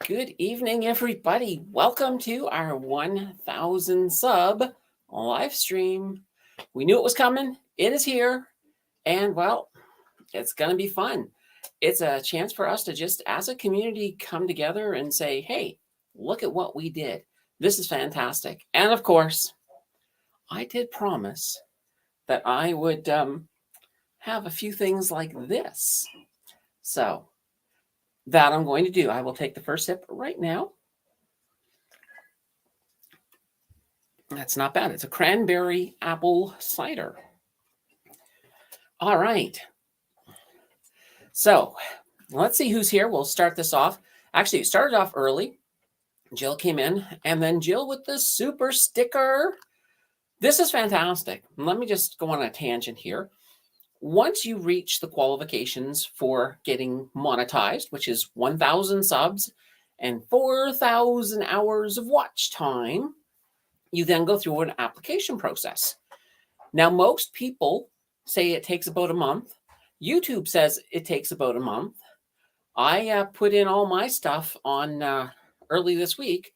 Good evening, everybody. Welcome to our 1000 sub live stream. We knew it was coming. It is here. And well, it's going to be fun. It's a chance for us to just, as a community, come together and say, hey, look at what we did. This is fantastic. And of course, I did promise that I would have a few things like this. So that I'm going to do. I will take the first sip right now. That's not bad. It's a cranberry apple cider. All right. So let's see who's here. We'll start this off. Actually, it started off early. Jill came in, and then Jill with the super sticker. This is fantastic. Let me just go on a tangent here. Once you reach the qualifications for getting monetized, which is 1,000 subs and 4,000 hours of watch time, you then go through an application process. Now, most people say it takes about a month. YouTube says it takes about a month. I put in all my stuff on early this week,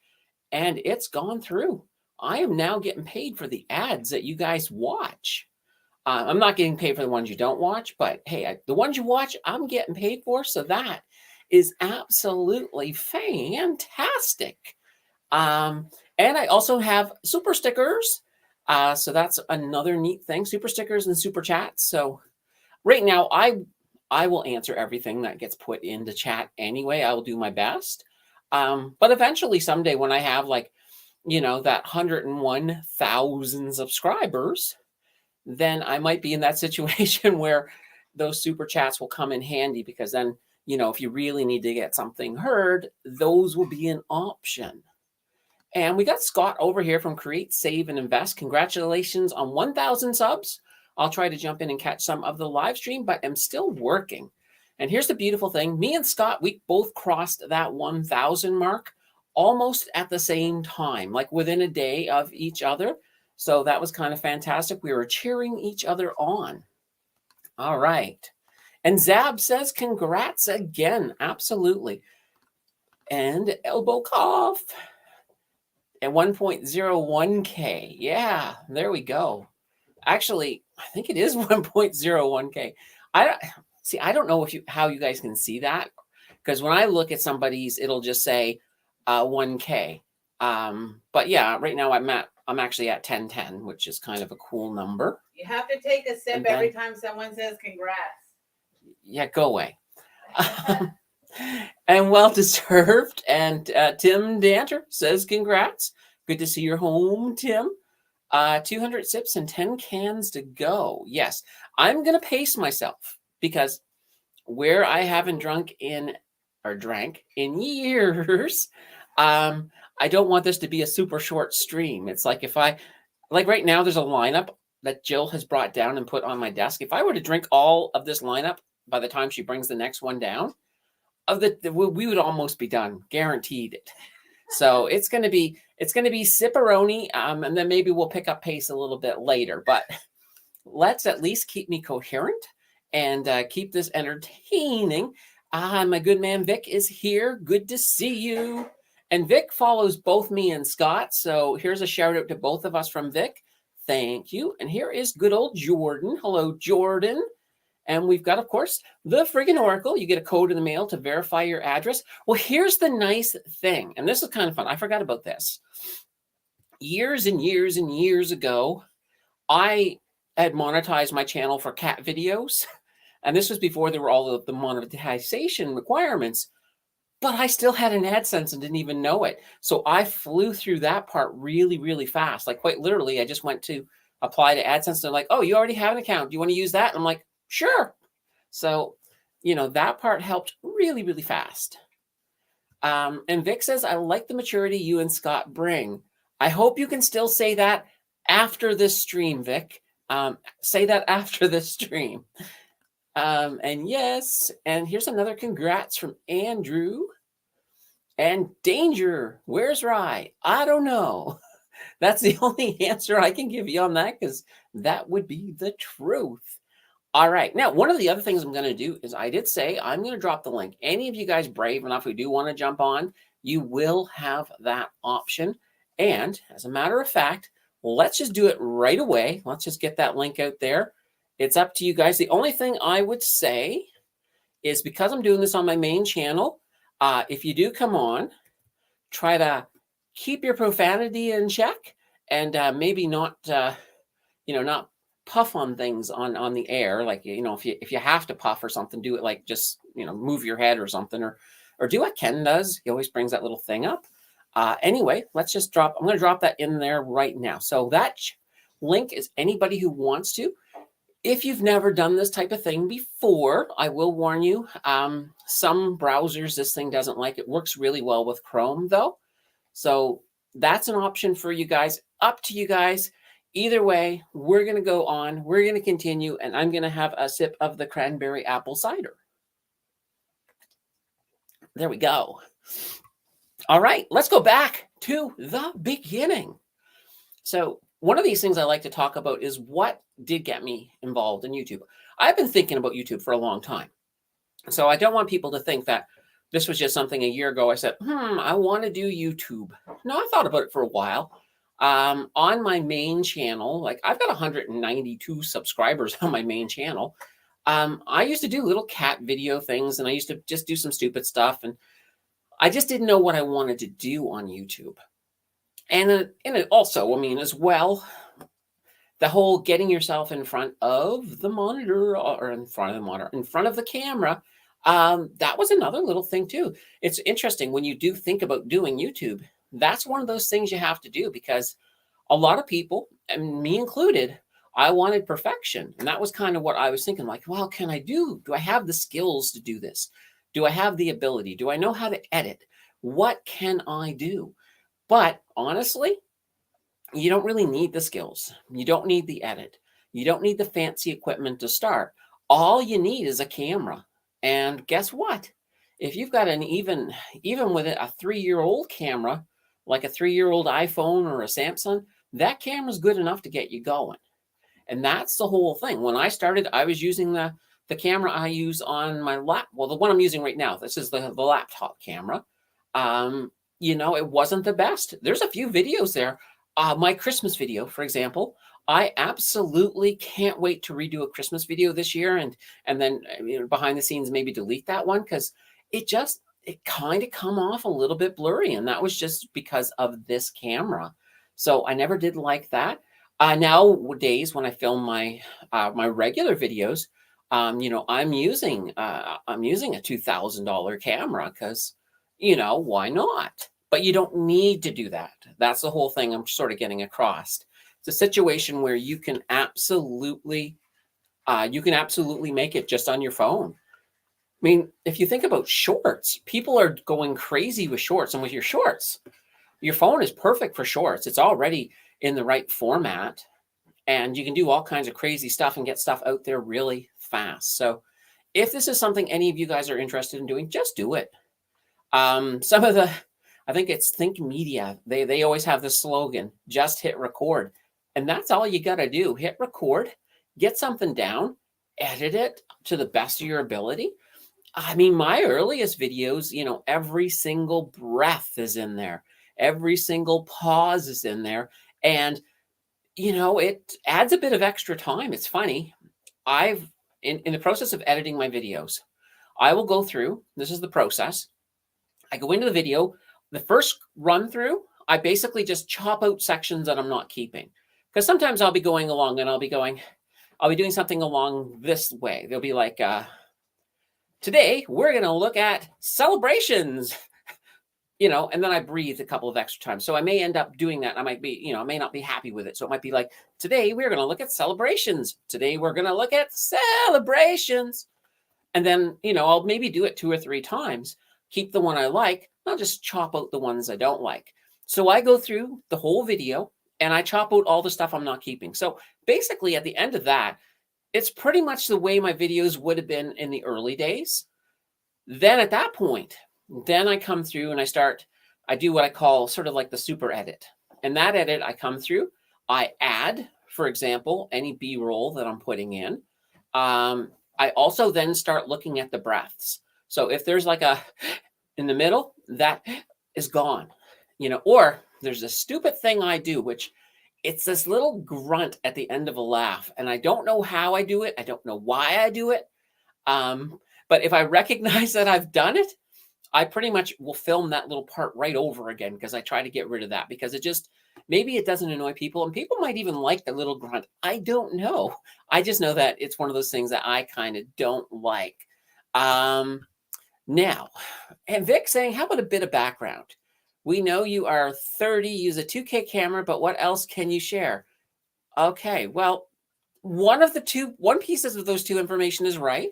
and it's gone through. I am now getting paid for the ads that you guys watch. I'm not getting paid for the ones you don't watch, but hey, the ones you watch, I'm getting paid for. So that is absolutely fantastic. And I also have super stickers. So that's another neat thing, super stickers and super chats. So right now I will answer everything that gets put into chat anyway. I will do my best. But eventually someday when I have that 101,000 subscribers, then I might be in that situation where those super chats will come in handy, because then, if you really need to get something heard, those will be an option. And we got Scott over here from Create, Save, and Invest. Congratulations on 1,000 subs. I'll try to jump in and catch some of the live stream, but I'm still working. And here's the beautiful thing. Me and Scott, we both crossed that 1,000 mark almost at the same time, like within a day of each other. So that was kind of fantastic. We were cheering each other on. All right. And Zab says, congrats again. Absolutely. And elbow cough. At 1.01K. Yeah, there we go. Actually, I think it is 1.01K. I don't know how you guys can see that, because when I look at somebody's, it'll just say 1K. But yeah, right now I'm actually at 1010, which is kind of a cool number. You have to take a sip every time someone says congrats. Yeah, go away. And well deserved. And Tim Danter says congrats. Good to see you're home, Tim. 200 sips and 10 cans to go. Yes, I'm going to pace myself, because where I haven't drank in years, I don't want this to be a super short stream. It's like right now, there's a lineup that Jill has brought down and put on my desk. If I were to drink all of this lineup by the time she brings the next one down, we would almost be done, guaranteed it. So it's going to be sipperoni, and then maybe we'll pick up pace a little bit later. But let's at least keep me coherent and keep this entertaining. My good man Vic is here. Good to see you. And Vic follows both me and Scott. So here's a shout out to both of us from Vic. Thank you. And here is good old Jordan. Hello, Jordan. And we've got, of course, the friggin' Oracle. You get a code in the mail to verify your address. Well, here's the nice thing. And this is kind of fun. I forgot about this. Years and years and years ago, I had monetized my channel for cat videos. And this was before there were all of the monetization requirements. But I still had an AdSense and didn't even know it. So I flew through that part really, really fast. Like quite literally, I just went to apply to AdSense. They're like, oh, you already have an account. Do you want to use that? And I'm like, sure. So, that part helped really, really fast. And Vic says, I like the maturity you and Scott bring. I hope you can still say that after this stream, Vic. Say that after this stream. And yes, and here's another congrats from Andrew. And Danger, where's Rye? I don't know. That's the only answer I can give you on that, because that would be the truth. All right. Now, one of the other things I'm going to do is I did say I'm going to drop the link. Any of you guys brave enough who do want to jump on, you will have that option. And as a matter of fact, let's just do it right away. Let's just get that link out there. It's up to you guys. The only thing I would say is because I'm doing this on my main channel, if you do come on, try to keep your profanity in check and maybe not, not puff on things on the air. Like, if you have to puff or something, do it like just, move your head or something, or do what Ken does. He always brings that little thing up. Anyway, I'm going to drop that in there right now. So that link is anybody who wants to. If you've never done this type of thing before, I will warn you, some browsers this thing doesn't like. It works really well with Chrome though. So that's an option for you guys. Up to you guys. Either way, we're going to go on. We're going to continue, and I'm going to have a sip of the cranberry apple cider. There we go. All right, let's go back to the beginning. So one of these things I like to talk about is what did get me involved in YouTube. I've been thinking about YouTube for a long time. So I don't want people to think that this was just something a year ago I said, I want to do YouTube. No, I thought about it for a while. On my main channel, like I've got 192 subscribers on my main channel. I used to do little cat video things, and I used to just do some stupid stuff, and I just didn't know what I wanted to do on YouTube. And it also, as well, the whole getting yourself in front of the monitor or in front of the camera, that was another little thing too. It's interesting when you do think about doing YouTube. That's one of those things you have to do, because a lot of people, and me included, I wanted perfection. And that was kind of what I was thinking, like, well, can I do I have the skills to do this? Do I have the ability? Do I know how to edit? What can I do? But honestly, you don't really need the skills. You don't need the edit. You don't need the fancy equipment to start. All you need is a camera. And guess what? If you've got even with a 3-year-old camera, like a 3-year-old iPhone or a Samsung, that camera's good enough to get you going. And that's the whole thing. When I started, I was using the camera I use on my the one I'm using right now. This is the laptop camera. It wasn't the best. There's a few videos there. My Christmas video, for example, I absolutely can't wait to redo a Christmas video this year, and then behind the scenes maybe delete that one, because it kind of come off a little bit blurry, and that was just because of this camera. So I never did like that. Nowadays, when I film my regular videos, I'm using a $2,000 camera, because why not? But you don't need to do that. That's the whole thing I'm sort of getting across. It's a situation where you can absolutely make it just on your phone. If you think about shorts, people are going crazy with shorts, and with your shorts, your phone is perfect for shorts. It's already in the right format, and you can do all kinds of crazy stuff and get stuff out there really fast. So if this is something any of you guys are interested in doing, just do it. I think it's Think Media. They always have this slogan, just hit record. And that's all you got to do. Hit record, get something down, edit it to the best of your ability. My earliest videos, every single breath is in there. Every single pause is in there. And, it adds a bit of extra time. It's funny. In the process of editing my videos, I will go through, this is the process. I go into the video. The first run through, I basically just chop out sections that I'm not keeping. Because sometimes I'll be going along and I'll be doing something along this way. They'll be like, today we're going to look at celebrations, and then I breathe a couple of extra times. So I may end up doing that. I may not be happy with it. So it might be like, today we're going to look at celebrations. Today we're going to look at celebrations. And then, I'll maybe do it 2 or 3 times. Keep the one I like. I'll just chop out the ones I don't like. So I go through the whole video and I chop out all the stuff I'm not keeping. So basically at the end of that, it's pretty much the way my videos would have been in the early days. Then at that point, then I come through and I do what I call sort of like the super edit. And that edit, I come through, I add, for example, any B-roll that I'm putting in. I also then start looking at the breaths. So if there's like a in the middle, that is gone, or there's a stupid thing I do, which it's this little grunt at the end of a laugh. And I don't know how I do it. I don't know why I do it. But if I recognize that I've done it, I pretty much will film that little part right over again because I try to get rid of that because maybe it doesn't annoy people and people might even like the little grunt. I don't know. I just know that it's one of those things that I kind of don't like. Now, and Vic saying, how about a bit of background? We know you are 30, use a 2K camera, but what else can you share? Okay, well, one piece of those two information is right.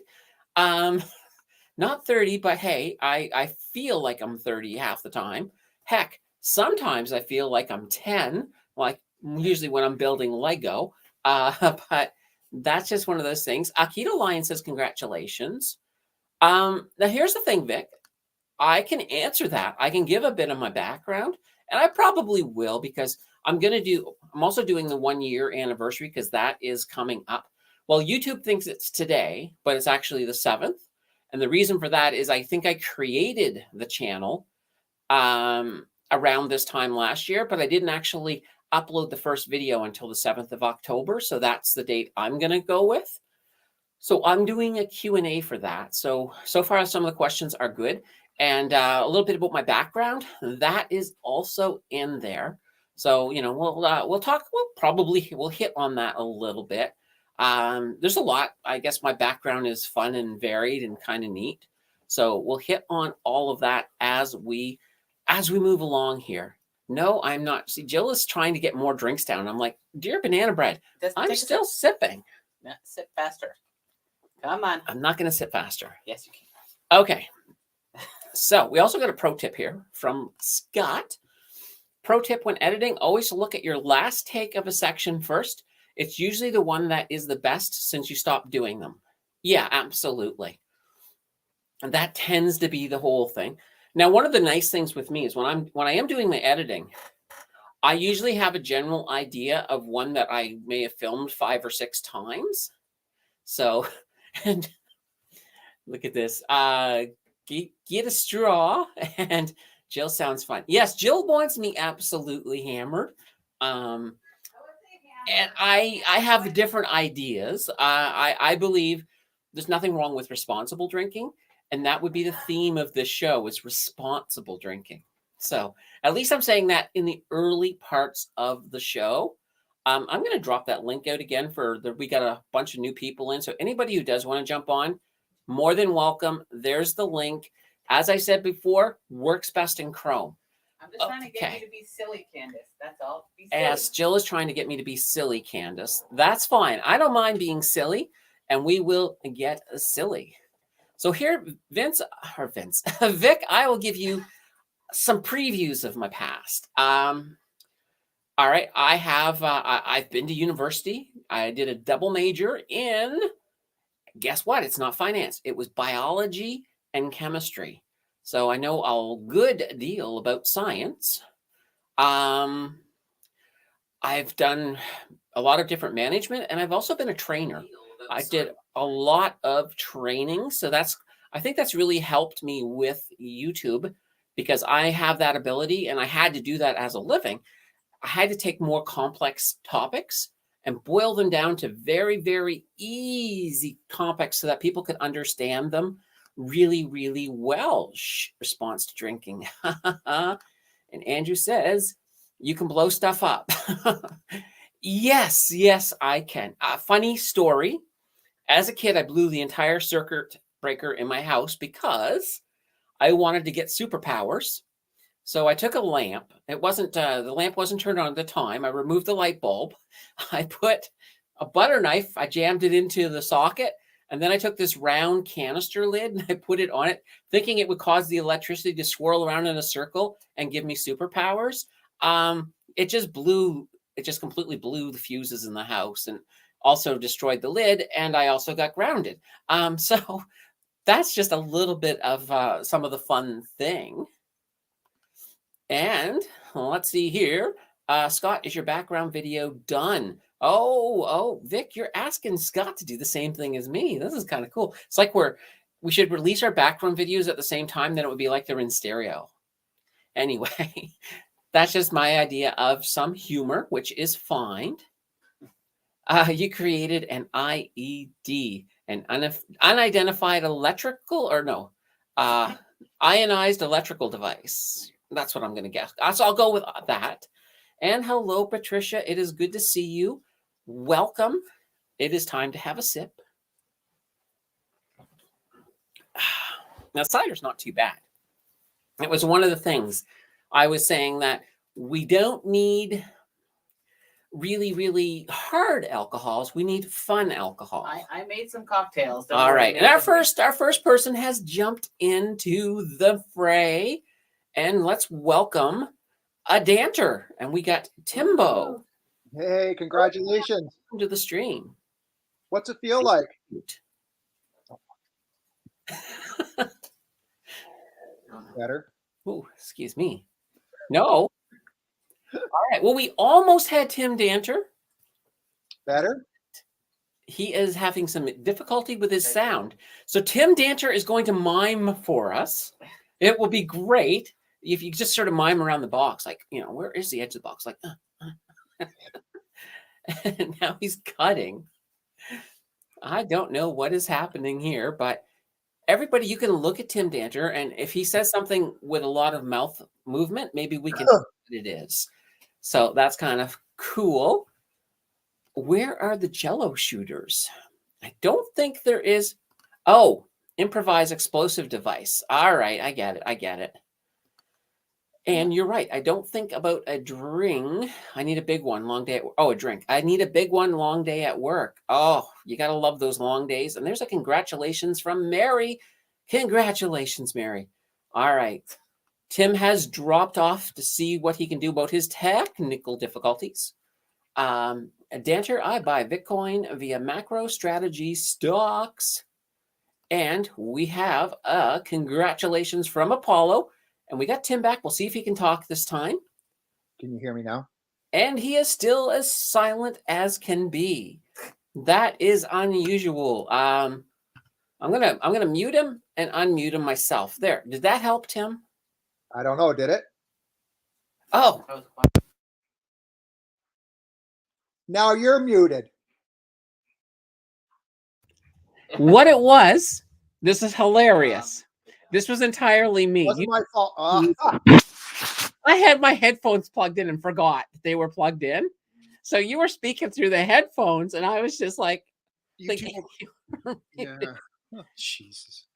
Not 30, but hey, I feel like I'm 30 half the time. Heck, sometimes I feel like I'm 10, like usually when I'm building Lego. But that's just one of those things. Akita Lion says, congratulations. Now here's the thing, Vic. I can answer that. I can give a bit of my background, and I probably will because I'm also doing the 1-year anniversary because that is coming up. Well, YouTube thinks it's today, but it's actually the 7th. And the reason for that is I think I created the channel around this time last year, but I didn't actually upload the first video until the 7th of October. So that's the date I'm going to go with. So I'm doing a Q&A for that. So far, some of the questions are good. And a little bit about my background, that is also in there. So, we'll talk, we'll hit on that a little bit. There's a lot. I guess my background is fun and varied and kind of neat. So we'll hit on all of that as we move along here. No, I'm not. See, Jill is trying to get more drinks down. I'm like, dear banana bread, I'm still sipping. No, sip faster. Come on. I'm not going to sip faster. Yes, you can. Okay. So we also got a pro tip here from Scott. Pro tip when editing, always look at your last take of a section first. It's usually the one that is the best since you stopped doing them. Yeah, absolutely. And that tends to be the whole thing. Now, one of the nice things with me is when I am doing my editing, I usually have a general idea of one that I may have filmed 5 or 6 times. So, and look at this. Get a straw, and Jill sounds fun. Yes, Jill wants me absolutely hammered. And I have different ideas. I believe there's nothing wrong with responsible drinking, and that would be the theme of this show is responsible drinking. So at least I'm saying that in the early parts of the show. I'm going to drop that link out again we got a bunch of new people in. So anybody who does want to jump on, more than welcome. There's the link. As I said before, works best in Chrome. I'm just trying to get you to be silly, Candace. That's all. Be silly. Yes, Jill is trying to get me to be silly, Candace. That's fine. I don't mind being silly, and we will get silly. So here, Vic, I will give you some previews of my past. All right, I've been to university. I did a double major in, guess what? It's not finance. It was biology and chemistry. So I know a good deal about science. I've done a lot of different management, and I've also been a trainer. I did a lot of training. So I think that's really helped me with YouTube because I have that ability and I had to do that as a living. I had to take more complex topics and boil them down to very, very easy topics so that people could understand them really, really well. Response to drinking. And Andrew says, you can blow stuff up. Yes, I can. Funny story. As a kid, I blew the entire circuit breaker in my house because I wanted to get superpowers. So I took a lamp. It wasn't, the lamp wasn't turned on at the time. I removed the light bulb. I put a butter knife. I jammed it into the socket. And then I took this round canister lid and I put it on it, thinking it would cause the electricity to swirl around in a circle and give me superpowers. It just completely blew the fuses in the house and also destroyed the lid. And I also got grounded. So that's just a little bit of some of the fun thing. And let's see here. Scott, is your background video done? Oh, Vic, you're asking Scott to do the same thing as me. This is kind of cool. It's like we should release our background videos at the same time, then it would be like they're in stereo. Anyway, that's just my idea of some humor, which is fine. You created an IED, an unidentified electrical, or no, ionized electrical device. That's what I'm going to guess. So I'll go with that. And hello, Patricia. It is good to see you. Welcome. It is time to have a sip. Now, cider's not too bad. It was one of the things I was saying, that we don't need really, really hard alcohols. We need fun alcohol. I made some cocktails. All right. And our first person has jumped into the fray. And let's welcome a danter. And we got Timbo. Hey, congratulations. Welcome to the stream. What's it feel like? Better. Oh, excuse me. No. All right. Well, we almost had Tim Danter. Better? He is having some difficulty with his sound. So Tim Danter is going to mime for us. It will be great if you just sort of mime around the box, like, where is the edge of the box? Like, and now he's cutting. I don't know what is happening here, but everybody, you can look at Tim Danter, and if he says something with a lot of mouth movement, maybe we can see what it is. So that's kind of cool. Where are the Jello shooters? I don't think there is. Oh, improvise explosive device. All right, I get it. And you're right. I don't think about a drink. I need a big one, long day. A drink. I need a big one, long day at work. Oh, you got to love those long days. And there's a congratulations from Mary. Congratulations, Mary. All right. Tim has dropped off to see what he can do about his technical difficulties. Danter, I buy Bitcoin via macro strategy stocks. And we have a congratulations from Apollo. And we got Tim back. We'll see if he can talk this time. Can you hear me now? And he is still as silent as can be. That is unusual. I'm gonna mute him and unmute him myself. There. Did that help, Tim? I don't know. Did it? Oh. Now you're muted. What it was, this is hilarious. This was entirely me. It wasn't my fault. I had my headphones plugged in and forgot they were plugged in. So you were speaking through the headphones, and I was just like, thinking. Yeah. Oh, Jesus.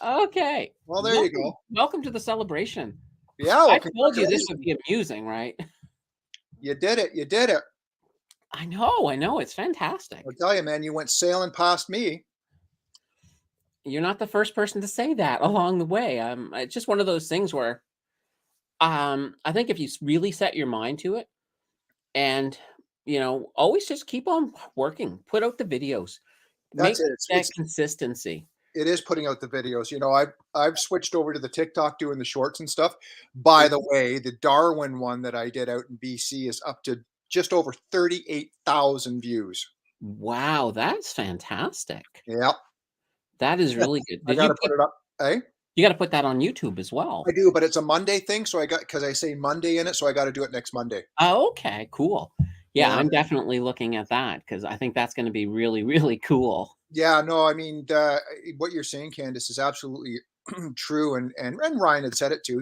Okay. Well, there you go. Welcome to the celebration. Yeah. Well, I told you this would be amusing, right? You did it. You did it. I know. It's fantastic. I'll tell you, man, you went sailing past me. You're not the first person to say that along the way. It's just one of those things where I think if you really set your mind to it and, always just keep on working, put out the videos. That's it. It's consistency. It is putting out the videos. I've switched over to the TikTok doing the shorts and stuff. By the way, the Darwin one that I did out in BC is up to just over 38,000 views. Wow, that's fantastic. Yeah. That is really good. I got to put it up. Hey? You got to put that on YouTube as well. I do, but it's a Monday thing. So because I say Monday in it, so I got to do it next Monday. Oh, okay, cool. Yeah, I'm definitely looking at that because I think that's going to be really, really cool. Yeah, no, I mean, what you're saying, Candace, is absolutely true. And Ryan had said it too,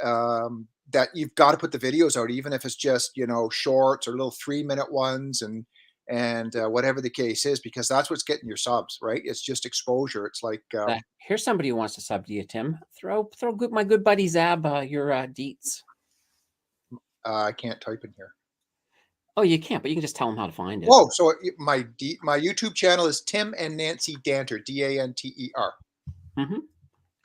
that you've got to put the videos out, even if it's just, shorts or little 3-minute ones and whatever the case is, because that's what's getting your subs, right? It's just exposure. It's like here's somebody who wants to sub to you, Tim. Throw my good buddy Zab your deets. I can't type in here. Oh, you can't, but you can just tell them how to find it. Oh, so my YouTube channel is Tim and Nancy Danter, Danter. Mm-hmm.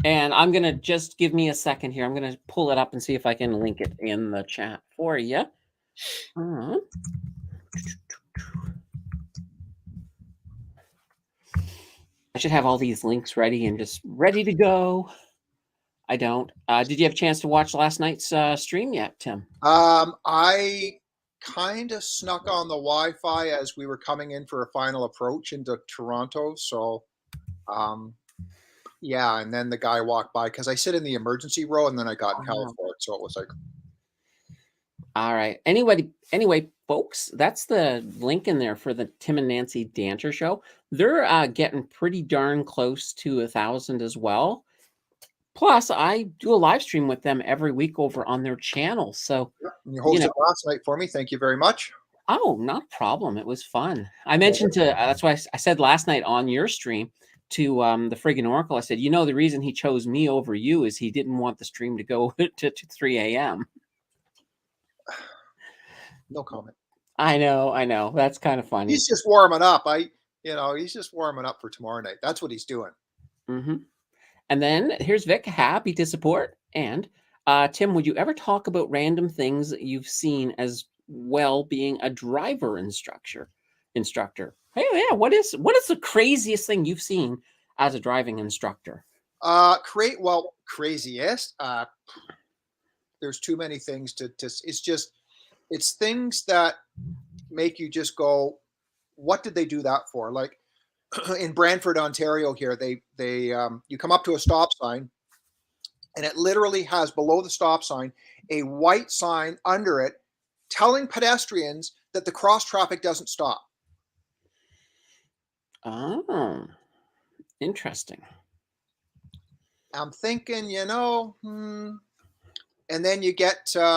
And I'm gonna just give me a second here. I'm gonna pull it up and see if I can link it in the chat for you. I should have all these links ready and just ready to go. I don't. Did you have a chance to watch last night's stream yet, Tim? I kind of snuck on the Wi-Fi as we were coming in for a final approach into Toronto. So, yeah, and then the guy walked by because I sit in the emergency row, and then I got held Oh. for it. So it was like, All right. Anyway, folks, that's the link in there for the Tim and Nancy Danter show. They're getting pretty darn close to 1,000 as well. Plus, I do a live stream with them every week over on their channel. So, you you hosted know, last night for me. Thank you very much. oh, not a problem. It was fun. I mentioned that's why I said last night on your stream to the friggin' Oracle. I said, the reason he chose me over you is he didn't want the stream to go to 3 a.m. No comment. I know. That's kind of funny. He's just warming up. He's just warming up for tomorrow night. That's what he's doing. Mm-hmm. And then here's Vic, happy to support. And Tim, would you ever talk about random things that you've seen as well being a driver instructor? Hey, yeah, what is the craziest thing you've seen as a driving instructor? Craziest. There's too many things to it's things that make you just go, what did they do that for? Like in Brantford, Ontario here, you come up to a stop sign, and it literally has below the stop sign a white sign under it telling pedestrians that the cross traffic doesn't stop. Oh, interesting. I'm thinking, and then you get to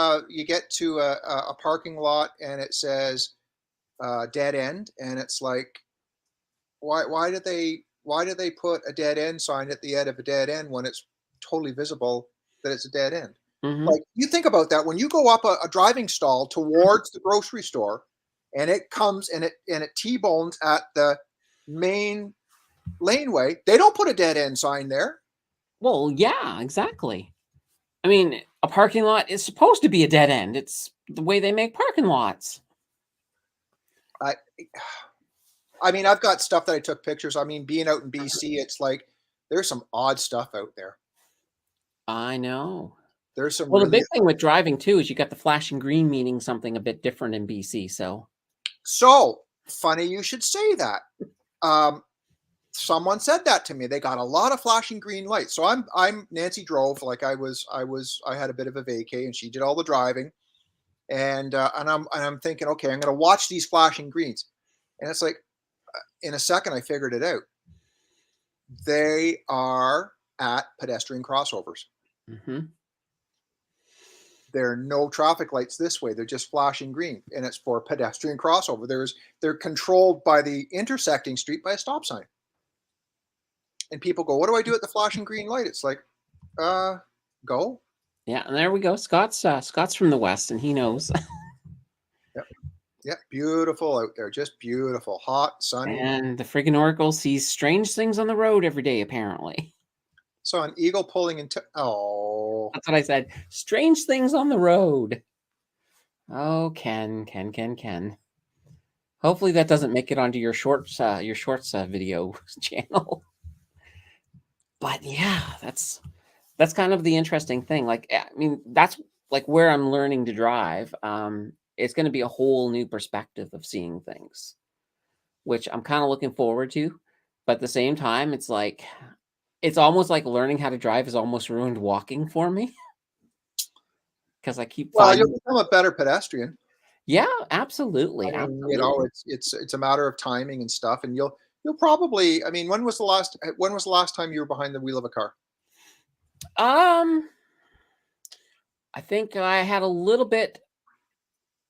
a parking lot, and it says dead end, and it's like, why did they put a dead end sign at the end of a dead end when it's totally visible that it's a dead end? Mm-hmm. Like, you think about that when you go up a driving stall towards the grocery store, and it comes and it T-bones at the main laneway. They don't put a dead end sign there. Well, yeah, exactly. I mean, a parking lot is supposed to be a dead end. It's the way they make parking lots. I mean, I've got stuff that I took pictures. I mean, being out in BC, it's like there's some odd stuff out there. I know. There's some. Well, really the big thing with driving too is you got the flashing green meaning something a bit different in BC. So funny you should say that. Someone said that to me. They got a lot of flashing green lights. So I'm Nancy drove, like I had a bit of a vacay, and she did all the driving, and I'm thinking, okay, I'm going to watch these flashing greens, and it's like, in a second I figured it out. They are at pedestrian crossovers. Mm-hmm. There are no traffic lights this way. They're just flashing green, and it's for pedestrian crossover. They're controlled by the intersecting street by a stop sign. And people go, what do I do at the flashing green light? It's like, go. Yeah, and there we go. Scott's from the West, and he knows. Yep, beautiful out there. Just beautiful. Hot, sunny. And the friggin' Oracle sees strange things on the road every day, apparently. So an eagle pulling into... Oh. That's what I said. Strange things on the road. Oh, Ken. Hopefully that doesn't make it onto your shorts video channel. But yeah, that's kind of the interesting thing. Like, I mean, that's like where I'm learning to drive. It's going to be a whole new perspective of seeing things, which I'm kind of looking forward to. But at the same time, it's like, it's almost like learning how to drive has almost ruined walking for me. Because I keep you'll become a better pedestrian. Yeah, absolutely. I mean, it's a matter of timing and stuff, and you'll probably. I mean, when was the last time you were behind the wheel of a car? I think I had a little bit.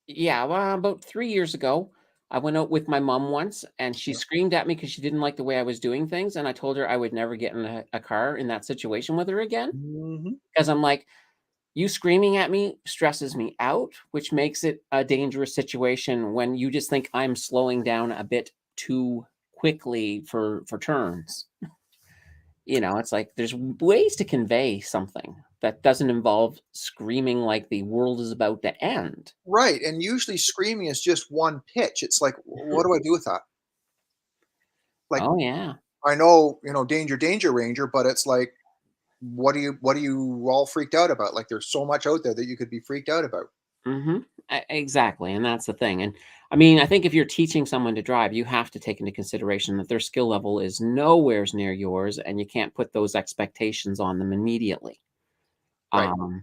Yeah, well, about 3 years ago, I went out with my mom once, and she screamed at me because she didn't like the way I was doing things, and I told her I would never get in a car in that situation with her again. Because I'm like, you screaming at me stresses me out, which makes it a dangerous situation when you just think I'm slowing down a bit too quickly for turns. It's like there's ways to convey something that doesn't involve screaming like the world is about to end. Right, and usually screaming is just one pitch. It's like, what do I do with that? Like, oh yeah, I know, danger, danger, ranger, but it's like, what are you all freaked out about? Like, there's so much out there that you could be freaked out about. Exactly, and that's the thing. And I mean, I think if you're teaching someone to drive, you have to take into consideration that their skill level is nowhere near yours, and you can't put those expectations on them immediately. Right. Um,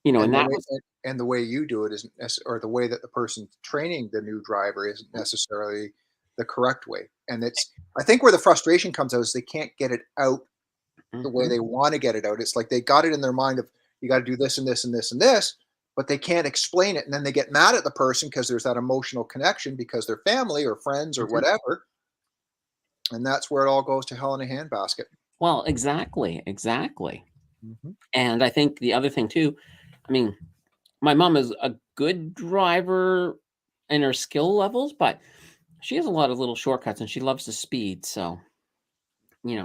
you know, And and the that way was and the way you do it isn't or the way that the person training the new driver isn't necessarily the correct way. And it's I think where the frustration comes out is they can't get it out the way Mhm. they want to get it out. It's like they got it in their mind of you got to do this and this and this and this, but they can't explain it, and then they get mad at the person because there's that emotional connection because they're family or friends or Mhm. whatever, and that's where it all goes to hell in a handbasket. Well, exactly, exactly. Mhm. And I think the other thing too, I mean, my mom is a good driver in her skill levels, but she has a lot of little shortcuts and she loves the speed. So,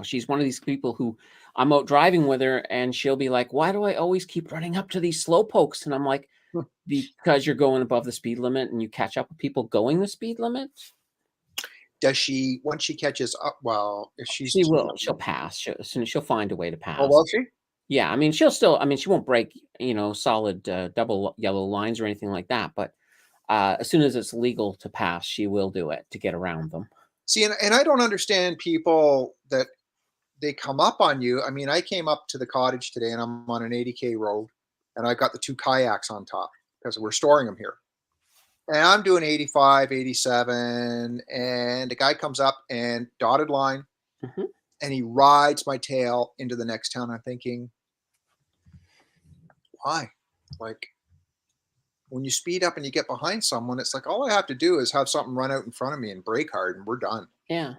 she's one of these people who I'm out driving with her and she'll be like, "Why do I always keep running up to these slow pokes?" And I'm like, "Because you're going above the speed limit and you catch up with people going the speed limit." Does she once she catches up? Well, if she's She will. She'll pass. She'll find a way to oh, pass. will she? Yeah, I mean, she'll still. I mean, she won't break, solid double yellow lines or anything like that. But as soon as it's legal to pass, she will do it to get around them. See, and I don't understand people that they come up on you. I mean, I came up to the cottage today and I'm on an 80K road and I got the two kayaks on top because we're storing them here. And I'm doing 85, 87, and the guy comes up and dotted line Mhm. and he rides my tail into the next town. I'm thinking, why? Like when you speed up and you get behind someone, it's like all I have to do is have something run out in front of me and brake hard and we're done. Yeah.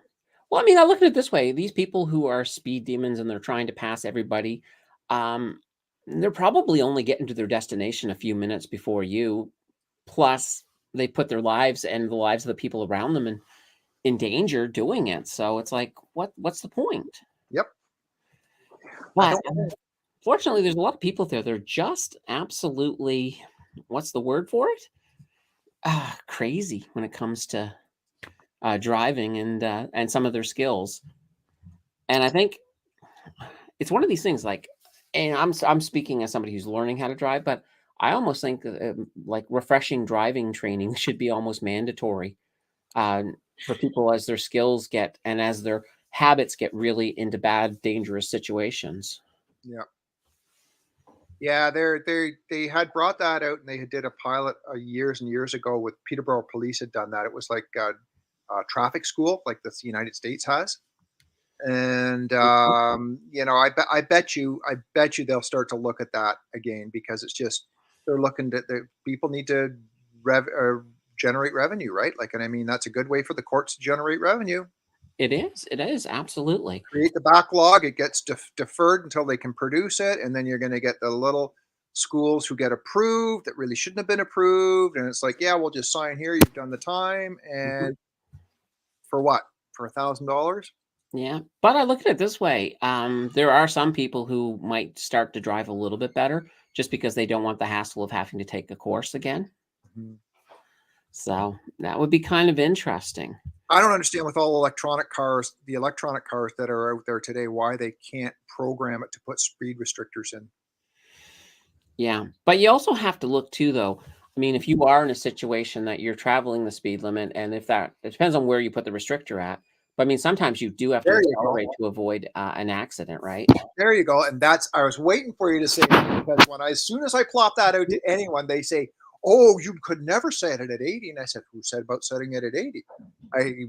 Well, I mean, I look at it this way: these people who are speed demons and they're trying to pass everybody, um, they're probably only getting to their destination a few minutes before you. Plus, they put their lives and the lives of the people around them in danger doing it. So it's like, what's the point? Yep. I But don't know. fortunately, there's a lot of people there. They're just absolutely, what's the word for it? Crazy when it comes to driving and some of their skills. And I think it's one of these things. Like, and I'm speaking as somebody who's learning how to drive, but I almost think like refreshing driving training should be almost mandatory uh, for people as their skills get and as their habits get really into bad, dangerous situations. Yeah. Yeah, they had brought that out and they did a pilot years and years ago with Peterborough Police had done that. It was like traffic school, like the United States has. And I bet you they'll start to look at that again because it's just they're looking to the people need to generate revenue, right? Like, and I mean that's a good way for the courts to generate revenue. It is. It is absolutely. Create the backlog, it gets deferred until they can produce it, and then you're going to get the little schools who get approved that really shouldn't have been approved, and it's like, yeah, we'll just sign here. You've done the time, Mhm. and for what? For $1,000? Yeah, but I look at it this way: there are some people who might start to drive a little bit better just because they don't want the hassle of having to take a course again. Mhm. So that would be kind of interesting. I don't understand with all electronic cars, the electronic cars that are out there today, why they can't program it to put speed restrictors in. Yeah, but you also have to look too, though. I mean, if you are in a situation that you're traveling the speed limit, and if that it depends on where you put the restrictor at. But I mean, sometimes you do have to There you go. accelerate to avoid an accident, right? There you go. And that's I was waiting for you to say that because as soon as I plop that out to anyone, they say, "Oh, you could never set it at 80." And I said, "Who said about setting it at 80?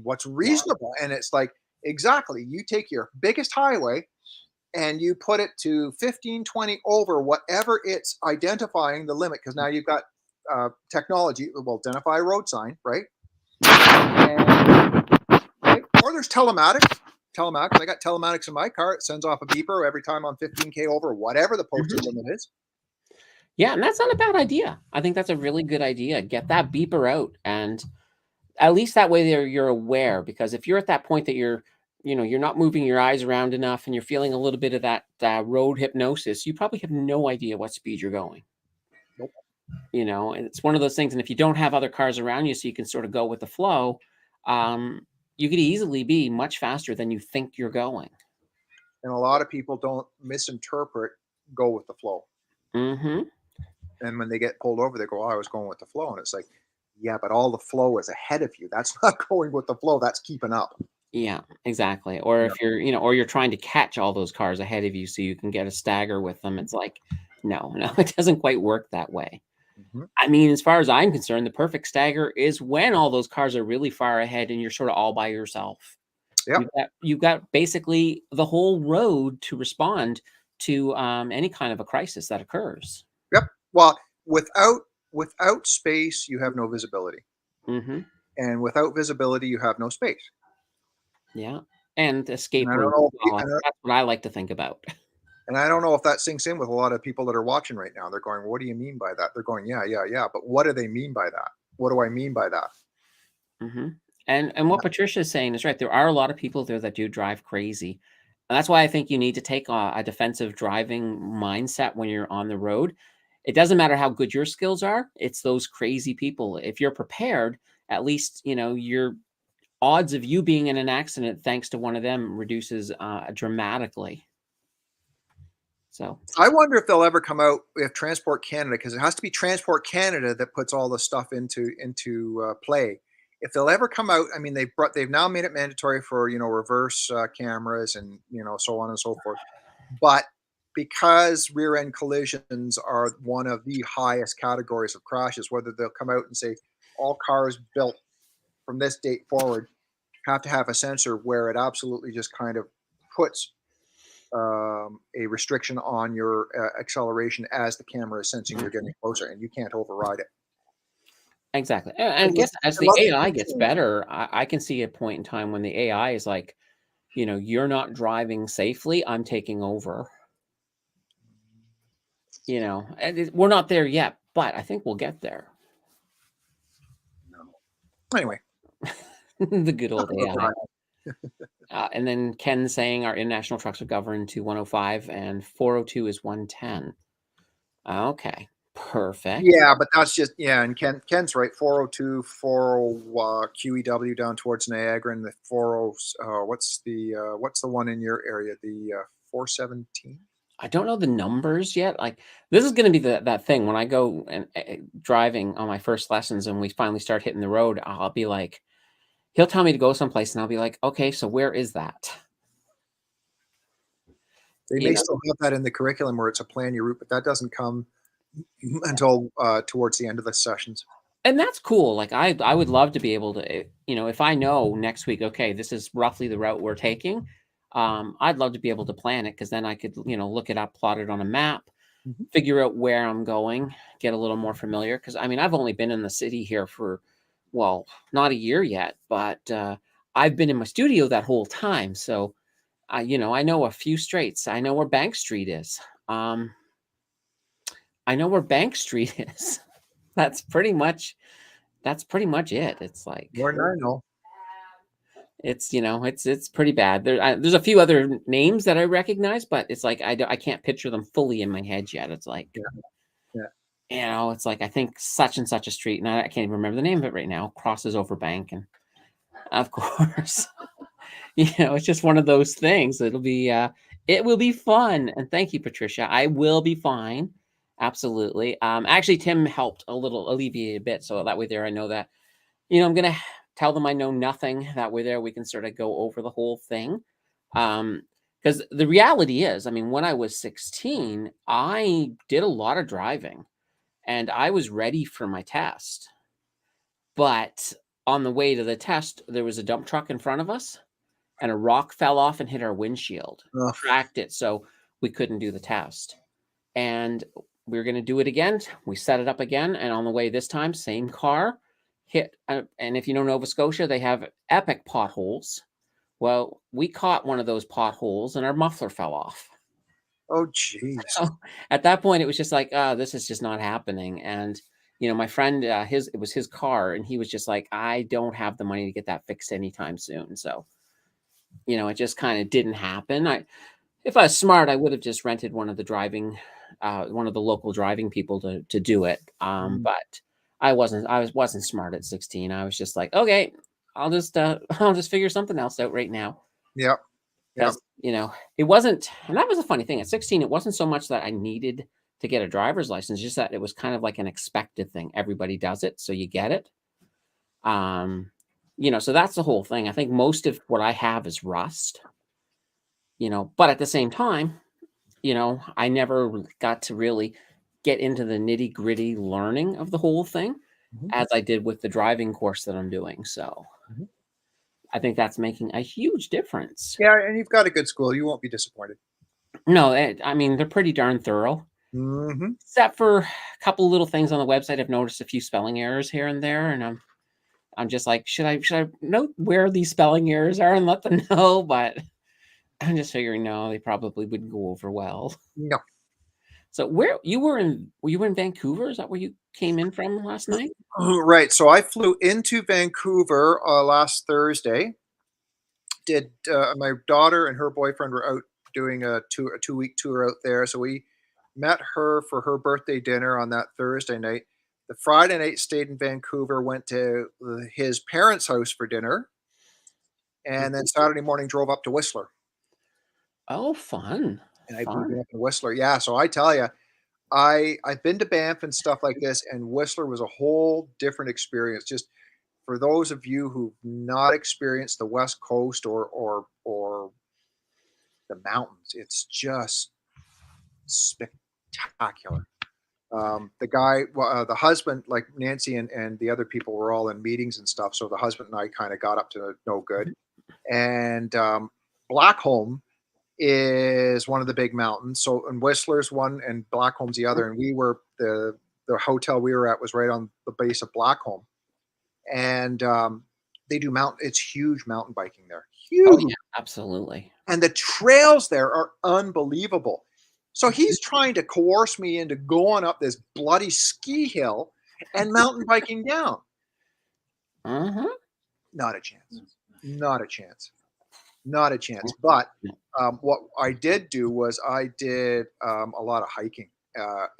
What's Yeah. reasonable?" And it's like, exactly. You take your biggest highway and you put it to 15, 20 over whatever it's identifying the limit. Because now you've got technology that will identify a road sign, right? And, right? Or there's telematics. Telematics. I got telematics in my car. It sends off a beeper every time I'm 15K over whatever the posted Mhm. limit is. Yeah, and that's not a bad idea. I think that's a really good idea. Get that beeper out, and at least that way there you're aware. Because if you're at that point that you're not moving your eyes around enough, and you're feeling a little bit of that road hypnosis, you probably have no idea what speed you're going. Nope. And it's one of those things. And if you don't have other cars around you, so you can sort of go with the flow, um, you could easily be much faster than you think you're going. And a lot of people don't misinterpret go with the flow. Hmm. And when they get pulled over, they go, "Oh, I was going with the flow." And it's like, yeah, but all the flow is ahead of you. That's not going with the flow. That's keeping up. Yeah, exactly. Or Yeah. if you're, or you're trying to catch all those cars ahead of you so you can get a stagger with them. It's like, no, it doesn't quite work that way. Mhm. I mean, as far as I'm concerned, the perfect stagger is when all those cars are really far ahead and you're sort of all by yourself. Yep. You've got basically the whole road to respond to any kind of a crisis that occurs. Yep. Well, without space, you have no visibility, Hmm. and without visibility, you have no space. Yeah, and And escape I don't routes know. as well. That's what I like to think about. And I don't know if that sinks in with a lot of people that are watching right now. They're going, "What do you mean by that?" They're going, "Yeah, yeah, yeah." But what do they mean by that? What do I mean by that? Hmm. And what Patricia is saying is right. There are a lot of people there that do drive crazy. And that's why I think you need to take a defensive driving mindset when you're on the road. It doesn't matter how good your skills are. It's those crazy people. If you're prepared, at least, your odds of you being in an accident thanks to one of them reduces dramatically. So, I wonder if they'll ever come out if Transport Canada, because it has to be Transport Canada that puts all the stuff into play. If they'll ever come out, I mean, they've now made it mandatory for reverse cameras and so on and so forth. But because rear end collisions are one of the highest categories of crashes, whether they'll come out and say all cars built from this date forward have to have a sensor where it absolutely just kind of puts a restriction on your acceleration as the camera is sensing you're getting closer, and you can't override it. exactly. And I guess as the Unless AI gets better, I can see a point in time when the AI is like, you're not driving safely. I'm taking over. And we're not there yet, but I think we'll get there. No. Anyway, The good old enough about AI. that. And then Ken saying our international trucks are governed to 105 and 402 is 110. Okay, perfect. Yeah, but that's just and Ken's right. 402, 40 QEW down towards Niagara, and the 40. What's the one in your area? The 417. I don't know the numbers yet. Like this is going to be that thing when I go and driving on my first lessons and we finally start hitting the road. I'll be like, he'll tell me to go someplace, and I'll be like, okay, so where is that? They You may know, still have that in the curriculum where it's a plan your route, but that doesn't come until towards the end of the sessions. and that's cool. Like I would love to be able to, if I know next week, okay, this is roughly the route we're taking. I'd love to be able to plan it because then I could, look it up, plot it on a map, Mhm. figure out where I'm going, get a little more familiar. Because I mean, I've only been in the city here for, well, not a year yet, but I've been in my studio that whole time. So, I know a few streets. I know where Bank Street is. I know where Bank Street is. That's pretty much it. It's like More than I know. it's pretty bad. There's a few other names that I recognize, but it's like I can't picture them fully in my head yet. It's like Yeah, yeah. it's like I think such and such a street, and I can't even remember the name of it right now. Crosses over Bank, and of course, it's just one of those things. It will be fun, and thank you, Patricia. I will be fine. Absolutely. Actually, Tim helped a little alleviate a bit, so that way there I know that I'm gonna tell them I know nothing. That way there we can sort of go over the whole thing. Because the reality is, I mean, when I was 16, I did a lot of driving and I was ready for my test. But on the way to the test, there was a dump truck in front of us and a rock fell off and hit our windshield, Ugh. cracked it, so we couldn't do the test. And we were going to do it again. We set it up again, and on the way this time, same car hit. And if you know Nova Scotia, they have epic potholes. Well, we caught one of those potholes, and our muffler fell off. Oh, jeez. So at that point, it was just like, this is just not happening. And my friend, it was his car, and he was just like, I don't have the money to get that fixed anytime soon. So it just kind of didn't happen. If I was smart, I would have just rented one of the local driving people to do it. Mm. But I wasn't smart at 16. I was just like, okay, I'll just I'll just figure something else out right now. Yep. Yep. Because it wasn't, and that was a funny thing. At 16, it wasn't so much that I needed to get a driver's license, just that it was kind of like an expected thing. Everybody does it, so you get it. So that's the whole thing. I think most of what I have is rust, but at the same time, I never got to really get into the nitty-gritty learning of the whole thing as I did with the driving course that I'm doing. So I think that's making a huge difference. Yeah, and you've got a good school. You won't be disappointed. No, I mean, they're pretty darn thorough. Except for a couple little things on the website. I've noticed a few spelling errors here and there, and I'm just like, should I note where these spelling errors are and let them know? But I'm just figuring, no, they probably wouldn't go over well. No. So were you in Vancouver? Is that where you came in from last night? Right. So I flew into Vancouver last Thursday. Did my daughter and her boyfriend were out doing a 2-week tour out there. So we met her for her birthday dinner on that Thursday night. The Friday night stayed in Vancouver, went to his parents' house for dinner, and then Saturday morning drove up to Whistler. Oh, fun. And I blew up in Whistler. Yeah. So I tell you, I've been to Banff and stuff like this, and Whistler was a whole different experience. Just for those of you who've not experienced the West Coast or the mountains, it's just spectacular. The husband, like Nancy and the other people were all in meetings and stuff. So the husband and I kind of got up to no good. And Blackcomb is one of the big mountains. So, and Whistler's one and Blackcomb's the other. And we were the hotel we were at was right on the base of Blackcomb. And they do it's huge mountain biking there. Huge. Oh, yeah, absolutely. And the trails there are unbelievable. So he's trying to coerce me into going up this bloody ski hill and mountain biking down. Not a chance. Not a chance. Not a chance. But what I did do was I did a lot of hiking.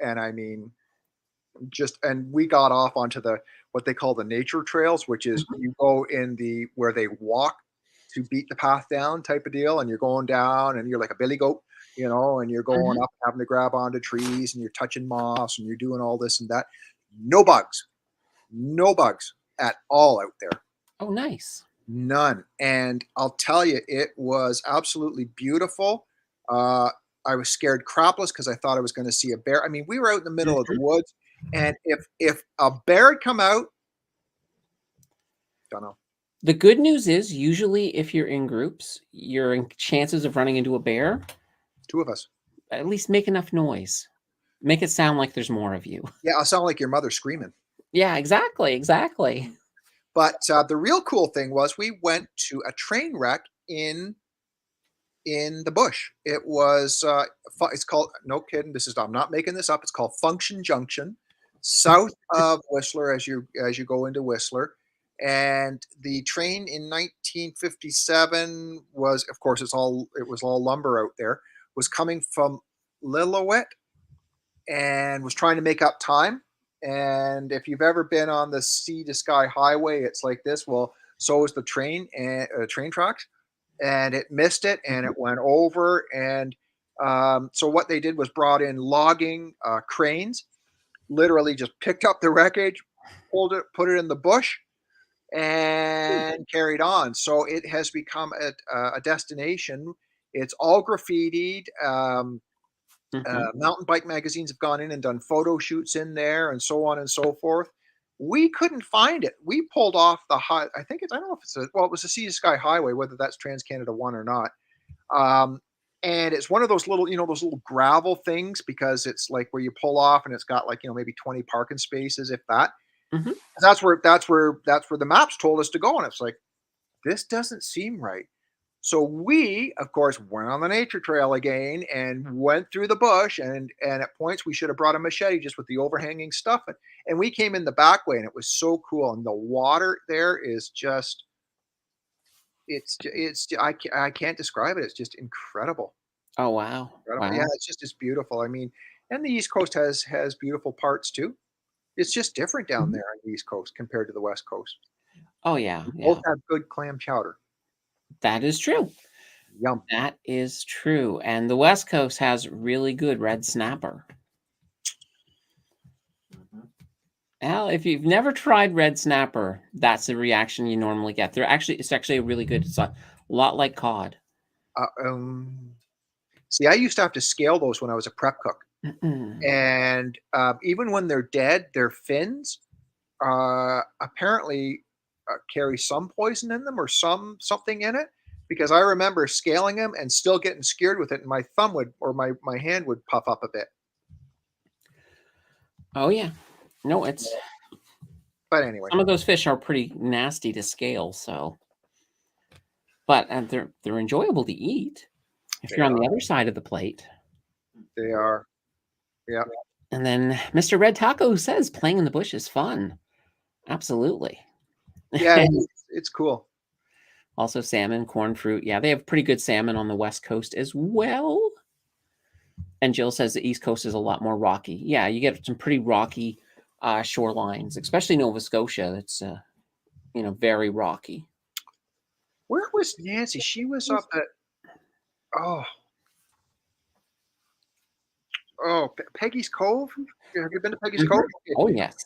And I mean, and we got off onto what they call the nature trails, which is you go in where they walk to beat the path down type of deal. And you're going down and you're like a billy goat, and you're going up, having to grab onto trees and you're touching moss and you're doing all this and that. No bugs at all out there. Oh, nice. None. And I'll tell you, it was absolutely beautiful. I was scared crapless because I thought I was going to see a bear. I mean, we were out in the middle of the woods, and if a bear had come out, don't know. The good news is usually if you're in groups, your chances of running into a bear, 2 of us. At least make enough noise. Make it sound like there's more of you. Yeah, I'll sound like your mother screaming. Yeah, exactly. But the real cool thing was we went to a train wreck in the bush. It was it's called, no kidding, I'm not making this up. It's called Function Junction, south of Whistler as you go into Whistler. And the train in 1957 was, of course, it was all lumber out there, was coming from Lillooet and was trying to make up time. And if you've ever been on the Sea to Sky Highway, it's like this. Well, so is the train tracks, and it missed it and it went over. And so what they did was brought in logging cranes, literally just picked up the wreckage, pulled it, put it in the bush, and carried on. So it has become a destination. It's all graffitied. Mountain bike magazines have gone in and done photo shoots in there and so on and so forth. We couldn't find it. We pulled off the high. I don't know if it was the Sea to Sky Highway, whether that's Trans-Canada 1 or not. And it's one of those little, those little gravel things, because it's like where you pull off and it's got like, maybe 20 parking spaces, if that. That's where the maps told us to go. And it's like, this doesn't seem right. So we, of course, went on the nature trail again and went through the bush. And at points we should have brought a machete just with the overhanging stuff. And we came in the back way, and it was so cool. And the water there is just, I can't describe it. It's just incredible. Oh, wow. Incredible. Yeah, it's beautiful. I mean, and the East Coast has beautiful parts too. It's just different down there on the East Coast compared to the West Coast. Oh, yeah. Both have good clam chowder. That is true. Yum. That is true. And the West Coast has really good red snapper. Well, if you've never tried red snapper, that's the reaction you normally get. It's actually a really good. It's a lot like cod. See, I used to have to scale those when I was a prep cook, Mm-mm. and even when they're dead, their fins apparently carry some poison in them or something in it. Because I remember scaling them and still getting scared with it, and my thumb would or my hand would puff up a bit. Oh yeah, no, it's But anyway, some of those fish are pretty nasty to scale. So, but they're enjoyable to eat if they you're on are. the other side of the plate. They are. Yeah. And then Mr. Red Taco says playing in the bush is fun. Absolutely. Yeah, it's cool. Also salmon, corn fruit. Yeah, they have pretty good salmon on the West Coast as well. And Jill says the East Coast is a lot more rocky. Yeah, you get some pretty rocky shorelines, especially Nova Scotia. That's very rocky. Where was Nancy? She was up at oh Peggy's Cove. Have you been to Peggy's Cove? Okay. Oh yes,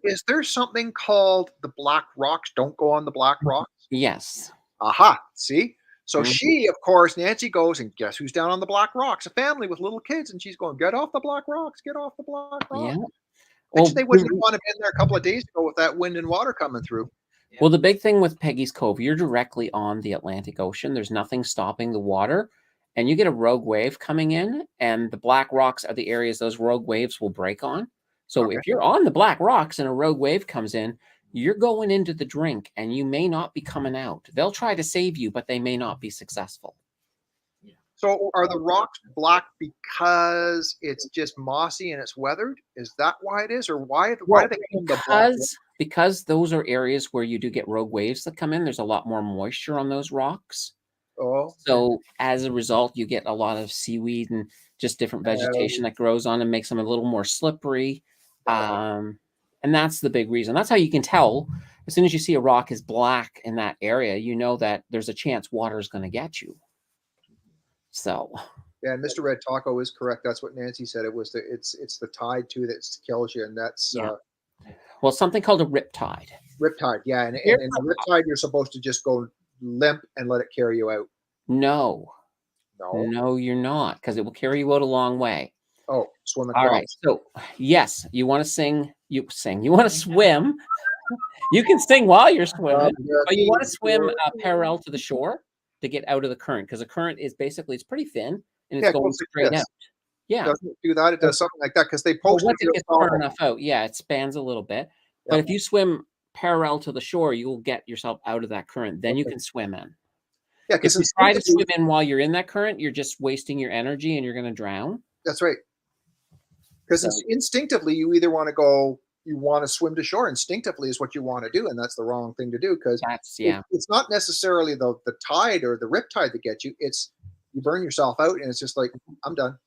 Is there something called the Black Rocks? Don't go on the Black Rocks. yes. Aha. See. So Mhm. she, of course, Nancy goes and guess who's down on the Black Rocks? A family with little kids, and she's going, "Get off the Black Rocks! Get off the Black Yeah. Rocks!" Bet Well, you they wouldn't have wanted been there a couple of days ago with that wind and water coming through. well, the big thing with Peggy's Cove, you're directly on the Atlantic Ocean. There's nothing stopping the water, and you get a rogue wave coming in, and the Black Rocks are the areas those rogue waves will break on. So Okay. if you're on the Black Rocks and a rogue wave comes in, you're going into the drink, and you may not be coming out. They'll try to save you, but they may not be successful. So are the rocks black because it's just mossy and it's weathered? Is that why it is, or why do they call them the black? Because those are areas where you do get rogue waves that come in. There's a lot more moisture on those rocks. Oh, So as a result, you get a lot of seaweed and just different vegetation that grows on and makes them a little more slippery. And that's the big reason. That's how you can tell as soon as you see a rock is black in that area, you know that there's a chance water is going to get you. So yeah. And Mr. Red Taco is correct. That's what Nancy said. It's the tide too that kills you, and that's well, something called a riptide. riptide. Yeah, and in the riptide, you're supposed to just go limp and let it carry you out. No, No. you're not, because it will carry you out a long way. Oh, swim All across. right. So yes, you want to sing. You sing. You want to swim. You can sing while you're swimming, but you want to swim parallel to the shore to get out of the current, because the current is basically it's pretty thin and it's going straight out. Yeah. Doesn't it do that? It does something like that because they Well, post once it gets far enough out, yeah, it spans a little bit. But if you swim parallel to the shore, you will get yourself out of that current. Then you can swim in. Yeah, If you try to swim in while you're in that current, you're just wasting your energy and you're going to drown. That's right. Because instinctively, you either want to go, you want to swim to shore. Instinctively is what you want to do, and that's the wrong thing to do because it's not necessarily the tide or the riptide that gets you. It's you burn yourself out, and it's just like I'm done.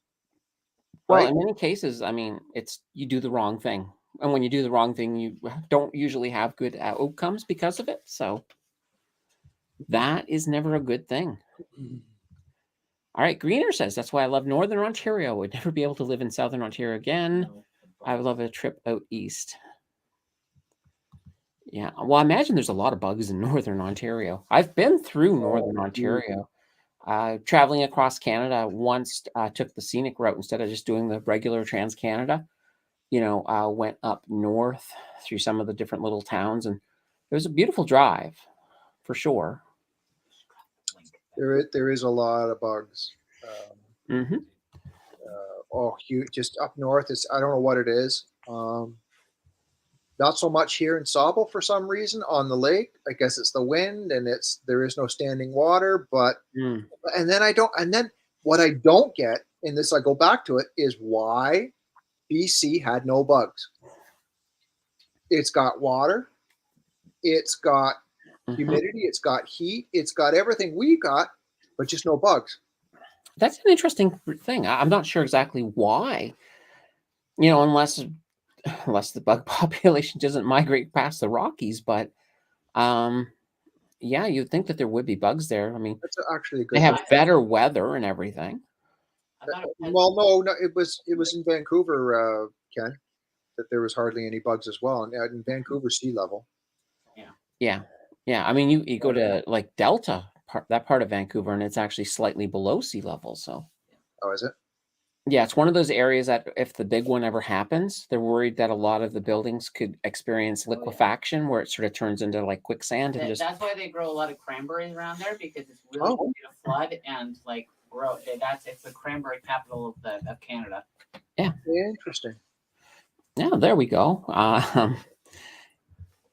Well, in many cases, I mean, it's you do the wrong thing, and when you do the wrong thing, you don't usually have good outcomes because of it. So that is never a good thing. All right, Greener says that's why I love Northern Ontario. Would never be able to live in Southern Ontario again. I would love a trip out east. Yeah, well, I imagine there's a lot of bugs in Northern Ontario. I've been through Northern Ontario. Traveling across Canada once, took the scenic route instead of just doing the regular Trans-Canada. Went up north through some of the different little towns, and it was a beautiful drive, for sure. There is a lot of bugs. Just up north. I don't know what it is. Not so much here in Sauble for some reason on the lake. I guess it's the wind and there is no standing water. But and then what I don't get in this, I go back to it, is why BC had no bugs. It's got water, it's got humidity, it's got heat, it's got everything we got, but just no bugs. That's an interesting thing. I'm not sure exactly why. Unless the bug population doesn't migrate past the Rockies, but yeah, you'd think that there would be bugs there. I mean, that's actually a good. They have better weather and everything. Well, no, it was in Vancouver, Ken. that there was hardly any bugs as well. And in Vancouver, sea level. Yeah. Yeah. I mean, you go to like Delta, that part of Vancouver, and it's actually slightly below sea level. So, Oh, is it? yeah, it's one of those areas that if the big one ever happens, they're worried that a lot of the buildings could experience Oh, yeah. liquefaction where it sort of turns into like quicksand and just. That's why they grow a lot of cranberries around there, because it's really easy to flood and like grow. It's the cranberry capital of Canada. Yeah. Interesting. Yeah, there we go.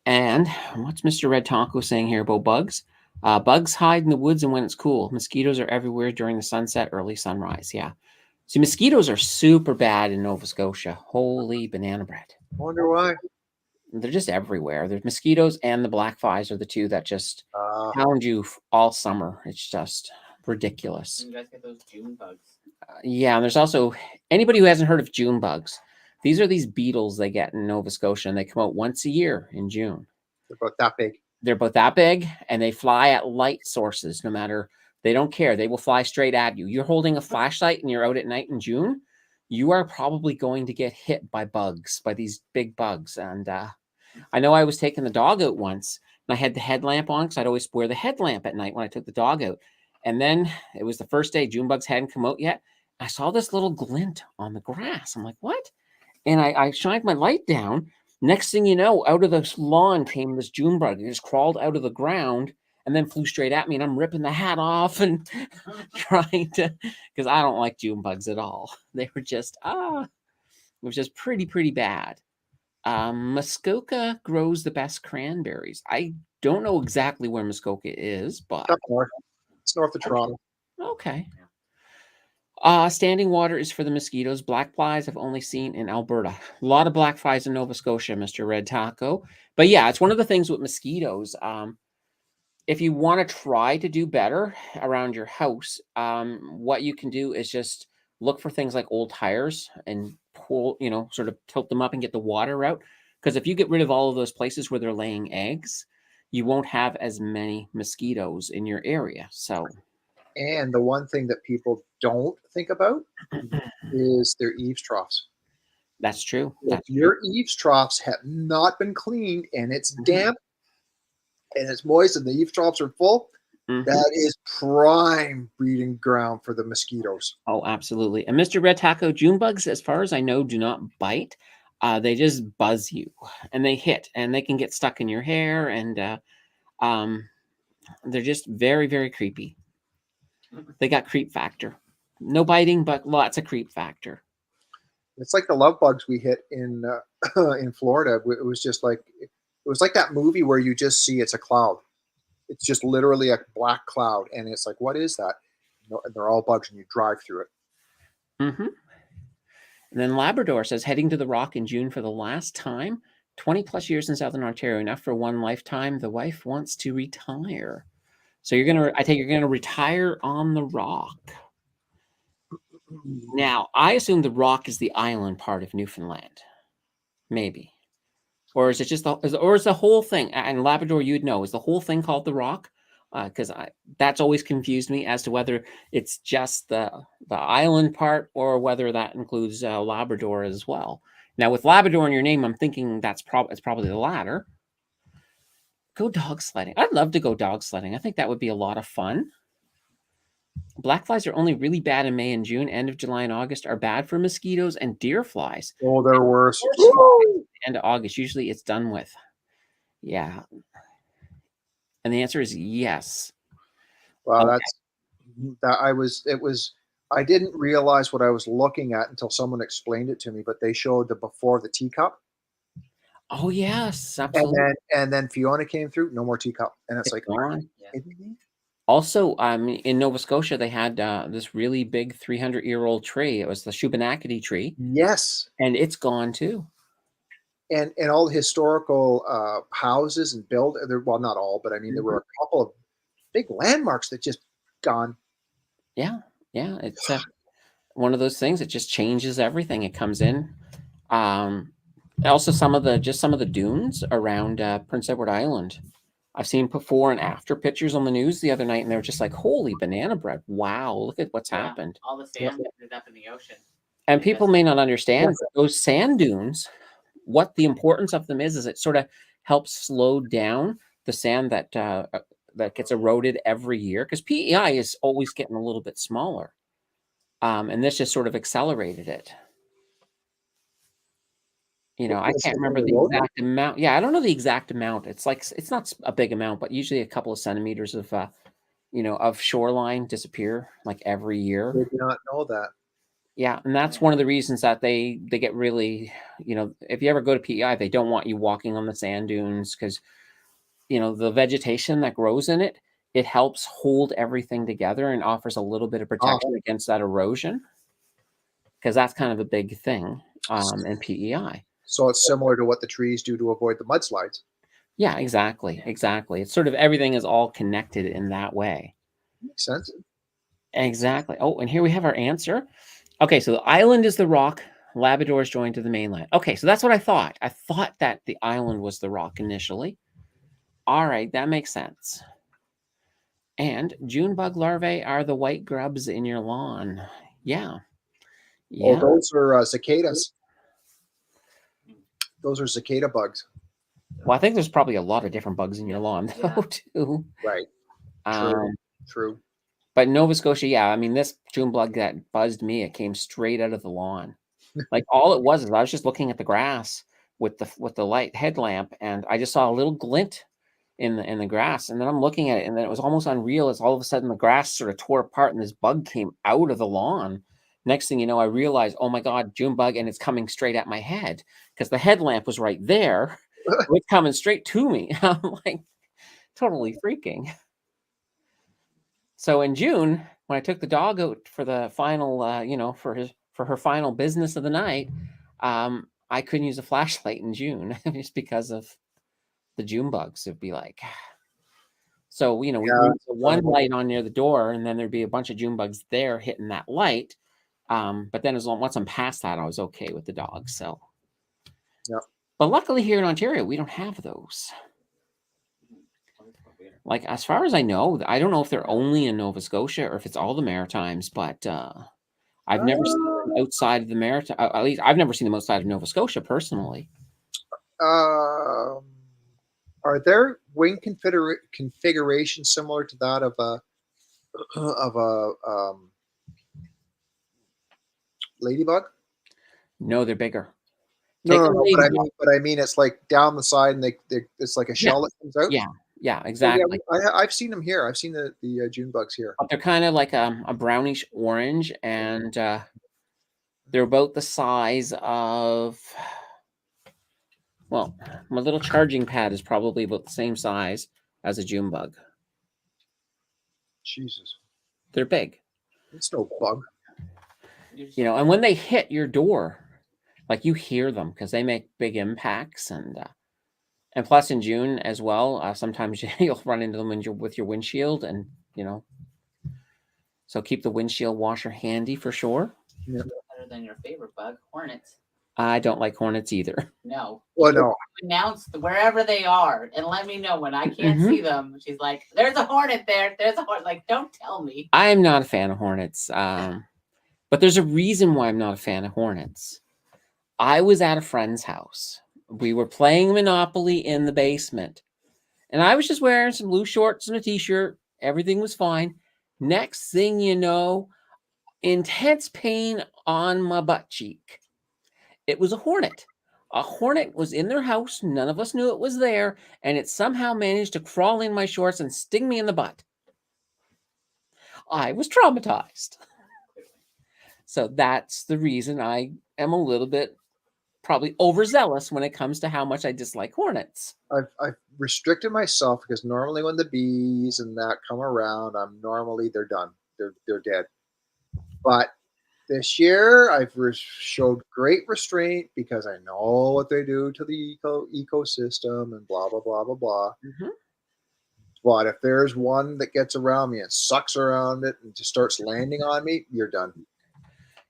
And what's Mr. Red Taco saying here about bugs? Bugs hide in the woods and when it's cool. Mosquitoes are everywhere during the sunset, early sunrise. Yeah. See, mosquitoes are super bad in Nova Scotia. Holy banana bread. I wonder why. They're just everywhere. There's mosquitoes and the black flies are the two that just hound you all summer. It's just ridiculous. And you guys get those June bugs. Yeah, and there's also anybody who hasn't heard of June bugs. These are these beetles they get in Nova Scotia, and they come out once a year in June. They're about that big. They're about that big, and they fly at light sources. No matter, they don't care. They will fly straight at you. You're holding a flashlight and you're out at night in June. You are probably going to get hit by bugs, by these big bugs. And I know I was taking the dog out once, and I had the headlamp on because I'd always wear the headlamp at night when I took the dog out. And then it was the first day. June bugs hadn't come out yet. I saw this little glint on the grass. I'm like, what? And I shined my light down. Next thing you know, out of the lawn came this June bug. It just crawled out of the ground and then flew straight at me. And I'm ripping the hat off and trying to, because I don't like June bugs at all. They were just, it was just pretty bad. Muskoka grows the best cranberries. I don't know exactly where Muskoka is, but. Up north. It's north of Toronto. Okay. Standing water is for the mosquitoes. Black flies I've only seen in Alberta. A lot of black flies in Nova Scotia, Mr. Red Taco. But yeah, it's one of the things with mosquitoes. If you want to try to do better around your house, what you can do is just look for things like old tires and pull, sort of tilt them up and get the water out. Because if you get rid of all of those places where they're laying eggs, you won't have as many mosquitoes in your area. So. And the one thing that people don't think about is their eaves troughs. That's true. If your eaves troughs have not been cleaned and it's damp and it's moist and the eaves troughs are full, that is prime breeding ground for the mosquitoes. Oh, absolutely. And Mr. Red Taco, June bugs, as far as I know, do not bite. They just buzz you and they hit and they can get stuck in your hair. And they're just very creepy. They got creep factor. No biting, but lots of creep factor. It's like the love bugs we hit in Florida. It was just like it was like that movie where you just see it's a cloud. It's just literally a black cloud, and it's like, what is that? And they're all bugs, and you drive through it. And then Labrador says heading to the Rock in June for the last time. 20 plus years in Southern Ontario, enough for one lifetime. The wife wants to retire. So I think you're gonna retire on the Rock. Now, I assume the Rock is the island part of Newfoundland, maybe, or is it just or is the whole thing? And Labrador, you'd know, is the whole thing called the Rock? Because that's always confused me as to whether it's just the island part or whether that includes Labrador as well. Now, with Labrador in your name, I'm thinking it's probably the latter. Go dog sledding. I'd love to go dog sledding. I think that would be a lot of fun. Black flies are only really bad in May and June. End of July and August are bad for mosquitoes and deer flies. Oh, they're worse. End of August. Usually it's done with. Yeah. And the answer is yes. Wow, I didn't realize what I was looking at until someone explained it to me, but they showed the before of the teacup. Oh, yes, absolutely. And then Fiona came through, no more teacup. And it's like, gone. Also, in Nova Scotia, they had this really big 300-year-old tree. It was the Shubenacadie tree. Yes. And it's gone too. And all the historical houses and well, not all, but I mean, there were a couple of big landmarks that just gone. Yeah. It's one of those things that just changes everything. It comes in. Also, some of the dunes around Prince Edward Island. I've seen before and after pictures on the news the other night, and they were just like, holy banana bread. Wow, look at what's happened. All the sand ended up in the ocean. And people may not understand those sand dunes what the importance of them is it sort of helps slow down the sand that gets eroded every year, because PEI is always getting a little bit smaller. And this just sort of accelerated it. I can't remember the exact amount. Yeah, I don't know the exact amount. It's like, it's not a big amount, but usually a couple of centimeters of, of shoreline disappear like every year. I did not know that. Yeah, and that's one of the reasons that they get really, if you ever go to PEI, they don't want you walking on the sand dunes, because, the vegetation that grows in it, it helps hold everything together and offers a little bit of protection against that erosion, because that's kind of a big thing in PEI. So it's similar to what the trees do to avoid the mudslides. Yeah, exactly. It's sort of, everything is all connected in that way. Makes sense. Exactly. Oh, and here we have our answer. Okay, so the island is the rock. Labrador is joined to the mainland. Okay, so that's what I thought. I thought that the island was the rock initially. All right, that makes sense. And June bug larvae are the white grubs in your lawn. Yeah. Oh, those are cicadas. Those are cicada bugs. Well, I think there's probably a lot of different bugs in your lawn, though, too. Right. True. But Nova Scotia, yeah, I mean, this June bug that buzzed me, it came straight out of the lawn. Like, all it was is I was just looking at the grass with the light headlamp, and I just saw a little glint in the grass, and then I'm looking at it, and then it was almost unreal as all of a sudden the grass sort of tore apart and this bug came out of the lawn. Next thing you know, I realized, oh my God, June bug, and it's coming straight at my head because the headlamp was right there. It's coming straight to me. I'm like totally freaking. So in June, when I took the dog out for the final, for her final business of the night, I couldn't use a flashlight in June just because of the June bugs. It'd be like, so we leave one light on near the door, and then there'd be a bunch of June bugs there hitting that light. But then once I'm past that, I was okay with the dogs. So, yeah. But luckily here in Ontario, we don't have those. Like, as far as I know, I don't know if they're only in Nova Scotia or if it's all the Maritimes, but I've never seen them outside of the Maritime. At least I've never seen them outside of Nova Scotia personally. Are there wing configurations similar to that of a ladybug? No, they're bigger. No, but I mean, it's like down the side, and it's like a shell that comes out. Yeah, exactly. I've seen them here. I've seen the June bugs here. But they're kind of like a brownish orange, and they're about the size of, well, my little charging pad is probably about the same size as a June bug. Jesus. They're big. It's no bug. And when they hit your door, like, you hear them because they make big impacts, and plus in June as well, sometimes you'll run into them with your windshield, and so keep the windshield washer handy for sure. Yeah. Better than your favorite bug, hornets. I don't like hornets either. No. Well, no. Announce wherever they are and let me know when I can't see them. She's like, "There's a hornet there. There's a hornet." Like, don't tell me. I'm not a fan of hornets, but there's a reason why I'm not a fan of hornets. I was at a friend's house. We were playing Monopoly in the basement, and I was just wearing some loose shorts and a t-shirt. Everything was fine. Next thing you know, intense pain on my butt cheek. It was a hornet. A hornet was in their house. None of us knew it was there, and it somehow managed to crawl in my shorts and sting me in the butt. I was traumatized. So that's the reason I am a little bit probably overzealous when it comes to how much I dislike hornets. I've restricted myself because normally when the bees and that come around, they're done. They're dead. But this year, I've showed great restraint because I know what they do to the ecosystem and blah, blah, blah, blah, blah. Mm-hmm. But if there's one that gets around me and sucks around it and just starts landing on me, you're done.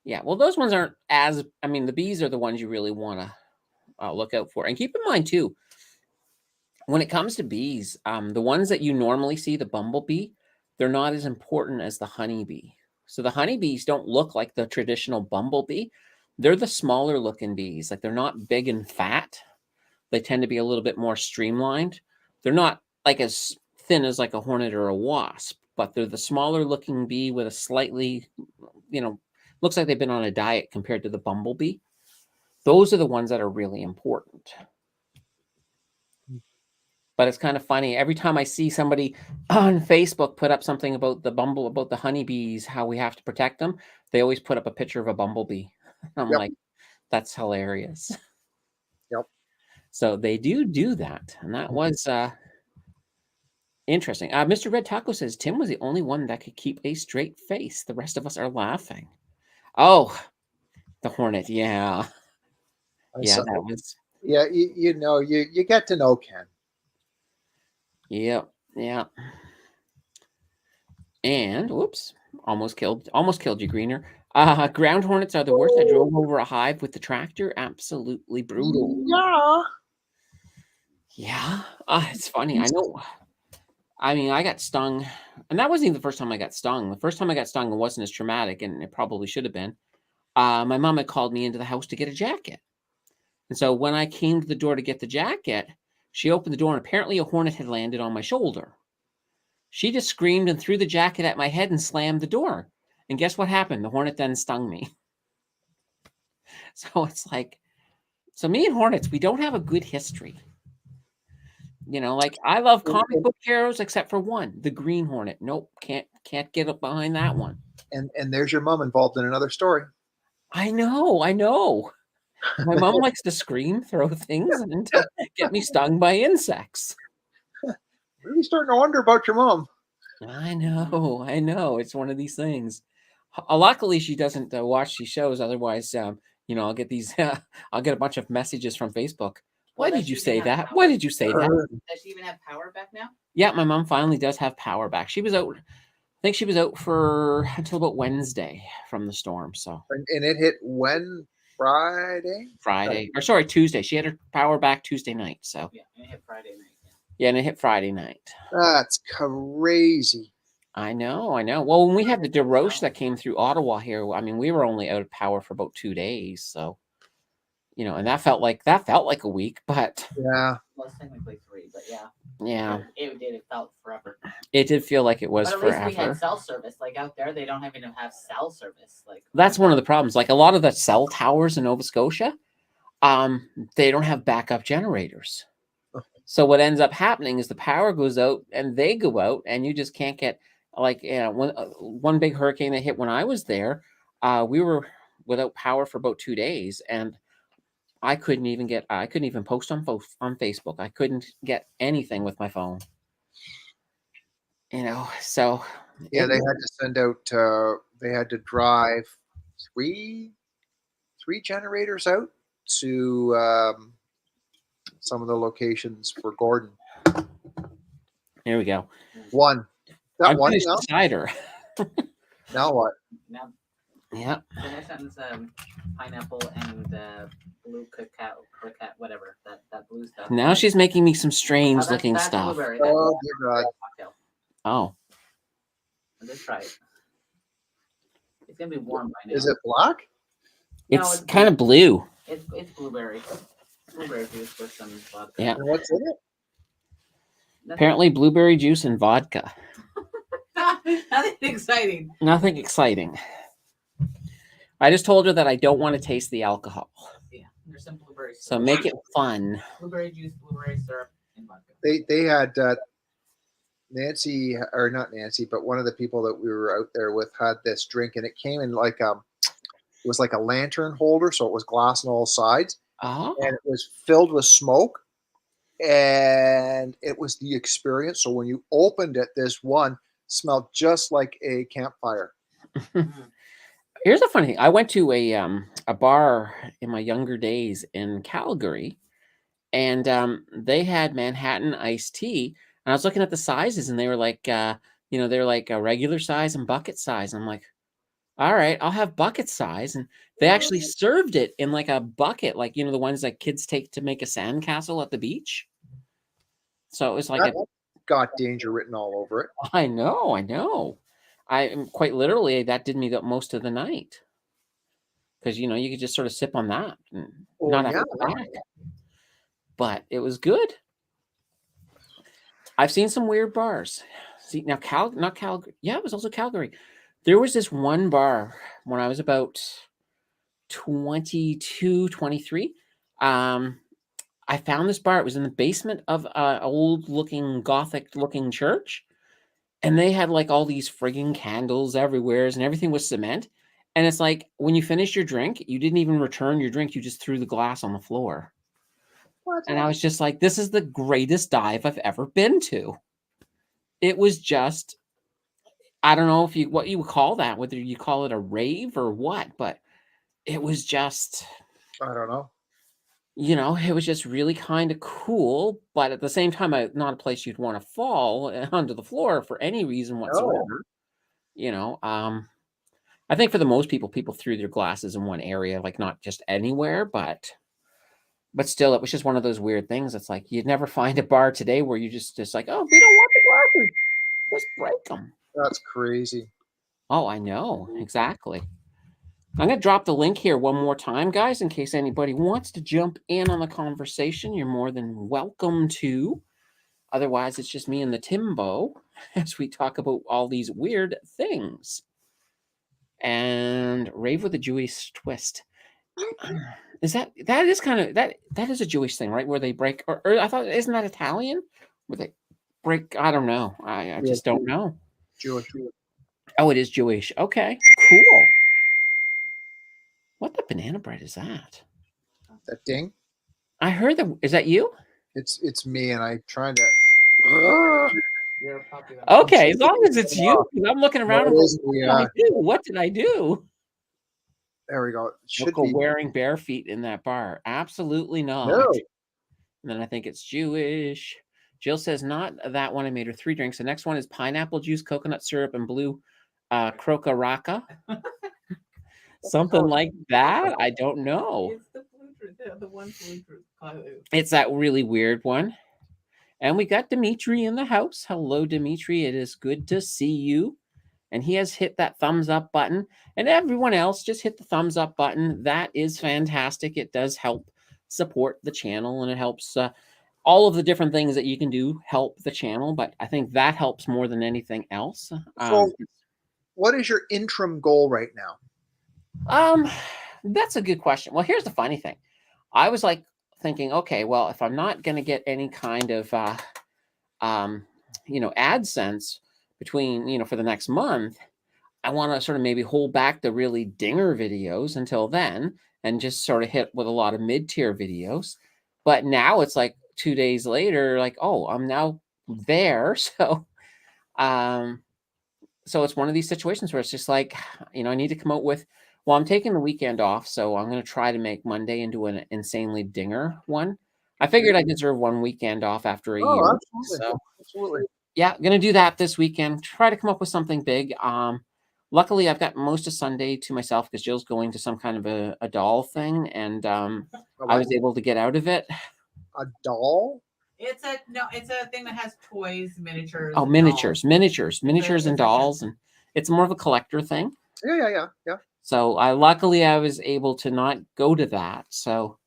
Yeah, well, those ones aren't the bees are the ones you really want to look out for. And keep in mind, too, when it comes to bees, the ones that you normally see, the bumblebee, they're not as important as the honeybee. So the honeybees don't look like the traditional bumblebee. They're the smaller looking bees. Like they're not big and fat. They tend to be a little bit more streamlined. They're not like as thin as like a hornet or a wasp, but they're the smaller looking bee with a slightly, looks like they've been on a diet compared to the bumblebee. Those are the ones that are really important. But it's kind of funny. Every time I see somebody on Facebook put up something about about the honeybees, how we have to protect them, they always put up a picture of a bumblebee. I'm Yep. like, that's hilarious. Yep. So they do that. And that was interesting. Mr. Red Taco says Tim was the only one that could keep a straight face. The rest of us are laughing. Oh, the hornet. Yeah. Yeah, that was. Yeah, you get to know Ken. Yeah. And whoops, almost killed you, Greener. Ground hornets are the worst. I drove over a hive with the tractor. Absolutely brutal. Yeah. It's funny. I know. I mean, I got stung, and that wasn't even the first time I got stung. The first time I got stung, it wasn't as traumatic, and it probably should have been. My mom had called me into the house to get a jacket. And so when I came to the door to get the jacket, she opened the door, and apparently a hornet had landed on my shoulder. She just screamed and threw the jacket at my head and slammed the door. And guess what happened? The hornet then stung me. So it's like, so me and hornets, we don't have a good history. Like I love comic book heroes except for one, the green hornet. Nope, can't get up behind that one. And there's your mom involved in another story. I know. My mom likes to scream, throw things, and to get me stung by insects. Really starting to wonder about your mom. I know. It's one of these things. Luckily, she doesn't watch these shows. Otherwise, I'll get these. I'll get a bunch of messages from Facebook. Why did you say that? Why did you say that? Does she even have power back now? Yeah, my mom finally does have power back. She was out. I think she was out for until about Wednesday from the storm. So and it hit when Friday, or sorry, Tuesday. She had her power back Tuesday night. So yeah, and it hit Friday night. Yeah, and it hit Friday night. That's crazy. I know. Well, when we had the DeRoche that came through Ottawa here, I mean, we were only out of power for about 2 days. So, and that felt like a week, but yeah, well, it's technically 3, but yeah. Yeah, it felt forever. It did feel like it was but at forever. least we had cell service. Like out there, they don't even have cell service. Like that's one of the problems. Like a lot of the cell towers in Nova Scotia, they don't have backup generators. So what ends up happening is the power goes out and they go out, and you just can't get one big hurricane that hit when I was there. We were without power for about 2 days, and I couldn't even post on Facebook. I couldn't get anything with my phone. So yeah, they had to send out. They had to drive three generators out to some of the locations for Gordon. Here we go. One. That one cider. Now what? Now, yeah. So next sentence, pineapple and blue cacao, whatever that blue stuff. Now she's making me some strange looking that's stuff. Blueberry. Oh dear God. Cocktail. Oh. Let's try it. It's gonna be warm by now. Is it black? It's kind of blue. It's blueberry. Blueberry juice with some vodka. Yeah. And what's in it? Apparently blueberry juice and vodka. Nothing exciting. Nothing exciting. I just told her that I don't want to taste the alcohol. Yeah, there's some blueberry syrup. So make it fun. Blueberry juice, blueberry syrup, and vodka. They had Nancy, or not Nancy, but one of the people that we were out there with had this drink, and it came in like it was like a lantern holder, so it was glass on all sides, Oh. and it was filled with smoke, and it was the experience. So when you opened it, this one smelled just like a campfire. Here's a funny thing. I went to a bar in my younger days in Calgary, and they had Manhattan iced tea. And I was looking at the sizes, and they were like, they're like a regular size and bucket size. I'm like, all right, I'll have bucket size. And they actually served it in like a bucket, like, the ones that kids take to make a sandcastle at the beach. So it was like got danger written all over it. I know. I quite literally, that did me most of the night. because you could just sort of sip on that and Oh, not have yeah. to go back. But it was good. I've seen some weird bars. See now, not Calgary. Yeah, it was also Calgary. There was this one bar when I was about 22, 23. I found this bar. It was in the basement of an old-looking Gothic-looking church, and they had like all these frigging candles everywhere, and everything was cement. And it's like when you finished your drink, you didn't even return your drink; you just threw the glass on the floor. What? And I was just like, "This is the greatest dive I've ever been to." It was just, I don't know what you would call that, whether you call it a rave or what, but it was just, I don't know. it was just really kind of cool, but at the same time, not a place you'd want to fall onto the floor for any reason whatsoever. I think for the most people threw their glasses in one area, like not just anywhere, but still, it was just one of those weird things. It's like you'd never find a bar today where you just like, oh, we don't want the glasses, just break them. That's crazy. Oh, I know exactly. I'm going to drop the link here one more time, guys, in case anybody wants to jump in on the conversation. You're more than welcome to. Otherwise, it's just me and the Timbo as we talk about all these weird things. And rave with a Jewish twist. That is kind of that is a Jewish thing, right? Where they break, or I thought, isn't that Italian? Where they break? I don't know. I just don't know. Jewish. Oh, it is Jewish. Okay, cool. What the banana bread is that? That ding. I heard that. Is that you? It's me, and I'm trying to. You're a puppy. Okay, as long as it's you. 'Cause I'm looking around. That And is me, what did I do? There we go. It should Look, be. wearing bare feet in that bar. Absolutely not. No. And then I think it's Jewish. Jill says, not that one. I made her 3 drinks. The next one is pineapple juice, coconut syrup, and blue croca raka. Something like that. I don't know. It's the blue, the one blue. It's that really weird one. And we got Dimitri in the house. Hello, Dimitri. It is good to see you. And he has hit that thumbs up button. And everyone else, just hit the thumbs up button. That is fantastic. It does help support the channel, and it helps all of the different things that you can do help the channel. But I think that helps more than anything else. So, what is your interim goal right now? That's a good question. Well, here's the funny thing. I was like thinking, okay, well, if I'm not going to get any kind of, AdSense between, for the next month, I want to sort of maybe hold back the really dinger videos until then and just sort of hit with a lot of mid-tier videos. But now it's like 2 days later, like, oh, I'm now there. So it's one of these situations where it's just like, I need to come out with, well, I'm taking the weekend off, so I'm going to try to make Monday into an insanely dinger one. I figured I deserve one weekend off after a year. Absolutely. So Absolutely. yeah, going to do that this weekend. Try to come up with something big. Luckily, I've got most of Sunday to myself because Jill's going to some kind of a doll thing, and I was able to get out of it. A doll? It's a thing that has toys, miniatures. Oh, miniatures and dolls, and it's more of a collector thing. Yeah. So luckily I was able to not go to that, so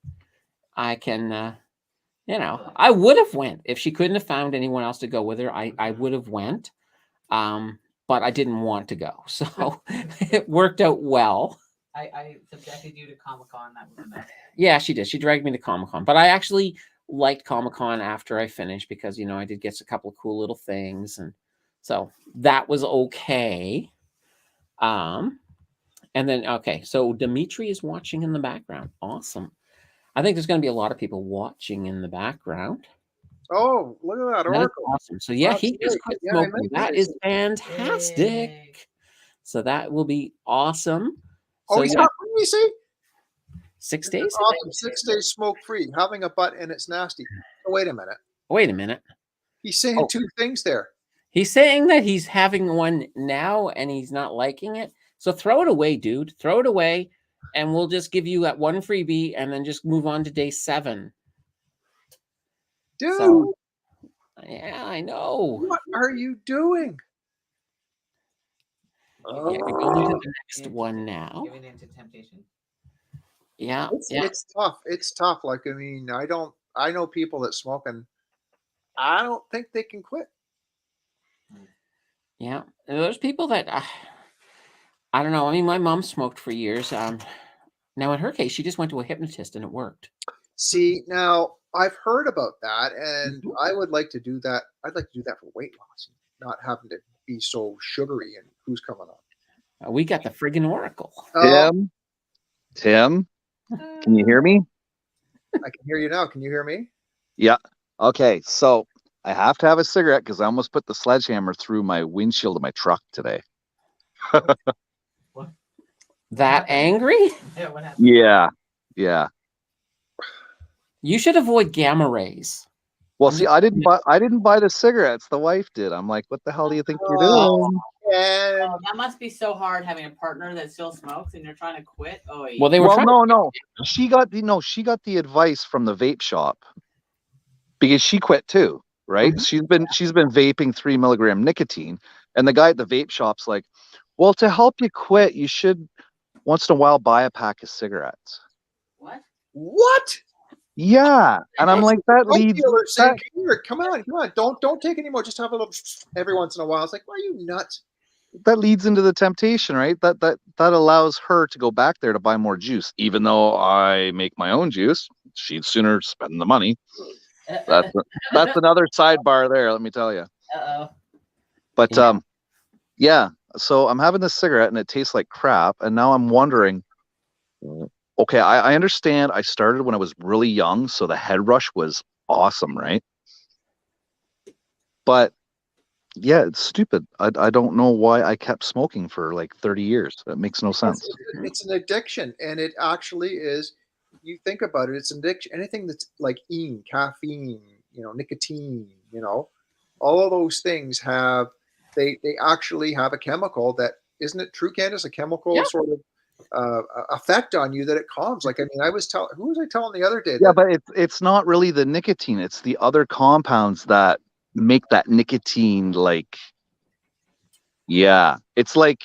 I can, I would have went if she couldn't have found anyone else to go with her. I would have went, but I didn't want to go, so it worked out well. I subjected you to Comic-Con. That was enough. Yeah, she did. She dragged me to Comic-Con, but I actually liked Comic-Con after I finished because I did get a couple of cool little things, and so that was okay. And then okay, so Dimitri is watching in the background. Awesome. I think there's going to be a lot of people watching in the background. Oh, look at that oracle! Awesome. So yeah, he just quit smoking. That is fantastic. Yay. So that will be awesome. Oh, So he's not. What did he say? 6 days. Awesome. 6 days smoke free. Having a butt and it's nasty. Oh, wait a minute. He's saying 2 things there. He's saying that he's having one now and he's not liking it. So throw it away, dude. Throw it away, and we'll just give you that one freebie and then just move on to day 7. Dude. So, yeah, I know. What are you doing? Yeah, you're going to the next one now. Giving into temptation. Yeah, yeah, It's tough. It's tough. Like, I mean, I know people that smoke, and I don't think they can quit. yeah. And there's people that I don't know. I mean, my mom smoked for years. Now in her case, she just went to a hypnotist and it worked. See, now I've heard about that, and Mhm. I would like to do that. I'd like to do that for weight loss, not having to be so sugary. And who's coming on? We got the friggin' oracle. Oh, Tim, can you hear me? I can hear you now. Can you hear me? Yeah. Okay, so I have to have a cigarette because I almost put the sledgehammer through my windshield of my truck today. That angry? Yeah, what happened? Yeah. You should avoid gamma rays. Well, I'm see, just- I didn't buy the cigarettes. The wife did. I'm like, what the hell do you think you're Oh. doing? And Oh, that must be so hard having a partner that still smokes and you're trying to quit. Oh, Well, they were Well, trying no. She got the advice from the vape shop because she quit too, right? Mhm. She's been vaping 3 milligram nicotine, and the guy at the vape shop's like, well, to help you quit, you should once in a while buy a pack of cigarettes. what? Yeah, and I'm That's like, what that the drug leads. dealer saying, That, come on, don't take any more. Just have a little every once in a while. It's like, why are you nuts? that leads into the temptation, right? That allows her to go back there to buy more juice, even though I make my own juice. She'd sooner spend the money. That's another sidebar there. Let me tell you. Uh-oh. But Yeah. yeah. So I'm having this cigarette and it tastes like crap, and now I'm wondering. Okay, I understand. I started when I was really young, so the head rush was awesome, right? But yeah, it's stupid. I don't know why I kept smoking for like 30 years. That makes no sense. It's an addiction, and it actually is. You think about it, it's an addiction. Anything that's like caffeine, nicotine, all of those things have they actually have a chemical that isn't it true, Candace? A chemical Yeah. sort of effect on you that it calms. Like, I mean, who was I telling the other day? Yeah, That, but it's not really the nicotine. It's the other compounds that make that nicotine like. Yeah, it's like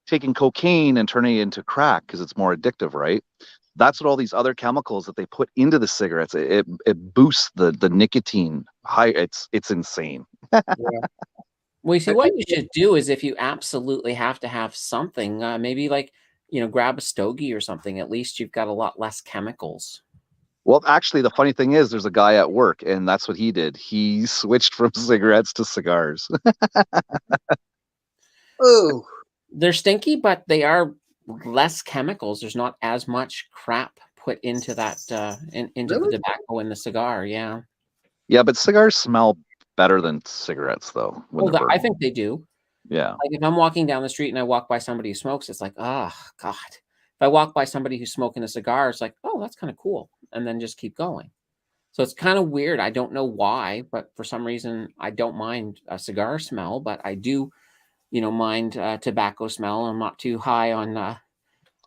taking cocaine and turning it into crack because it's more addictive, right? That's what all these other chemicals that they put into the cigarettes. It boosts the nicotine high. It's insane. yeah. Well, you see, I what think you should do is if you absolutely have to have something, maybe like, grab a stogie or something. At least you've got a lot less chemicals. Well, actually, the funny thing is, there's a guy at work, and that's what he did. He switched from cigarettes to cigars. Oh, They're stinky, but they are less chemicals. There's not as much crap put into that into the really? tobacco in the cigar. Yeah. Yeah, but cigars smell better than cigarettes, though. When Well, they're I burning. think they do. Yeah. Like if I'm walking down the street and I walk by somebody who smokes, it's like, oh God. If I walk by somebody who's smoking a cigar, it's like, oh, that's kind of cool. And then just keep going. So it's kind of weird. I don't know why, but for some reason I don't mind a cigar smell, but I do, mind tobacco smell. I'm not too high on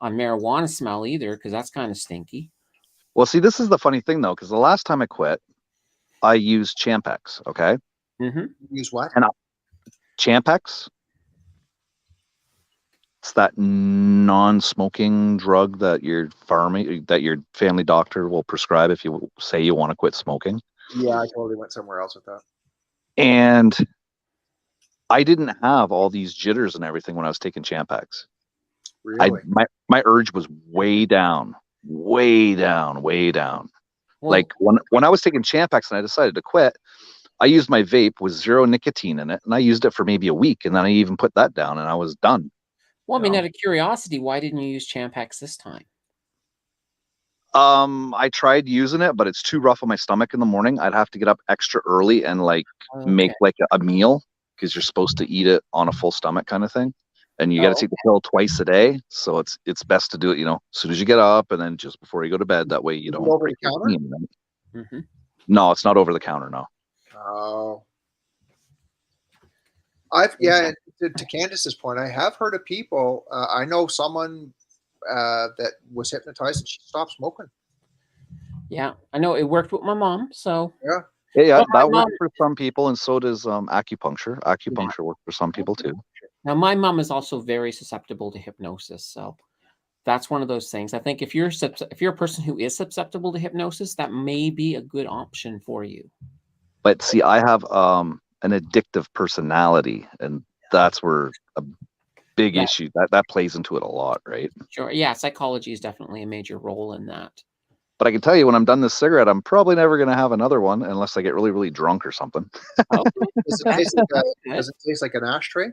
marijuana smell either, because that's kind of stinky. Well, see, this is the funny thing, though, because the last time I quit, I used Champex, okay? Mm-hmm. Use what? And Champex, it's that non-smoking drug that your family doctor will prescribe if you say you want to quit smoking. Yeah, I totally went somewhere else with that. And I didn't have all these jitters and everything when I was taking Champex. Really? My urge was way down. Well, Like when I was taking Champex and I decided to quit, I used my vape with 0 nicotine in it, and I used it for maybe a week, and then I even put that down, and I was done. I mean, out of curiosity, why didn't you use Champex this time? I tried using it, but it's too rough on my stomach in the morning. I'd have to get up extra early and make like a meal because you're supposed to eat it on a full stomach kind of thing. And you got to take the pill twice a day. So it's best to do it, as soon as you get up and then just before you go to bed. That way you don't over break the your counter? knee, right? Mm-hmm. No, it's not over the counter. No. Oh. To Candace's point, I have heard of people. I know someone that was hypnotized and she stopped smoking. Yeah, I know it worked with my mom. So Yeah, Well, my that mom- works for some people, and so does acupuncture. Acupuncture works for some people too. Now, my mom is also very susceptible to hypnosis, so that's one of those things. I think if you're a person who is susceptible to hypnosis, that may be a good option for you. But see, I have an addictive personality, and that's where a big issue that plays into it a lot, right? Sure. Yeah, psychology is definitely a major role in that. But I can tell you, when I'm done this cigarette, I'm probably never going to have another one unless I get really, really drunk or something. Okay. Does it taste like an ashtray?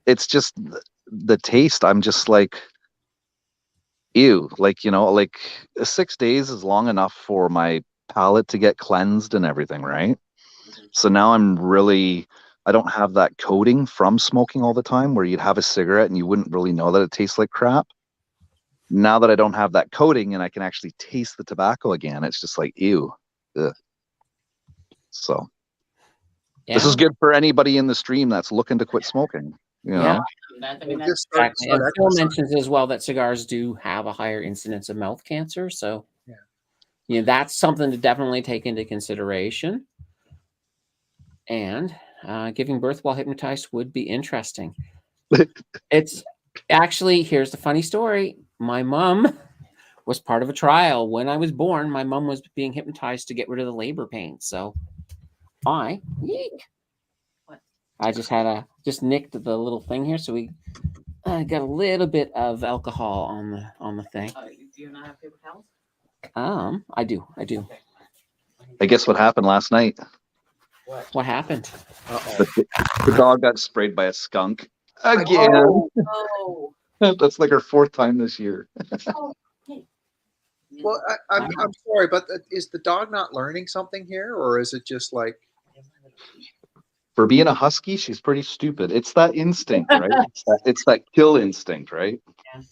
It's just the taste. I'm just like, ew. Like, you know, like 6 days is long enough for my palate to get cleansed and everything, right? So now I don't have that coating from smoking all the time where you'd have a cigarette and you wouldn't really know that it tastes like crap. Now that I don't have that coating and I can actually taste the tobacco again, it's just like, ew. Ugh. So this is good for anybody in the stream that's looking to quit smoking. You know? I mean, Just that's Exactly. And Phil mentions as well that cigars do have a higher incidence of mouth cancer. So, you know, that's something to definitely take into consideration. And giving birth while hypnotized would be interesting. It's actually, here's the funny story. My mom was part of a trial. When I was born, my mom was being hypnotized to get rid of the labor pain. So I just nicked the little thing here. So we got a little bit of alcohol on the thing. Do you not have paper towels? I do. I guess what happened last night? What happened? The dog got sprayed by a skunk again. Oh. That's like her 4th time this year. Well, I'm sorry, but is the dog not learning something here, or is it just like? For being a husky, she's pretty stupid. It's that instinct, right? It's that kill instinct, right? Yeah.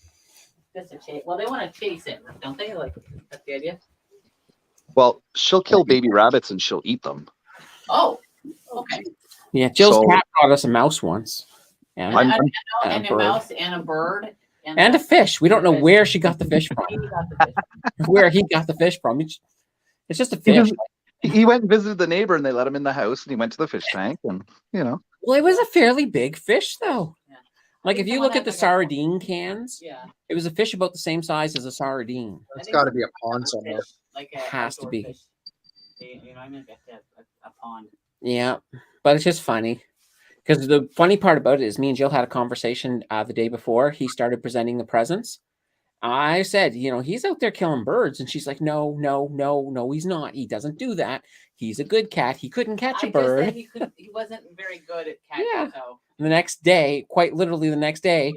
Well, they want to chase it, don't they? Like, that's the idea. Well, she'll kill baby rabbits and she'll eat them. Oh, okay. Yeah, Jill's cat brought us a mouse once. And a mouse and a bird. And a fish. We don't know where she got the fish from. Where he got the fish from. It's just a fish. He went and visited the neighbor and they let him in the house and he went to the fish tank and, you know. Well, it was a fairly big fish, though. Yeah. Like, if you look at the sardine cans, it was a fish about the same size as a sardine. It's got to be a pond somewhere. Like it has to be. Fish. You know, I mean, a pond. Yeah, but it's just funny. Because the funny part about it is me and Jill had a conversation the day before he started presenting the presents. I said, you know, he's out there killing birds. And she's like, no, he's not. He doesn't do that. He's a good cat. He couldn't catch a bird. He wasn't very good at catching. Yeah. So. The next day, quite literally the next day,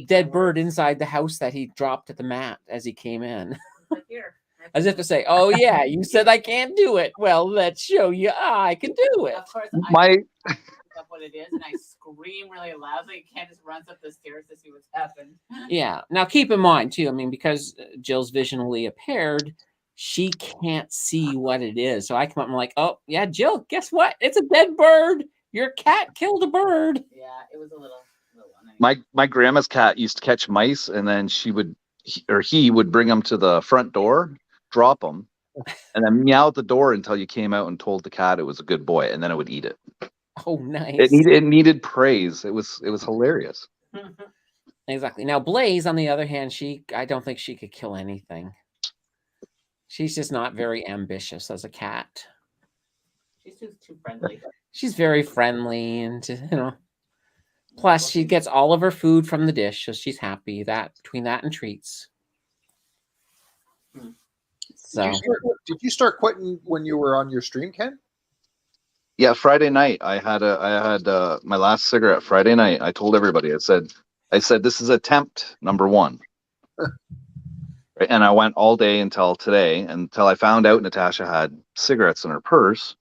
dead bird inside the house that he dropped at the mat as he came in. Like, here. As if to say, oh, yeah, you said I can't do it. Well, let's show you I can do it. Of course, up what it is, and I scream really loudly. Candace runs up the stairs to see what's happened. Yeah. Now, keep in mind, too, I mean, because Jill's visually impaired, she can't see what it is. So I come up and I'm like, oh, yeah, Jill, guess what? It's a dead bird. Your cat killed a bird. Yeah, it was a little one. My grandma's cat used to catch mice, and then he would bring them to the front door, drop them, and then meow at the door until you came out and told the cat it was a good boy, and then it would eat it. Oh, nice. It needed praise. It was hilarious. Exactly. Now, Blaze, on the other hand, I don't think she could kill anything. She's just not very ambitious as a cat. She's too friendly. She's very friendly, and you know. Plus, she gets all of her food from the dish, so she's happy. That between that and treats. So, did you start quitting when you were on your stream, Ken? Yeah, Friday night. I had my last cigarette Friday night. I told everybody. I said this is attempt number 1. Right? And I went all day until today, until I found out Natasha had cigarettes in her purse.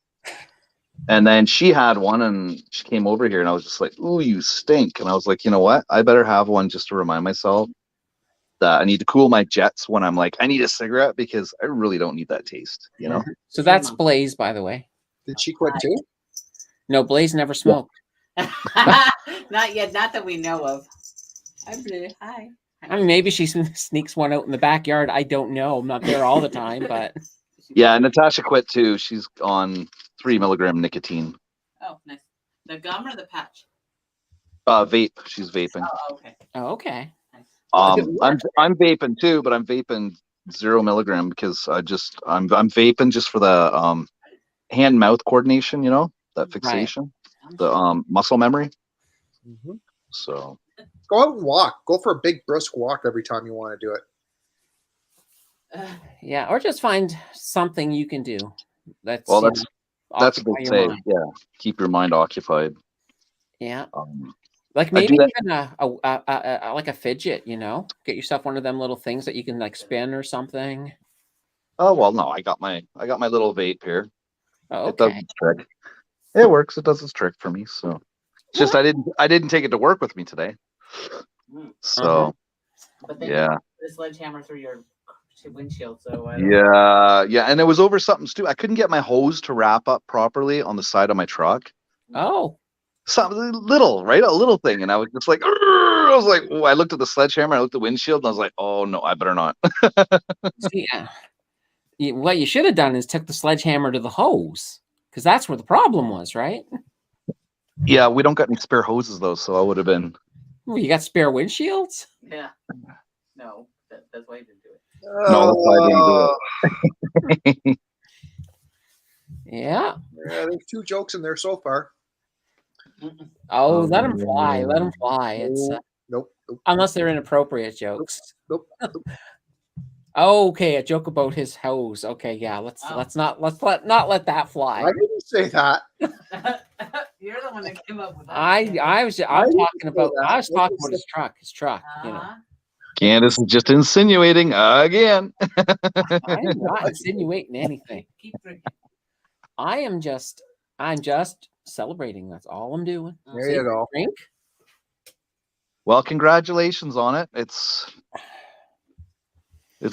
And then she had one, and she came over here, and I was just like, "Ooh, you stink!" And I was like, "You know what? I better have one just to remind myself that I need to cool my jets when I'm like, I need a cigarette because I really don't need that taste." You know. So that's Blaze, by the way. Did she quit too? No, Blaze never smoked. Not yet. Not that we know of. Hi, Blue. Hi. I mean, maybe she sneaks one out in the backyard. I don't know. I'm not there all the time, but yeah, Natasha quit too. She's on 3 milligram nicotine. Oh, nice. The gum or the patch? Vape. She's vaping. Oh, okay. Oh, okay. Nice. I'm vaping too, but I'm vaping 0 milligram because I'm vaping just for the hand mouth coordination, you know, that fixation, the muscle memory. Mhm. So Go out and walk. Go for a big brisk walk every time you want to do it. Yeah, or just find something you can do. That's well, you that's know, that's what occupy they your say. mind. Yeah, keep your mind occupied. Yeah, Um, like I do maybe that. even like a fidget. You know, get yourself one of them little things that you can like spin or something. Oh well, no, I got my little vape here. Oh, It does okay. its trick. It works. It does its trick for me. So it's Well, just I didn't take it to work with me today. So But then you yeah. put the sledgehammer through your windshield, so I don't Yeah, and it was over something stupid. I couldn't get my hose to wrap up properly on the side of my truck. Oh, Something little, right? A little thing, and I was just like, "Arr!" I was like, oh, I looked at the sledgehammer, I looked at the windshield, and I was like, oh no, I better not. see, what you should have done is took the sledgehammer to the hose because that's where the problem was, right? Yeah, we don't got any spare hoses though, so I would have been. Well, you got spare windshields? Yeah. No, that's why you didn't do it. No, that's why I didn't do it. Yeah. Yeah, there's 2 jokes in there so far. Oh, let them fly. Let them fly. It's Nope. unless they're inappropriate jokes. Nope. Okay, a joke about his hose. Okay, yeah. Let's not let that fly. I didn't say that. You're the one that came up with that. I was talking about his truck. His truck. You know, Candace is just insinuating again. I'm not insinuating anything. Keep drinking. I'm just celebrating. That's all I'm doing. There you go. Drink. Well, congratulations on it. It's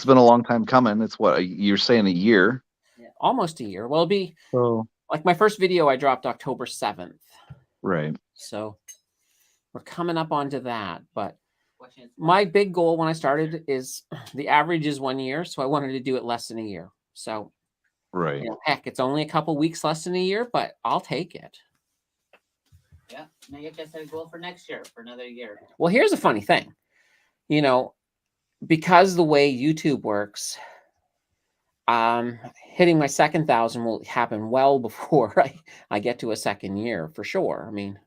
been a long time coming. It's what you're saying, a year. Yeah, almost a year. Well, it'll be So like my first video I dropped October 7th. right. So we're coming up onto that. But my big goal when I started is the average is 1 year. So I wanted to do it less than a year. So Right. heck, it's only a couple weeks less than a year, but I'll take it. Yeah. Now you just set a goal for next year, for another year. Well, here's a funny thing. You know, because the way YouTube works, hitting my second 1,000 will happen well before I get to a second year for sure. I mean,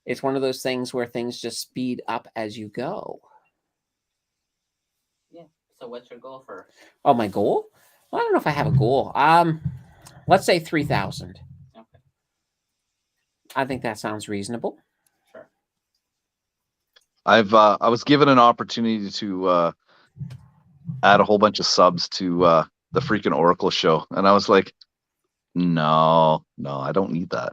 it's one of those things where things just speed up as you go. Yeah. So what's your goal for? Oh, my goal? Well, I don't know if I have a goal. Let's say 3,000. Okay. I think that sounds reasonable. Sure. I was given an opportunity to add a whole bunch of subs to the freaking Oracle show, and I was like, no, I don't need that.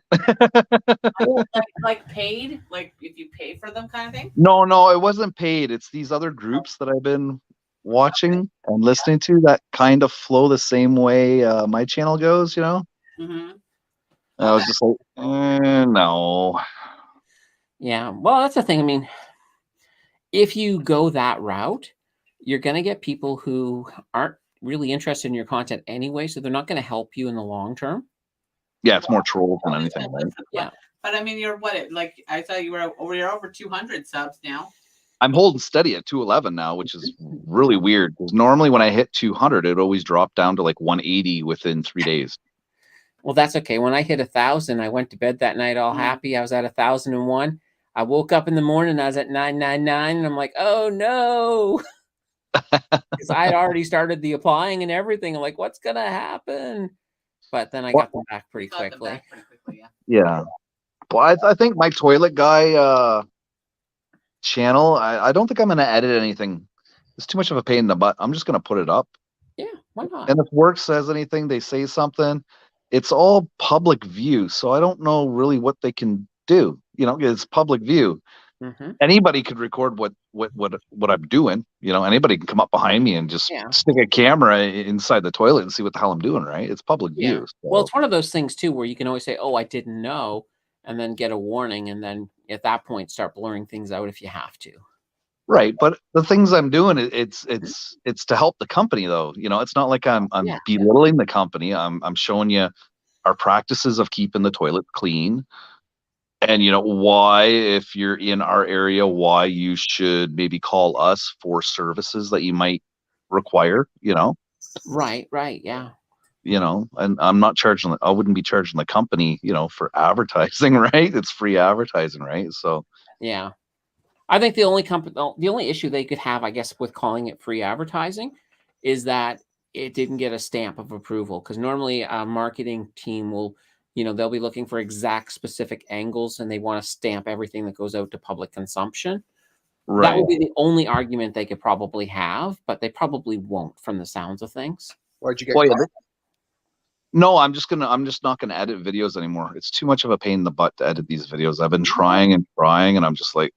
like paid, like if you pay for them, kind of thing. No, it wasn't paid. It's these other groups that I've been watching and listening to that kind of flow the same way my channel goes, you know. Mm-hmm. And I was just like, no. Yeah, well, that's the thing. I mean, if you go that route, you're going to get people who aren't really interested in your content anyway, so they're not going to help you in the long term. Yeah, it's more trolls than anything, right? Yeah. But I mean, you're like I saw you're over 200 subs now. I'm holding steady at 211 now, which is really weird because normally when I hit 200, it always dropped down to like 180 within 3 days. Well, that's okay. When I hit 1,000, I went to bed that night all happy. I was at 1,001. I woke up in the morning, I was at 999, and I'm like, oh no. Because I had already started the applying and everything. I'm like, what's going to happen? But then I got them back pretty quickly. Yeah. Well, I think my toilet guy channel, I don't think I'm going to edit anything. It's too much of a pain in the butt. I'm just going to put it up. Yeah, why not? And if work says anything, they say something. It's all public view, so I don't know really what they can do. You know, it's public view. Mm-hmm. Anybody could record what I'm doing. You know, anybody can come up behind me and just stick a camera inside the toilet and see what the hell I'm doing. Right? It's public view. So. Well, it's one of those things too where you can always say, "Oh, I didn't know," and then get a warning, and then at that point start blurring things out if you have to. Right, but the things I'm doing, it's to help the company though. You know, it's not like I'm belittling the company. I'm showing you our practices of keeping the toilet clean And you know why, if you're in our area, why you should maybe call us for services that you might require, Right, yeah. And I'm not charging, I wouldn't be charging the company, for advertising, right? It's free advertising, right? So yeah. I think the only issue they could have, I guess, with calling it free advertising is that it didn't get a stamp of approval. Because normally a marketing team will, they'll be looking for exact specific angles and they want to stamp everything that goes out to public consumption. That right. would be the only argument they could probably have, but they probably won't from the sounds of things. Why'd you get Well, yeah, caught? no, I'm just not gonna edit videos anymore. It's too much of a pain in the butt to edit these videos. I've been trying, and I'm just like,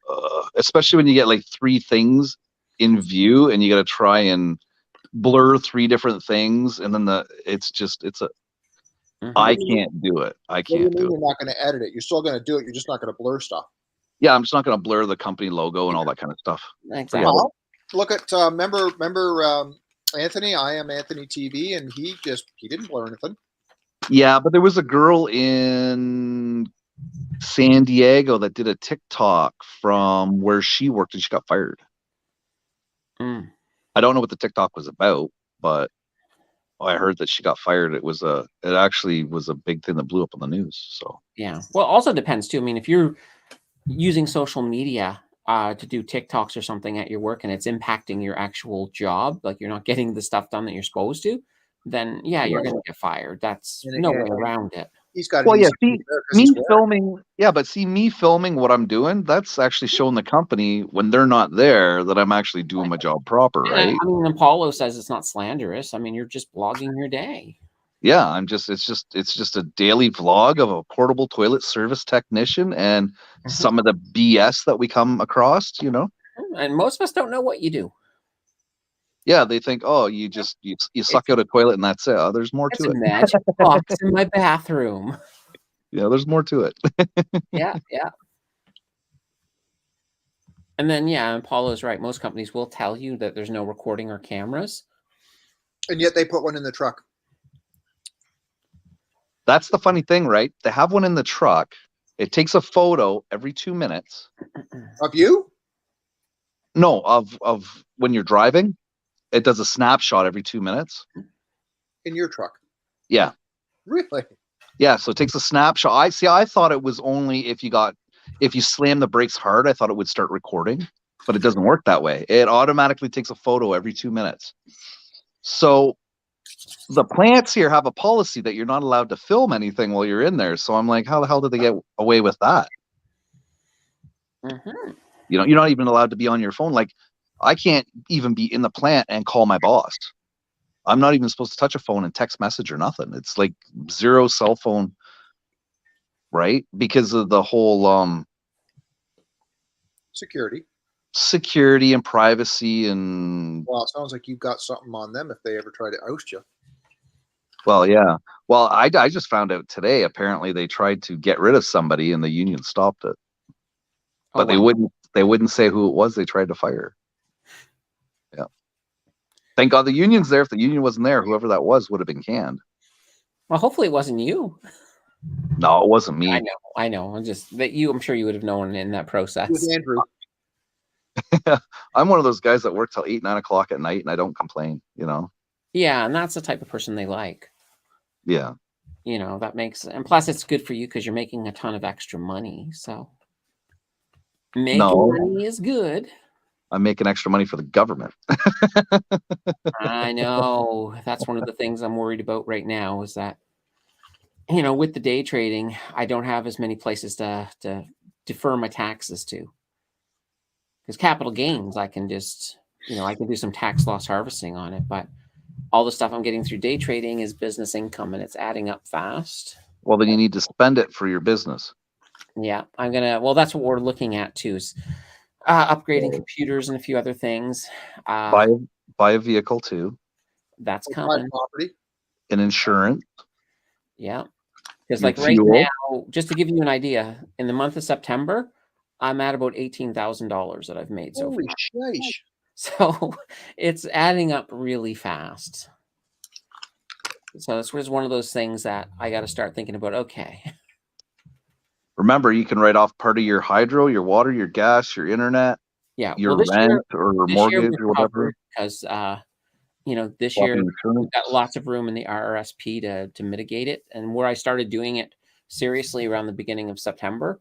especially when you get like 3 things in view and you got to try and blur 3 different things, and then I can't do it. I What do you can't mean do it. you're not going to edit it? You're still going to do it. You're just not going to blur stuff. Yeah, I'm just not gonna blur the company logo and all that kind of stuff. Exactly. Well, look at remember Anthony. I am Anthony TV, and he didn't blur anything. Yeah, but there was a girl in San Diego that did a TikTok from where she worked and she got fired. I don't know what the TikTok was about, but I heard that she got fired. It actually was a big thing that blew up on the news. So yeah. Well, it also depends too. I mean, if you're using social media to do TikToks or something at your work and it's impacting your actual job, like you're not getting the stuff done that you're supposed to, then yeah, you're going to get fired. That's no way around it. He's got well, yeah, see, me filming, me filming what I'm doing, that's actually showing the company when they're not there that I'm actually doing my job proper, right? I mean, Apollo says it's not slanderous. I mean, you're just blogging your day. Yeah, it's just a daily vlog of a portable toilet service technician and some of the BS that we come across, And most of us don't know what you do. Yeah, they think, oh, you suck out a toilet and that's it. Oh, there's more to it. It's a magic box in my bathroom. Yeah, there's more to it. Yeah. And then, yeah, Paulo's right. Most companies will tell you that there's no recording or cameras. And yet they put one in the truck. That's the funny thing, right? They have one in the truck. It takes a photo every 2 minutes. Of you? No, of when you're driving. It does a snapshot every 2 minutes. In your truck? Yeah. Really? Yeah, so it takes a snapshot. I thought it was only if you slam the brakes hard, I thought it would start recording, but it doesn't work that way. It automatically takes a photo every 2 minutes. So the plants here have a policy that you're not allowed to film anything while you're in there. So I'm like, how the hell did they get away with that? You're not even allowed to be on your phone. Like, I can't even be in the plant and call my boss. I'm not even supposed to touch a phone and text message or nothing. It's like 0 cell phone, right? Because of the whole security and privacy and. Well, it sounds like you've got something on them if they ever try to oust you. Well, yeah. Well, I just found out today. Apparently, they tried to get rid of somebody and the union stopped it, but they wouldn't say who it was. They tried to fire. Yeah. Thank God the union's there. If the union wasn't there, whoever that was would have been canned. Well, hopefully it wasn't you. No, it wasn't me. I know. I'm sure you would have known in that process. With Andrew. I'm one of those guys that work till 8, 9 o'clock at night, and I don't complain. Yeah, and that's the type of person they like. Yeah. That makes, and plus it's good for you because you're making a ton of extra money. So making money is good. I'm making extra money for the government. I know. That's one of the things I'm worried about right now is that, with the day trading, I don't have as many places to defer my taxes to. Because capital gains, I can just, I can do some tax loss harvesting on it. But all the stuff I'm getting through day trading is business income and it's adding up fast. Well, then you need to spend it for your business. Yeah, that's what we're looking at too, is upgrading computers and a few other things. Buy a vehicle too. That's coming. Property. And insurance. Yeah. Because like right now, just to give you an idea, in the month of September, I'm at about $18,000 that I've made so far. Holy shit. So it's adding up really fast. So this was one of those things that I got to start thinking about. Okay, remember, you can write off part of your hydro, your water, your gas, your internet, Yeah. your Well, rent or this year mortgage we're or whatever. covered because you know, this Swapping year we've insurance. got lots of room in the RRSP to mitigate it. And where I started doing it seriously around the beginning of September,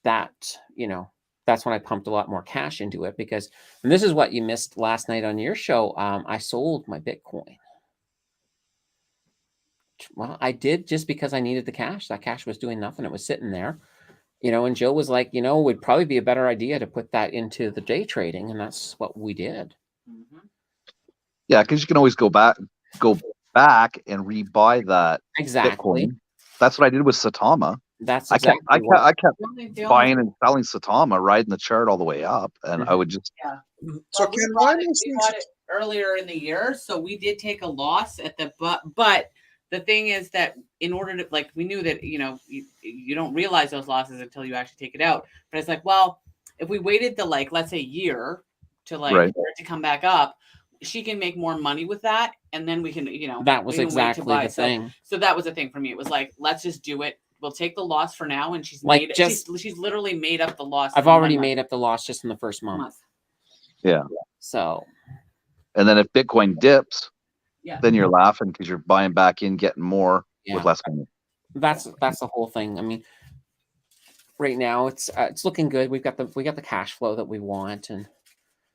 that, you know, that's when I pumped a lot more cash into it because, and this is what you missed last night on your show. I sold my Bitcoin. Well, I did just because I needed the cash. That cash was doing nothing. It was sitting there, you know, and Joe was like, you know, it would probably be a better idea to put that into the day trading. And that's what we did. Mhm. Yeah, because you can always go back and rebuy that Exactly. Bitcoin. That's what I did with Satama. That's I kept exactly what. buying and selling Satama, riding the chart all the way up, and I would just. Yeah. So Well, Ken, we why bought most things? it earlier in the year, so we did take a loss at the but the thing is that in order to, like, we knew that, you know, you don't realize those losses until you actually take it out. But it's like, well, if we waited the, like, let's say year to like Right. for it to come back up, she can make more money with that, and then we can, you know, That was we can wait to exactly buy. the thing. So that was the thing for me. It was like, let's just do it. We'll take the loss for now, and she's Like, made just- she's literally made up the loss. I've in 1 already month. made up the loss just in the first month. Yeah. So, And then if Bitcoin dips, Yeah. then you're laughing because you're buying back in, getting more yeah, with less money. that's the whole thing. I mean, right now it's looking good. We got the cash flow that we want, and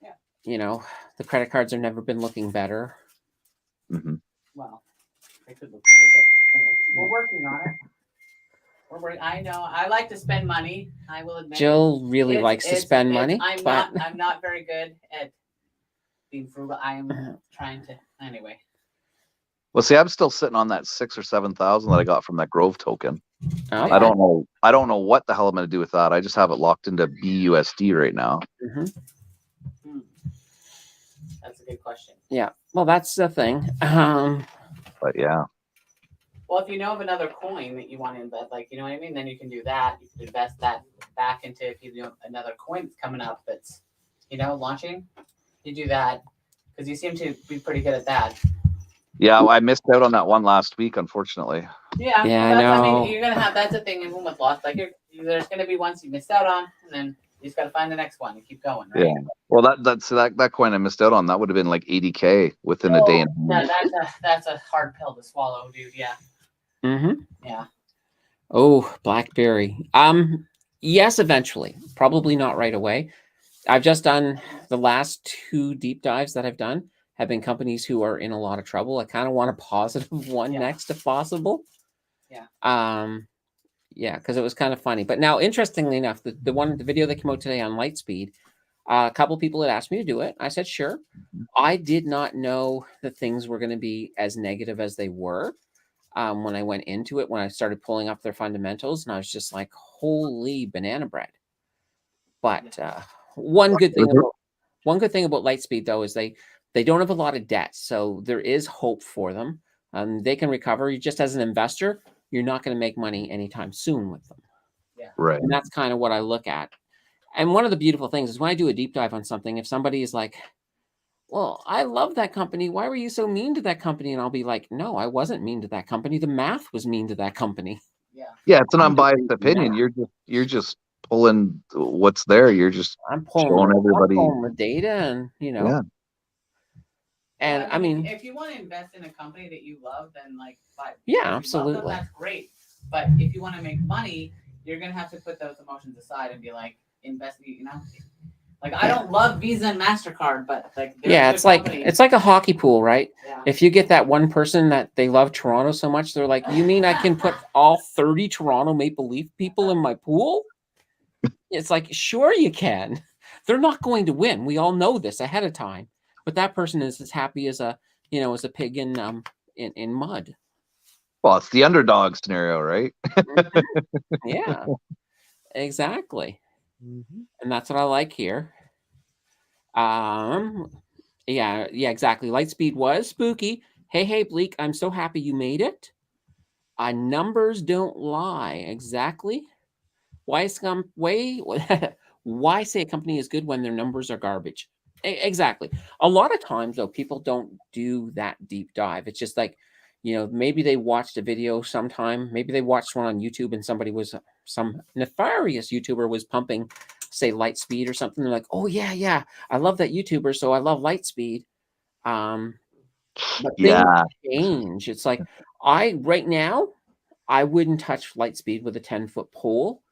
Yeah. you know, the credit cards have never been looking better. Mm-hmm. Well, they could look better, but we're working on it. I know. I like to spend money. I will admit. Jill really likes to spend money. I'm but not very good at being frugal. I am trying to. Anyway. Well, see, I'm still sitting on that 6,000 or 7,000 that I got from that Grove token. Oh, I don't know. I don't know what the hell I'm going to do with that. I just have it locked into BUSD right now. Mm-hmm. That's a good question. Yeah. Well, that's the thing. But yeah. Well, if you know of another coin that you want to invest, like, you know what I mean, then you can do that. You can invest that back into, if you know another coin that's coming up that's, you know, launching. You do that because you seem to be pretty good at that. Yeah, I missed out on that one last week, unfortunately. Yeah, Yeah, that's, I no. mean, you're gonna have, that's the thing, even with loss. Like, there's gonna be ones you missed out on, and then you just gotta find the next one and keep going, right? Yeah. Well, that coin I missed out on, that would have been like 80K within a day and a half. That's a hard pill to swallow, dude. Yeah. Mm-hmm. Yeah. Oh, BlackBerry. Yes, eventually. Probably not right away. I've just done the last 2 deep dives that I've done have been companies who are in a lot of trouble. I kind of want a positive one next if possible. Yeah. Yeah, because it was kind of funny. But now, interestingly enough, the video that came out today on Lightspeed, a couple people had asked me to do it. I said, sure. I did not know that things were going to be as negative as they were when I went into it, when I started pulling up their fundamentals. And I was just like, holy banana bread. But one good thing about Lightspeed, though, is they don't have a lot of debt. So there is hope for them. They can recover. You just as an investor, you're not going to make money anytime soon with them. Yeah. Right. And that's kind of what I look at. And one of the beautiful things is when I do a deep dive on something, if somebody is like, well, I love that company. Why were you so mean to that company? And I'll be like, no, I wasn't mean to that company. The math was mean to that company. Yeah. Yeah, it's an unbiased opinion. You're just pulling what's there. You're just showing everybody. I'm pulling the data, and you know. Yeah. And well, I mean, if you want to invest in a company that you love, then like, yeah, if you absolutely. love them, that's great. But if you want to make money, you're gonna have to put those emotions aside and be like, invest. You know, like I don't love Visa and MasterCard, but like, yeah, it's like a hockey pool, right? Yeah. If you get that one person that they love Toronto so much, they're like, you mean I can put all 30 Toronto Maple Leaf people in my pool? It's like, sure you can. They're not going to win. We all know this ahead of time. But that person is as happy as a pig in mud. Well, it's the underdog scenario, right? Yeah, exactly. Mm-hmm. And that's what I like here. Yeah, exactly. Lightspeed was spooky. Hey, Bleak, I'm so happy you made it. Numbers don't lie. Exactly. Why say a company is good when their numbers are garbage? Exactly. A lot of times, though, people don't do that deep dive. It's just like, maybe they watched a video sometime. Maybe they watched one on YouTube and somebody was some nefarious YouTuber was pumping, say, Lightspeed or something, they're like, oh yeah, I love that YouTuber, so I love Lightspeed. But things Yeah. change. It's like right now, I wouldn't touch Lightspeed with a 10-foot pole,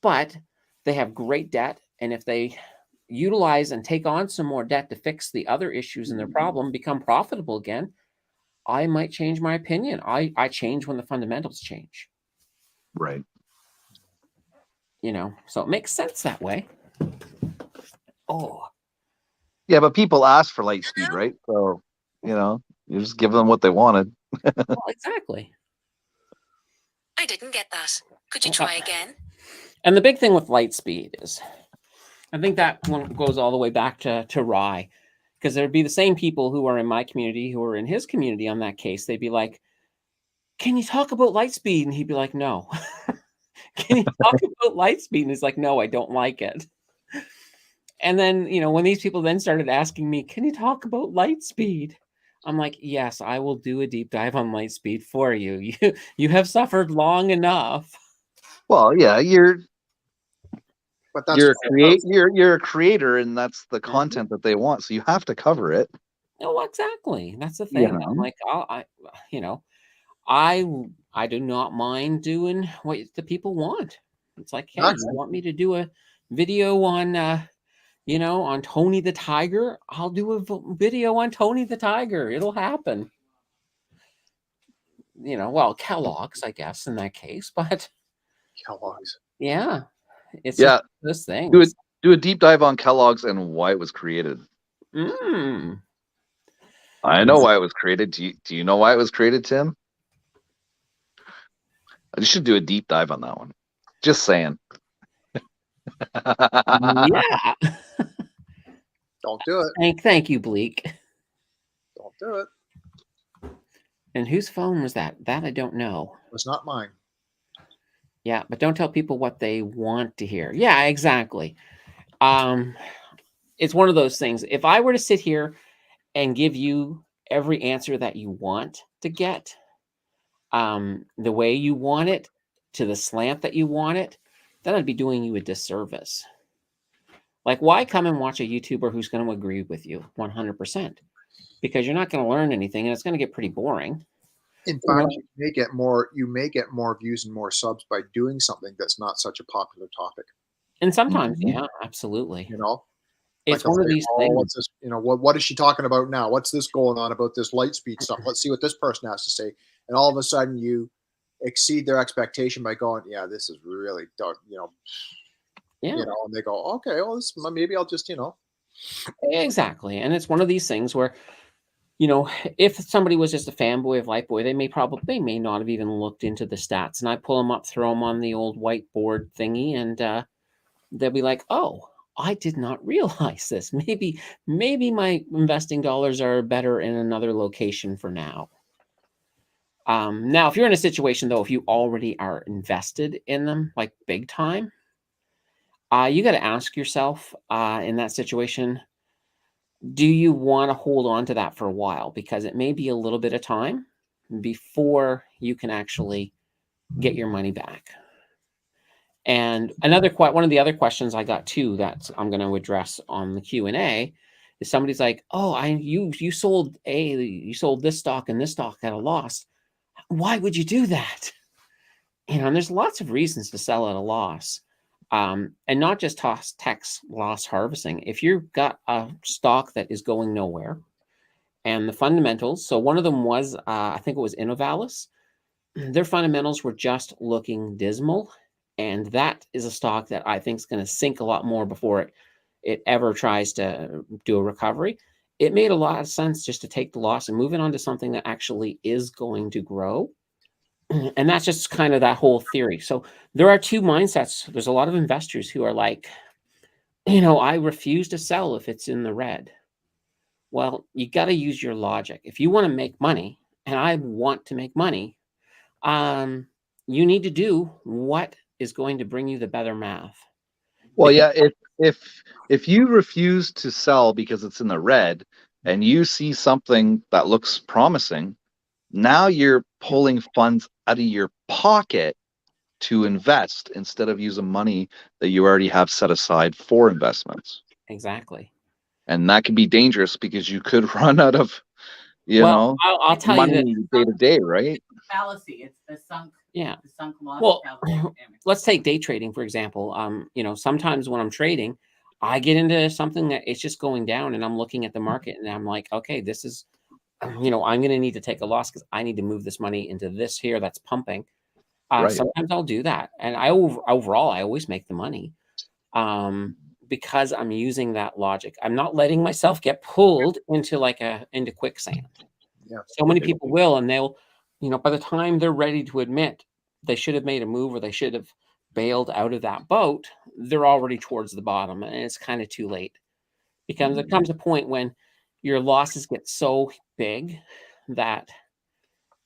but they have great debt, and if they utilize and take on some more debt to fix the other issues in their problem, become profitable again, I might change my opinion. I change when the fundamentals change. Right. So it makes sense that way. Oh. Yeah, but people ask for Lightspeed, right? So, you just give them what they wanted. Well, exactly. I didn't get that. Could you try again? And the big thing with Lightspeed is, I think that one goes all the way back to Rye, because there'd be the same people who are in my community who are in his community on that case. They'd be like, can you talk about Lightspeed? And he'd be like, no. Can you talk about Lightspeed? And he's like, no, I don't like it. And then, when these people then started asking me, can you talk about Lightspeed? I'm like, yes, I will do a deep dive on Lightspeed for you. You have suffered long enough. Well, yeah, you're a creator, and that's the content that they want. So you have to cover it. Oh, exactly. That's the thing. I'm like, I do not mind doing what the people want. It's like, hey, you want me to do a video on, on Tony the Tiger? I'll do a video on Tony the Tiger. It'll happen. Well, Kellogg's, I guess, in that case, but Kellogg's. Yeah. It's Yeah. this thing. Do a deep dive on Kellogg's and why it was created. I know why it was created. Do you know why it was created, Tim? I should do a deep dive on that one. Just saying. Yeah. Don't do it. Thank you, Bleak. Don't do it. And whose phone was that? That I don't know. It was not mine. Yeah, but don't tell people what they want to hear. Yeah, exactly. It's one of those things. If I were to sit here and give you every answer that you want to get, the way you want it, to the slant that you want it, then I'd be doing you a disservice. Like, why come and watch a YouTuber who's going to agree with you 100%? Because you're not going to learn anything, and it's going to get pretty boring. In fact, you may get more views and more subs by doing something that's not such a popular topic. And sometimes, yeah, absolutely. It's like one of these things. What's this, what is she talking about now? What's this going on about this Lightspeed stuff? Let's see what this person has to say. And all of a sudden you exceed their expectation by going, yeah, this is really dark, Yeah. And they go, okay, well, maybe I'll just, Exactly. And it's one of these things where, if somebody was just a fanboy of Lightboy, they may not have even looked into the stats. And I pull them up, throw them on the old whiteboard thingy, and they'll be like, oh, I did not realize this. Maybe my investing dollars are better in another location for now. Now, if you're in a situation, though, if you already are invested in them, like big time, you got to ask yourself in that situation, do you want to hold on to that for a while? Because it may be a little bit of time before you can actually get your money back. And one of the other questions I got too that I'm going to address on the Q&A is somebody's like, oh, you sold this stock and this stock at a loss. Why would you do that? And there's lots of reasons to sell at a loss. And not just tax loss harvesting. If you've got a stock that is going nowhere and the fundamentals, so one of them was, I think it was Innovalis, their fundamentals were just looking dismal. And that is a stock that I think is going to sink a lot more before it ever tries to do a recovery. It made a lot of sense just to take the loss and move it on to something that actually is going to grow. And that's just kind of that whole theory. So there are two mindsets. There's a lot of investors who are like, I refuse to sell if it's in the red. Well, you got to use your logic. If you want to make money, and I want to make money, you need to do what is going to bring you the better math. Well, yeah, if you refuse to sell because it's in the red and you see something that looks promising, now you're pulling funds out of your pocket to invest instead of using money that you already have set aside for investments. Exactly. And that can be dangerous because you could run out of, Well, I'll tell you that. money day to day, right? Fallacy. It's the sunk. Yeah. The sunk loss Well, fallacy. Anyway. let's take day trading, for example. Sometimes when I'm trading, I get into something that it's just going down and I'm looking at the market and I'm like, okay, this is, I'm going to need to take a loss because I need to move this money into this here that's pumping. Right. Sometimes I'll do that. And overall, I always make the money because I'm using that logic. I'm not letting myself get pulled into into quicksand. Yeah. So many people will, and they'll, by the time they're ready to admit they should have made a move or they should have bailed out of that boat, they're already towards the bottom and it's kind of too late. Because there comes a point when your losses get so big that,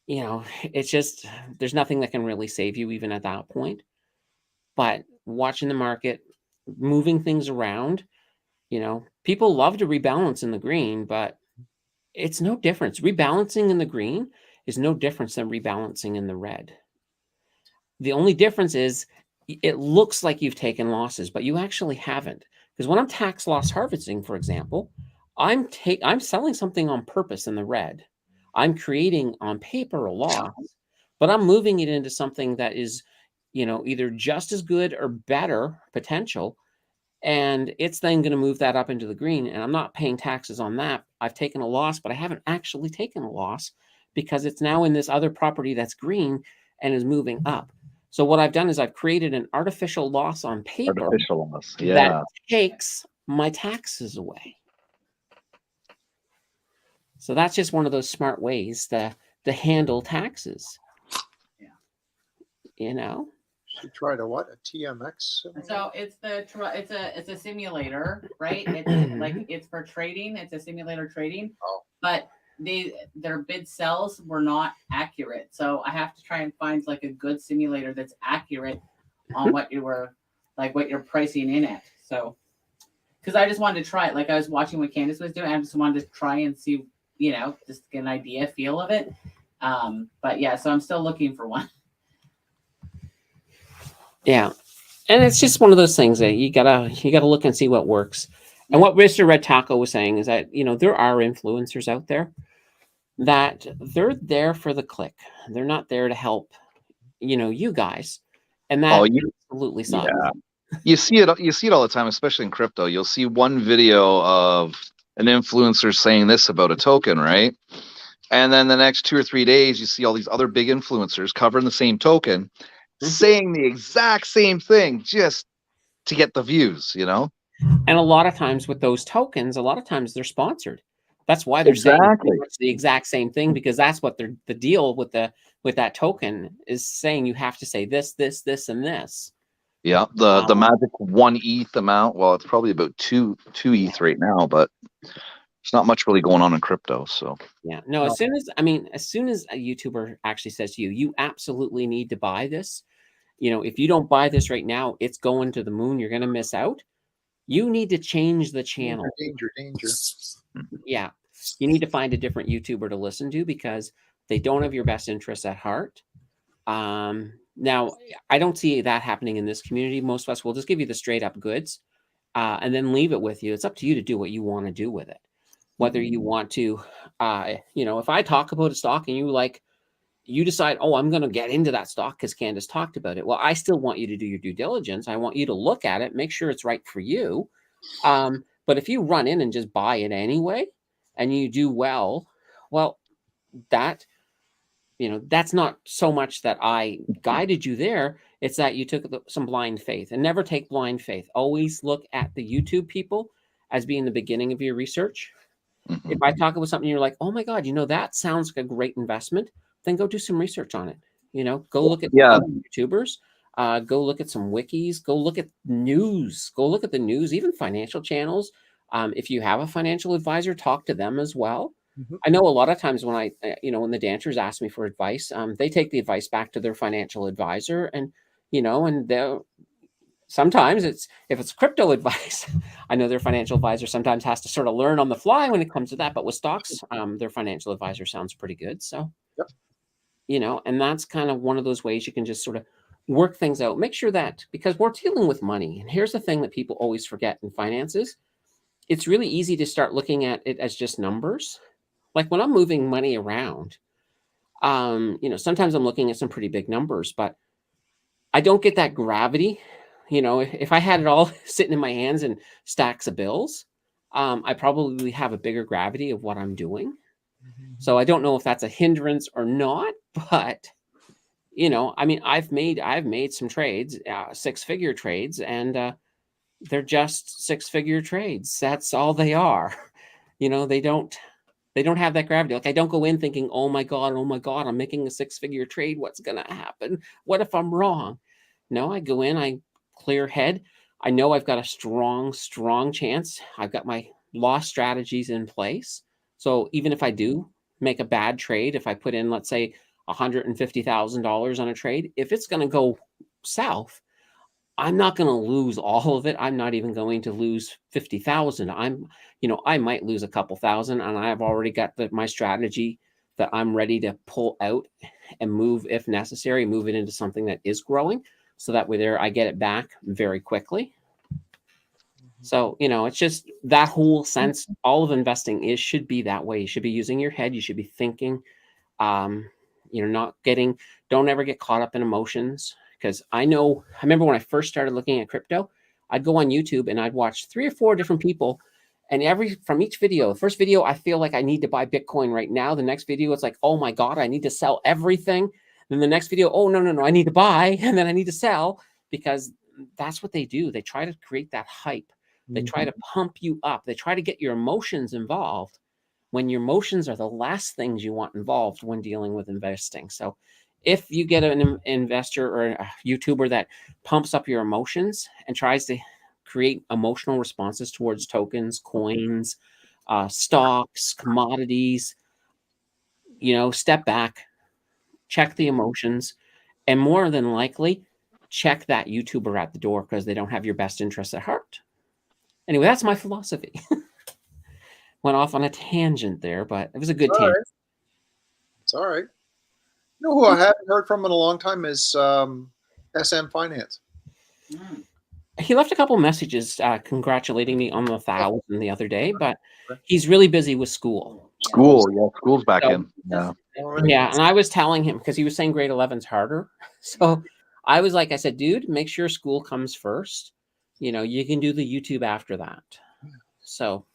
it's just, there's nothing that can really save you even at that point. But watching the market, moving things around, people love to rebalance in the green, but it's no difference. Rebalancing in the green is no difference than rebalancing in the red. The only difference is it looks like you've taken losses, but you actually haven't. Because when I'm tax loss harvesting, for example, I'm selling something on purpose in the red. I'm creating on paper a loss, but I'm moving it into something that is, either just as good or better potential. And it's then going to move that up into the green. And I'm not paying taxes on that. I've taken a loss, but I haven't actually taken a loss because it's now in this other property that's green and is moving up. So what I've done is I've created an artificial loss on paper Artificial loss. Yeah. that takes my taxes away. So that's just one of those smart ways to handle taxes. Yeah. Should try to what? A TMX? So it's a simulator, right? It's for trading. It's a simulator trading. Oh. But their bid sells were not accurate. So I have to try and find a good simulator that's accurate on what you're pricing in at. So because I just wanted to try it. I was watching what Candace was doing. I just wanted to try and see, just get an feel of it. But yeah, so I'm still looking for one. Yeah. And it's just one of those things that you gotta look and see what works. And what Mr. Red Taco was saying is that, there are influencers out there that they're there for the click. They're not there to help, you guys. And that absolutely sucks. Yeah. You see it all the time, especially in crypto. You'll see one video of an influencer saying this about a token, right? And then the next 2 or 3 days, you see all these other big influencers covering the same token, saying the exact same thing just to get the views, And a lot of times with those tokens, they're sponsored. That's why they're saying the exact same thing, because that's what the deal with that token is saying. You have to say this, this, this, and this. Yeah, the magic 1 ETH amount. Well, it's probably about 2 ETH right now, but there's not much really going on in crypto. So yeah, no. As soon as a YouTuber actually says to you, you absolutely need to buy this. If you don't buy this right now, it's going to the moon. You're going to miss out. You need to change the channel. Danger. Yeah, you need to find a different YouTuber to listen to because they don't have your best interests at heart. Now, I don't see that happening in this community. Most of us will just give you the straight up goods and then leave it with you. It's up to you to do what you want to do with it. Whether you want to, if I talk about a stock and you decide, oh, I'm going to get into that stock because Candace talked about it. Well, I still want you to do your due diligence. I want you to look at it, make sure it's right for you. But if you run in and just buy it anyway and you do well, that's not so much that I guided you there. It's that you took some blind faith, and never take blind faith. Always look at the YouTube people as being the beginning of your research. Mm-hmm. If I talk about something, you're like, oh my God, that sounds like a great investment, then go do some research on it. Go look at other YouTubers, go look at some wikis, go look at news, even financial channels. If you have a financial advisor, talk to them as well. Mm-hmm. I know a lot of times when when the dancers ask me for advice, they take the advice back to their financial advisor, and they'll sometimes if it's crypto advice, I know their financial advisor sometimes has to sort of learn on the fly when it comes to that. But with stocks, their financial advisor sounds pretty good. So, and that's kind of one of those ways you can just sort of work things out. Make sure that, because we're dealing with money. And here's the thing that people always forget in finances. It's really easy to start looking at it as just numbers. Like when I'm moving money around, sometimes I'm looking at some pretty big numbers, but I don't get that gravity. If I had it all sitting in my hands and stacks of bills, I probably have a bigger gravity of what I'm doing. So I don't know if that's a hindrance or not, but I've made some trades, 6-figure trades, and they're just 6-figure trades. That's all they are. They don't have that gravity. Like I don't go in thinking, oh my God, I'm making a 6-figure trade. What's going to happen? What if I'm wrong? No, I go in, I clear head. I know I've got a strong chance. I've got my loss strategies in place. So even if I do make a bad trade, if I put in, let's say, $150,000 on a trade, if it's going to go south, I'm not going to lose all of it. I'm not even going to lose 50,000. I might lose a couple thousand, and I've already got my strategy that I'm ready to pull out and move if necessary, move it into something that is growing, so that way there I get it back very quickly. So, it's just that whole sense. All of investing should be that way. You should be using your head. You should be thinking. Don't ever get caught up in emotions. Because I remember when I first started looking at crypto, I'd go on YouTube and I'd watch 3 or 4 different people. And from each video, the first video, I feel like I need to buy Bitcoin right now. The next video, it's like, oh my God, I need to sell everything. Then the next video, oh, no, I need to buy. And then I need to sell, because that's what they do. They try to create that hype. They try to pump you up. They try to get your emotions involved, when your emotions are the last things you want involved when dealing with investing. So if you get an investor or a YouTuber that pumps up your emotions and tries to create emotional responses towards tokens, coins, stocks, commodities, step back, check the emotions, and more than likely, check that YouTuber at the door, because they don't have your best interests at heart. Anyway, that's my philosophy. Went off on a tangent there, but it was a good tangent. Right. It's all right. You know who I haven't heard from in a long time is SM Finance. He left a couple messages congratulating me on the 1,000 the other day, but he's really busy with school. School's back in. Yeah. Yeah, and I was telling him, because he was saying grade 11's harder. So I said, dude, make sure school comes first. You can do the YouTube after that. So,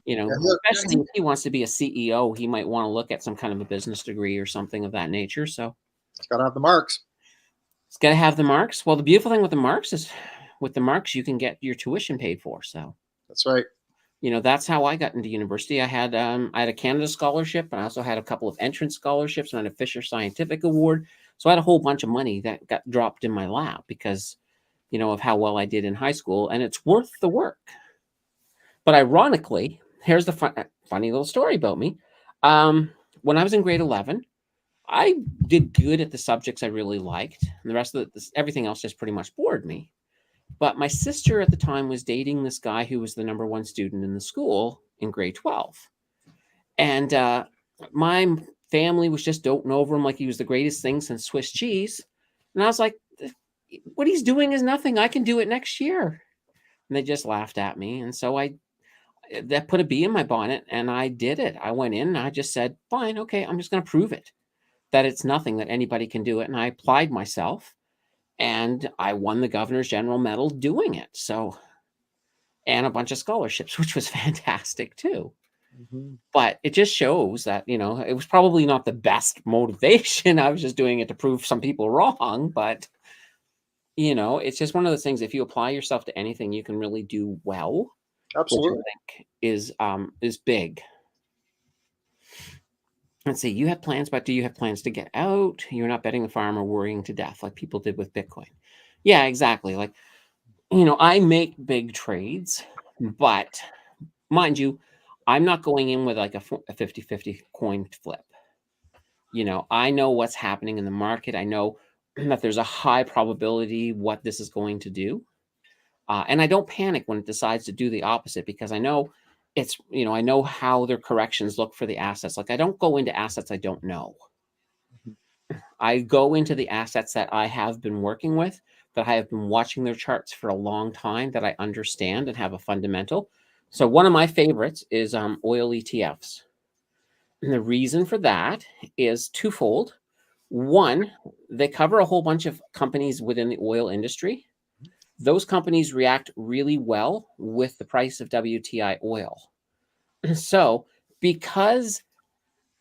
especially if he wants to be a CEO, he might want to look at some kind of a business degree or something of that nature. So it's got to have the marks. It's got to have the marks. Well, the beautiful thing with the marks is, with the marks, you can get your tuition paid for. So that's right. That's how I got into university. I had a Canada scholarship, and I also had a couple of entrance scholarships, and I had a Fisher Scientific Award. So I had a whole bunch of money that got dropped in my lap because, of how well I did in high school, and it's worth the work. But ironically, here's the funny little story about me. When I was in grade 11, I did good at the subjects I really liked, and the rest of everything else just pretty much bored me. But my sister at the time was dating this guy who was the number 1 student in the school in grade 12. And my family was just doting over him like he was the greatest thing since Swiss cheese. And I was like, what he's doing is nothing. I can do it next year. And they just laughed at me. And so that put a bee in my bonnet, and I did it. I went in and I just said, fine, okay, I'm just going to prove it, that it's nothing, that anybody can do it. And I applied myself, and I won the Governor's General Medal doing it. So, and a bunch of scholarships, which was fantastic too. But it just shows that, it was probably not the best motivation. I was just doing it to prove some people wrong. But, it's just one of those things. If you apply yourself to anything, you can really do well. Absolutely. Which I think is big. Let's see. You have plans, but do you have plans to get out? You're not betting the farm or worrying to death like people did with Bitcoin. Yeah, exactly. Like, I make big trades, but mind you, I'm not going in with like a 50-50 coin flip. I know what's happening in the market. I know that there's a high probability what this is going to do. And I don't panic when it decides to do the opposite, because I know I know how their corrections look for the assets. Like, I don't go into assets I don't know. I go into the assets that I have been working with, that I have been watching their charts for a long time, that I understand and have a fundamental. So one of my favorites is oil ETFs. And the reason for that is twofold. One, they cover a whole bunch of companies within the oil industry. Those companies react really well with the price of WTI oil. So, because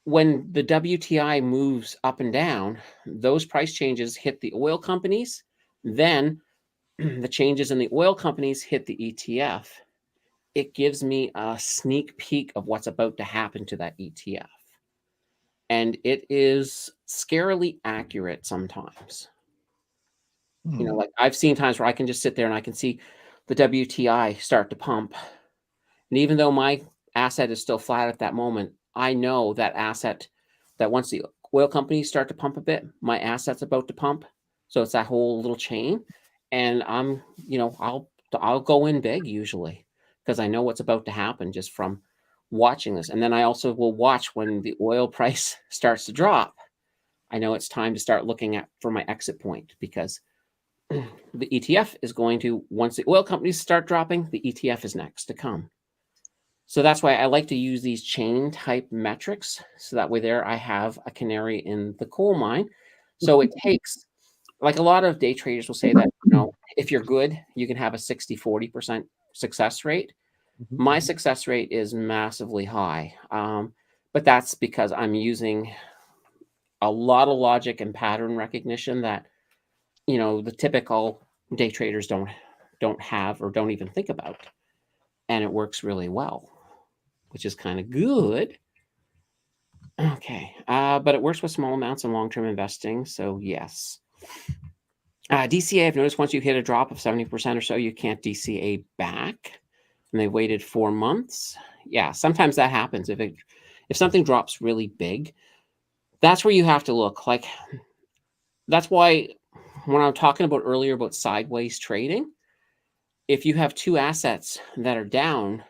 when the WTI moves up and down, those price changes hit the oil companies, then the changes in the oil companies hit the ETF. It gives me a sneak peek of what's about to happen to that ETF. And it is scarily accurate sometimes. You know, like I've seen times where I can just sit there and I can see the WTI start to pump. And even though my asset is still flat at that moment, I know that asset, that once the oil companies start to pump a bit, my asset's about to pump. So it's that whole little chain. And I'm, you know, I'll go in big usually because I know what's about to happen just from watching this. And then I also will watch when the oil price starts to drop. I know it's time to start looking at for my exit point, because the ETF is going to, once the oil companies start dropping, the ETF is next to come. So that's why I like to use these chain type metrics. So that way there I have a canary in the coal mine. So it takes, like a lot of day traders will say that, you know, if you're good, you can have a 60-40% success rate. My success rate is massively high. But that's because I'm using a lot of logic and pattern recognition that, you know, the typical day traders don't have or don't even think about. And it works really well, which is kind of good. Okay. But it works with small amounts and long-term investing. So yes. DCA, I've noticed once you hit a drop of 70% or so, you can't DCA back. And they waited 4 months. Yeah, sometimes that happens. If something drops really big, that's where you have to look. Like, that's why when I'm talking about earlier about sideways trading, if you have two assets that are down,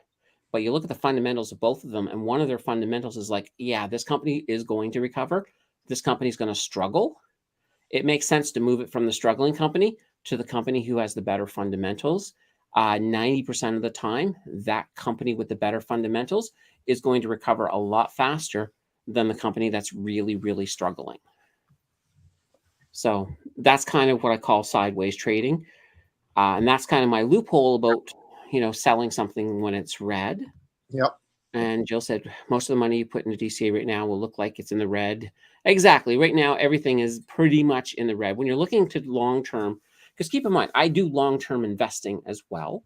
but you look at the fundamentals of both of them, and one of their fundamentals is like, yeah, this company is going to recover, this company is going to struggle, it makes sense to move it from the struggling company to the company who has the better fundamentals. 90% of the time, that company with the better fundamentals is going to recover a lot faster than the company that's really, really struggling. So that's kind of what I call sideways trading. And that's kind of my loophole about, you know, selling something when it's red. Yep. And Jill said, most of the money you put into DCA right now will look like it's in the red. Exactly. Right now, everything is pretty much in the red. When you're looking to long-term, because keep in mind, I do long-term investing as well.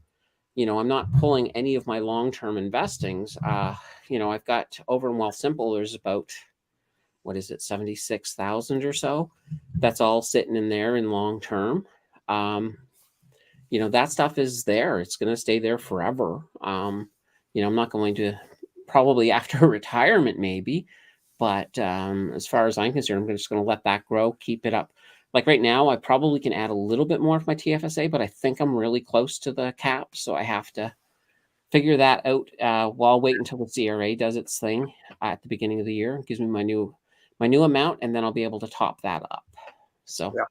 You know, I'm not pulling any of my long-term investings. You know, I've got over in Wealthsimple, there's about, what is it, 76,000 or so. That's all sitting in there in long-term. You know, that stuff is there. It's going to stay there forever. You know, I'm not going to, probably after retirement maybe, but as far as I'm concerned, I'm just going to let that grow, keep it up. Like right now, I probably can add a little bit more of my TFSA, but I think I'm really close to the cap, so I have to figure that out. While I'll wait until the CRA does its thing at the beginning of the year. It gives me my new amount, and then I'll be able to top that up. So. Yeah.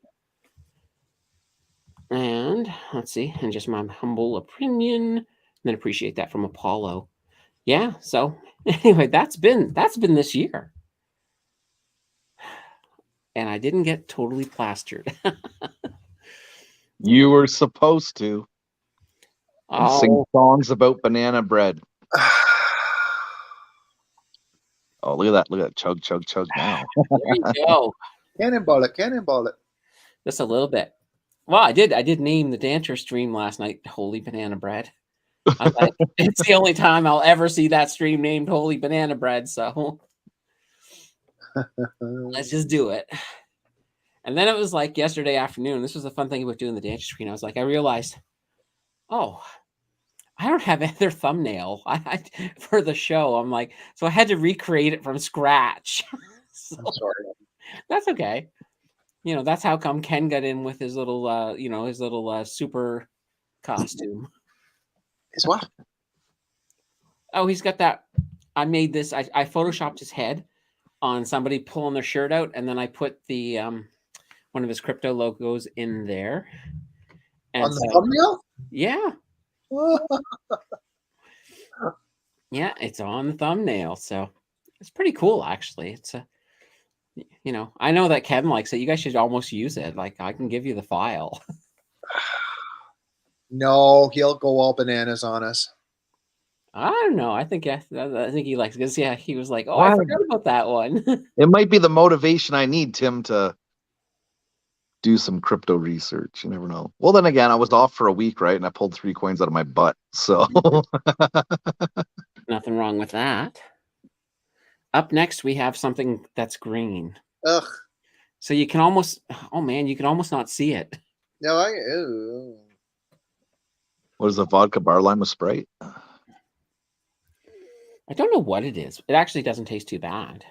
And let's see, and just my humble opinion, and then appreciate that from Apollo. Yeah. So anyway, that's been this year. And I didn't get totally plastered. You were supposed to. And sing songs about banana bread. Oh, look at that. Look at that. Chug, chug, chug now. There you go. Cannonball it. Cannonball it. Just a little bit. Well, I did name the dancer stream last night Holy Banana Bread. Like, it's the only time I'll ever see that stream named Holy Banana Bread. So let's just do it. And then it was like yesterday afternoon. This was the fun thing about doing the dancer screen. I was like, I realized, oh, I don't have either thumbnail for the show. I'm like, so I had to recreate it from scratch. So, I'm sorry. that's okay. You know, that's how come Ken got in with his little, you know, his little super costume. Is what? Oh, he's got that. I made this. I photoshopped his head on somebody pulling their shirt out, and then I put the one of his crypto logos in there. And On the thumbnail? yeah, yeah, it's on the thumbnail, so it's pretty cool actually. It's a, you know, I know that Kevin likes it. You guys should almost use it. Like I can give you the file. No, he'll go all bananas on us. I don't know. I think he likes it because yeah, he was like, oh, Why? I forgot about that one. It might be the motivation I need, Tim, to do some crypto research. You never know. Well, then again, I was off for a week, right? And I pulled 3 coins out of my butt. So Nothing wrong with that. Up next, we have something that's green. Ugh. So you can almost, oh man, you can almost not see it. No, what is a vodka bar lime with Sprite? I don't know what it is. It actually doesn't taste too bad.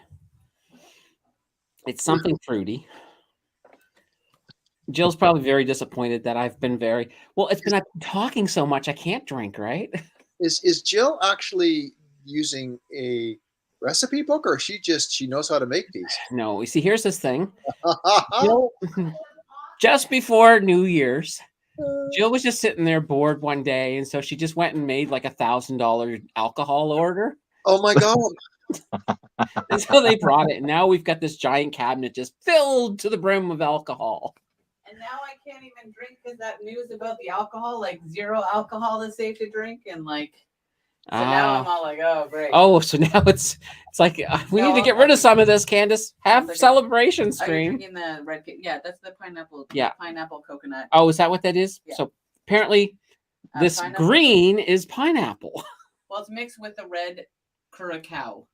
It's something fruity. Jill's probably very disappointed that I've been very well. It's been I've been talking so much I can't drink, right? Is Jill actually using a recipe book, or she knows how to make these? No, you see, here's this thing. Jill, just before New Year's, Jill was just sitting there bored one day, and so she just went and made like $1,000 alcohol order. Oh my god! And so they brought it, and now we've got this giant cabinet just filled to the brim of alcohol. And now I can't even drink because that news about the alcohol, like 0 alcohol is safe to drink, and like so now I'm all like, oh great. Oh, so now it's like we need to get rid of some of this, Candace. Have celebration Are you stream. drinking the red? Yeah, that's the pineapple. Yeah, pineapple coconut. Oh, is that what that is? Yeah. So apparently, this pineapple. green is pineapple. Well, it's mixed with the red curacao.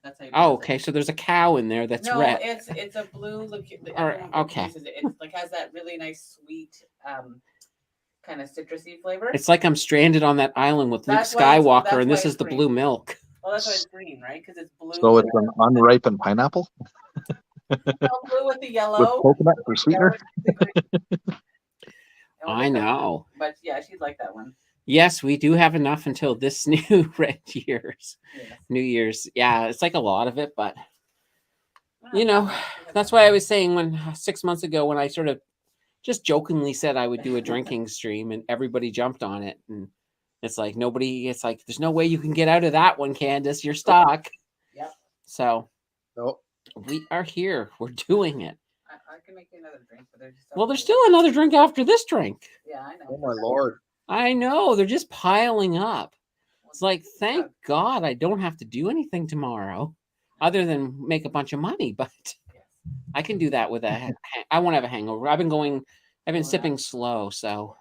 That's how you Oh, okay. So there's a cow in there that's no, red. it's a blue. All right, okay. It's like has that really nice sweet, kind of citrusy flavor. It's like I'm stranded on that island with Luke That's why Skywalker, and this it's is the green. blue milk. Well, that's why it's green, right? Because it's blue. So it's an unripened pineapple blue with the with yellow. coconut for sweetener. I know. But yeah, she'd like that one. Yes, we do have enough until this new year's. Yes. New Year's. Yeah, it's like a lot of it, but you know, that's why I was saying when 6 months ago when I sort of just jokingly said I would do a drinking stream and everybody jumped on it. And it's like it's like there's no way you can get out of that one, Candace. You're stuck. Yep. So Nope. we are here. We're doing it. I can make you another drink, but There's still another drink after this drink. Yeah, I know. Oh my lord! I know. They're just piling up. It's like, thank God I don't have to do anything tomorrow other than make a bunch of money. But I can do that with I won't have a hangover. I've been sipping slow. So,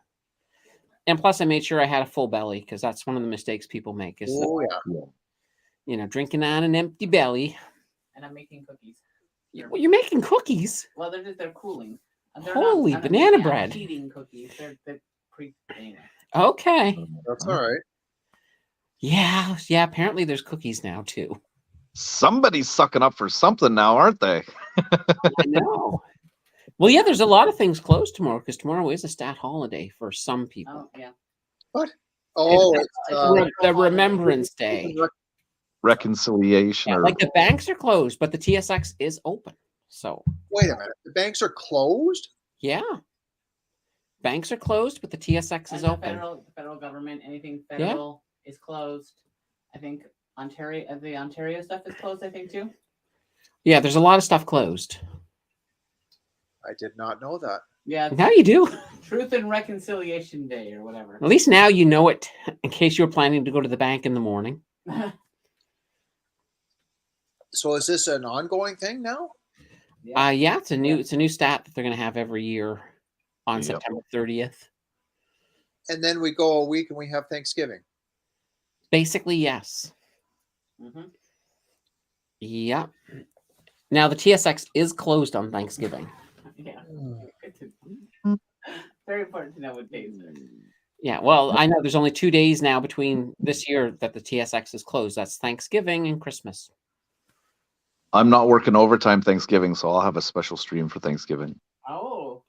and plus I made sure I had a full belly because that's one of the mistakes people make is, drinking on an empty belly. And I'm making cookies. You're making cookies? Well, they're cooling. Holy banana bread. I'm eating cookies. They're pre-banana. Okay. That's all right. Yeah. Apparently there's cookies now too. Somebody's sucking up for something now, aren't they? I know. Well, yeah, there's a lot of things closed tomorrow because tomorrow is a stat holiday for some people. Oh, yeah. What? Oh, it's the Remembrance Day. Reconciliation. Yeah, like the banks are closed, but the TSX is open. So wait a minute. The banks are closed? Yeah. Banks are closed, but the TSX is open. The federal government, anything federal is closed. I think the Ontario stuff is closed, I think, too. Yeah, there's a lot of stuff closed. I did not know that. Yeah. Now you do. Truth and Reconciliation Day or whatever. At least now you know it in case you're planning to go to the bank in the morning. So is this an ongoing thing now? Yeah, it's a new stat that they're going to have every year on September 30th. And then we go a week and we have Thanksgiving. Basically, yes. Mm-hmm. Yeah. Now the TSX is closed on Thanksgiving. Yeah. Very important to know what days are. Yeah, well, I know there's only 2 days now between this year that the TSX is closed. That's Thanksgiving and Christmas. I'm not working overtime Thanksgiving, so I'll have a special stream for Thanksgiving.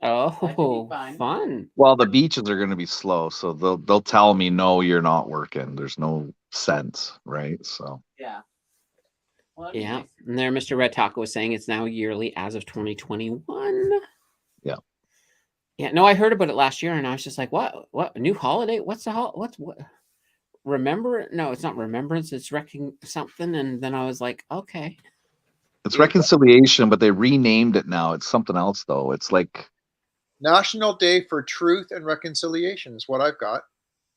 Oh, fun. Well, the beaches are going to be slow, so they'll tell me, no, you're not working. There's no sense, right? So yeah. Well, that'd be Yeah. nice. And there, Mr. Red Taco was saying it's now yearly as of 2021. Yeah. Yeah. No, I heard about it last year, and I was just like, "What? What? A new holiday? What's the what's what? Remember? No, it's not remembrance. It's wrecking something." And then I was like, "Okay." It's reconciliation, but they renamed it now. It's something else, though. It's like National Day for Truth and Reconciliation is what I've got.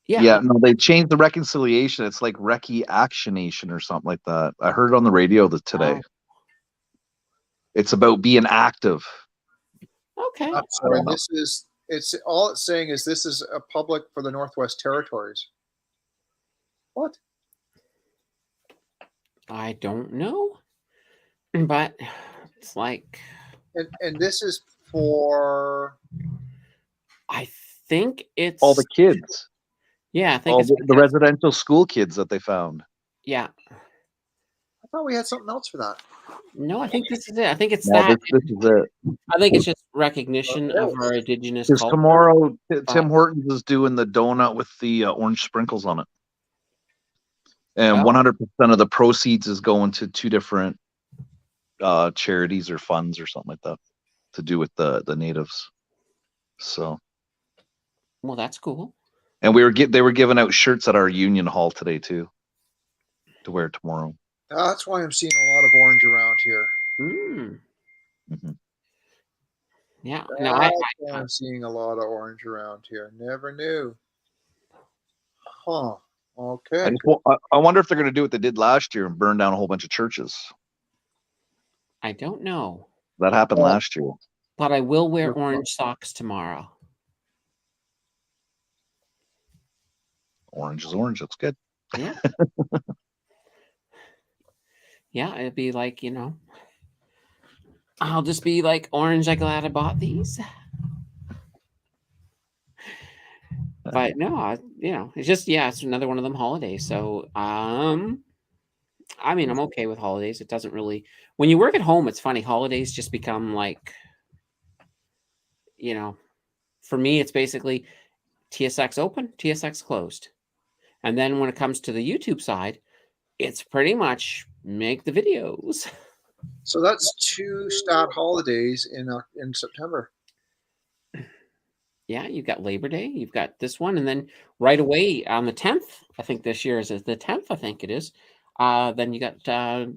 Yeah. no, they changed the reconciliation. It's like Reccy-actionation or something like that. I heard it on the radio today. Oh. It's about being active. Okay. So, and this is it's all it's saying is this is a public for the Northwest Territories. What? I don't know, but it's like And this is for I think it's All the kids, yeah. I think all it's the residential school kids that they found. yeah. I thought we had something else for that. No, I think this is it. I think it's No, that. this is it. I think it's just recognition of our indigenous Because culture. tomorrow, Tim Hortons is doing the donut with the orange sprinkles on it. And 100% of the proceeds is going to 2 different charities or funds or something like that to do with the natives. So, Well, that's cool. and they were giving out shirts at our union hall today too to wear tomorrow. That's why I'm seeing a lot of orange around here. Mhm. Yeah. That's No, why I'm seeing a lot of orange around here. Never knew. Huh. Okay. I wonder if they're going to do what they did last year and burn down a whole bunch of churches. I don't know, That happened last year. but I will wear orange socks tomorrow. Orange is orange. That's good. Yeah. Yeah, it'd be like, I'll just be like, orange, I'm glad I bought these. But no, it's just, it's another one of them holidays. So, I mean, I'm okay with holidays. It doesn't really, when you work at home, it's funny. Holidays just become like, for me, it's basically TSX open, TSX closed. And then when it comes to the YouTube side, it's pretty much make the videos. So that's 2 stat holidays in September. Yeah, you've got Labor Day, you've got this one, and then right away on the 10th, I think this year is the 10th, I think it is. Then you got, I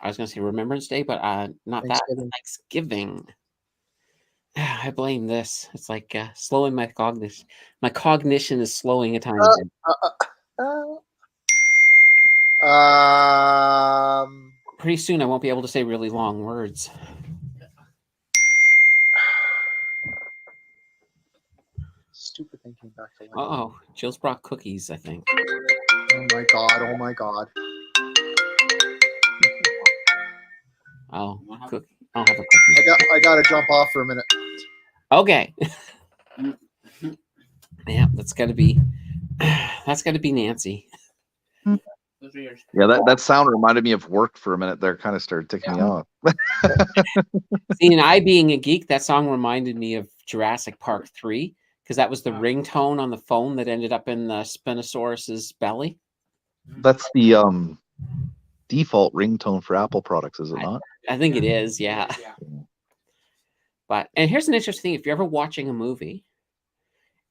was going to say Remembrance Day, but not that, Thanksgiving. I blame this. It's like slowing my cognition. My cognition is slowing a tiny bit. Pretty soon I won't be able to say really long words. Stupid thing came back to life. Uh-oh. Jill's brought cookies, I think. Oh my god, oh my god. Oh, cookie. I'll have a cookie. I gotta jump off for a minute. Okay. Yeah, that's gotta be Nancy. Yeah, that sound reminded me of work for a minute there. Kind of started ticking me off. See, and I being a geek, that song reminded me of Jurassic Park 3, because that was the ringtone on the phone that ended up in the Spinosaurus's belly. That's the default ringtone for Apple products, is it not? I think it is, yeah. And here's an interesting thing: if you're ever watching a movie,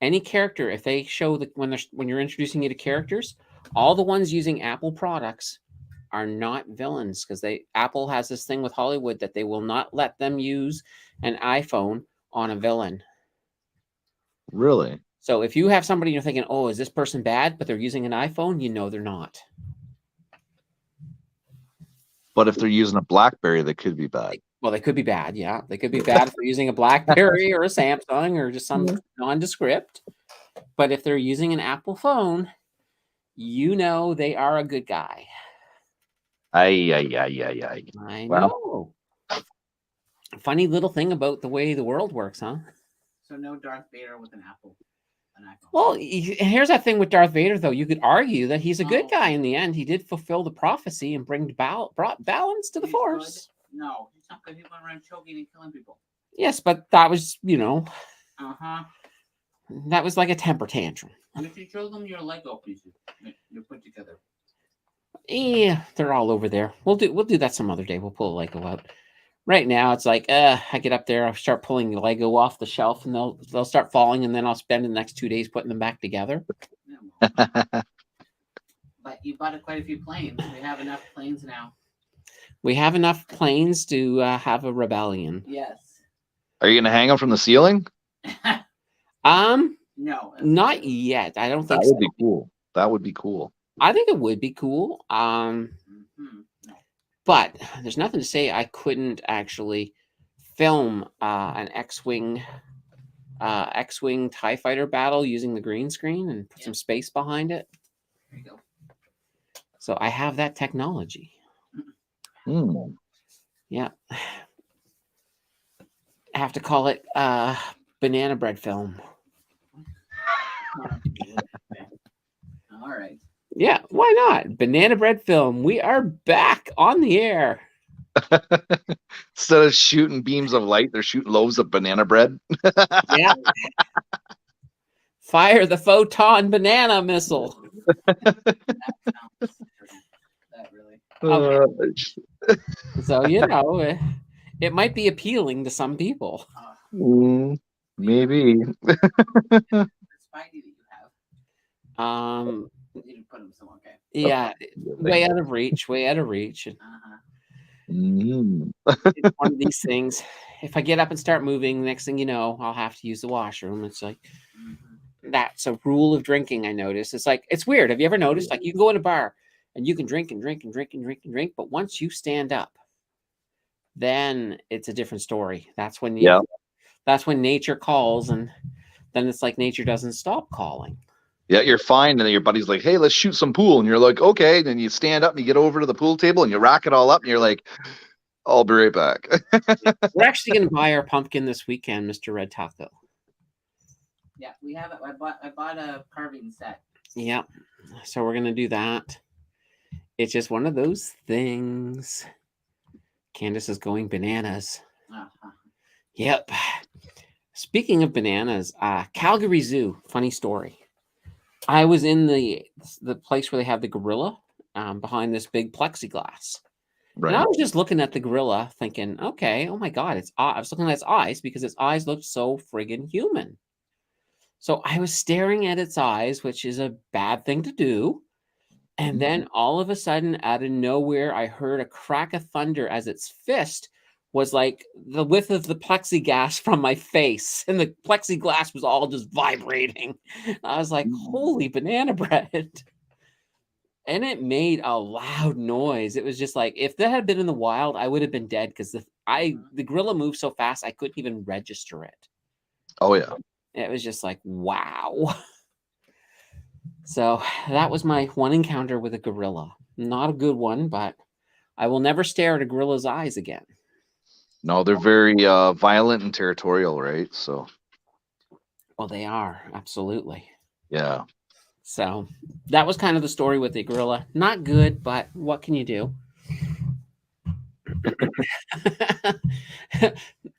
any character, if they show when you're introducing you to characters, all the ones using Apple products are not villains, because Apple has this thing with Hollywood that they will not let them use an iPhone on a villain. Really? So if you have somebody you're thinking, oh, is this person bad, but they're using an iPhone, they're not. But if they're using a BlackBerry, they could be bad. Well, they could be bad, yeah. They could be bad if they're using a BlackBerry or a Samsung or just some nondescript. But if they're using an Apple phone, they are a good guy. I know. Funny little thing about the way the world works, huh? So no Darth Vader with an iPhone. Well, here's that thing with Darth Vader, though. You could argue that he's a good guy in the end. He did fulfill the prophecy and brought balance to the Force. Good. No, he's not good. He went around choking and killing people. Yes, but that was, Uh-huh. that was like a temper tantrum. And if you show them your Lego pieces, you put together. Yeah, they're all over there. We'll do that some other day. We'll pull a Lego out. Right now, it's like I get up there, I start pulling the Lego off the shelf, and they'll start falling, and then I'll spend the next 2 days putting them back together. But you bought quite a few planes. We have enough planes now. We have enough planes to have a rebellion. Yes. Are you gonna hang them from the ceiling? No. Not yet. I don't think That so. would be cool. That would be cool. I think it would be cool. But there's nothing to say I couldn't actually film an X-wing TIE fighter battle using the green screen and put some space behind it. There you go. So I have that technology. Hmm. Yeah. I have to call it banana bread film. All right. Yeah, why not? Banana bread film. We are back on the air. Instead of shooting beams of light, they're shooting loaves of banana bread. Yeah. Fire the photon banana missile. That really. So, it might be appealing to some people. Maybe. The Spidey that you have. You didn't put him so okay. Yeah, way out of reach. Mm. It's one of these things. If I get up and start moving, next thing you know, I'll have to use the washroom. It's like that's a rule of drinking. I notice it's like it's weird. Have you ever noticed? Like you can go in a bar and you can drink and drink and drink and drink and drink, but once you stand up, then it's a different story. That's when that's when nature calls, and then it's like nature doesn't stop calling. Yeah, you're fine. And then your buddy's like, hey, let's shoot some pool. And you're like, okay. Then you stand up and you get over to the pool table and you rack it all up. And you're like, I'll be right back. We're actually going to buy our pumpkin this weekend, Mr. Red Taco. Yeah, we have it. I bought a carving set. Yeah. So we're going to do that. It's just one of those things. Candace is going bananas. Uh-huh. Yep. Speaking of bananas, Calgary Zoo, funny story. I was in the place where they have the gorilla behind this big plexiglass. Right. And I was just looking at the gorilla thinking, okay, oh my God, I was looking at its eyes because its eyes looked so friggin' human. So I was staring at its eyes, which is a bad thing to do. And then all of a sudden, out of nowhere, I heard a crack of thunder as its fist was like the width of the plexiglass from my face. And the plexiglass was all just vibrating. I was like, holy banana bread. And it made a loud noise. It was just like, if that had been in the wild, I would have been dead because the gorilla moved so fast, I couldn't even register it. Oh, yeah. It was just like, wow. So that was my one encounter with a gorilla. Not a good one, but I will never stare at a gorilla's eyes again. No, they're very violent and territorial, right? So. Well, they are. Absolutely. Yeah. So that was kind of the story with the gorilla. Not good, but what can you do?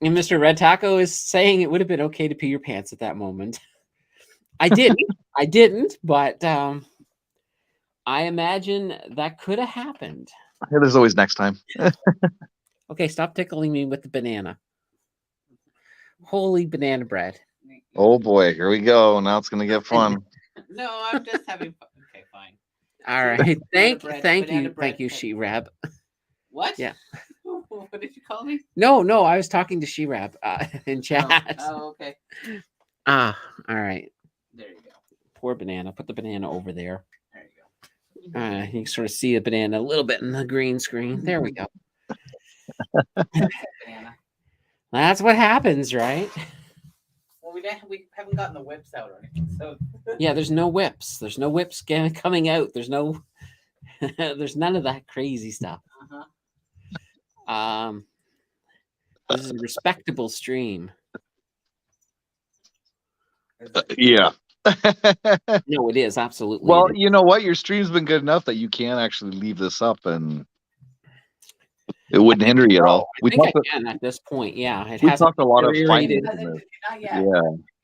And Mr. Red Taco is saying it would have been okay to pee your pants at that moment. I didn't, but I imagine that could have happened. Yeah, there's always next time. Okay, stop tickling me with the banana. Holy banana bread. Oh boy, here we go. Now it's gonna get fun. No, I'm just having fun. Okay, fine. All right. Thank banana bread. you, She-Rab. What? Yeah. What did you call me? No, I was talking to She-Rab in chat. Oh, okay. All right. There you go. Poor banana. Put the banana over there. There you go. You can sort of see the banana a little bit in the green screen. There we go. Banana. That's what happens, right? Well, we haven't gotten the whips out or anything, so. Yeah, there's no whips. There's no whips coming out. There's no. There's none of that crazy stuff. Uh-huh. This is a respectable stream. Yeah. No, it is absolutely. Well, it is. you know what? Your stream's been good enough that you can actually leave this up and it wouldn't hinder you at all. I think I can at this point. Yeah, it We hasn't talked a lot of deteriorated. findings. Not yet. Yeah.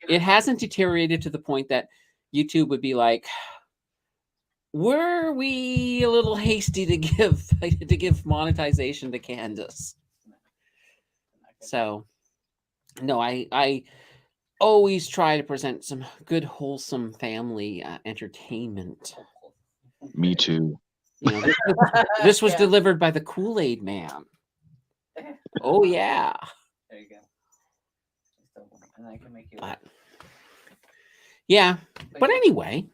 It hasn't deteriorated to the point that YouTube would be like, were we a little hasty to give monetization to Candace? So, no, I always try to present some good, wholesome family entertainment. Me too. You know, this was Yeah. delivered by the Kool-Aid Man. Oh yeah. There you go. And I can make you. But yeah, but anyway,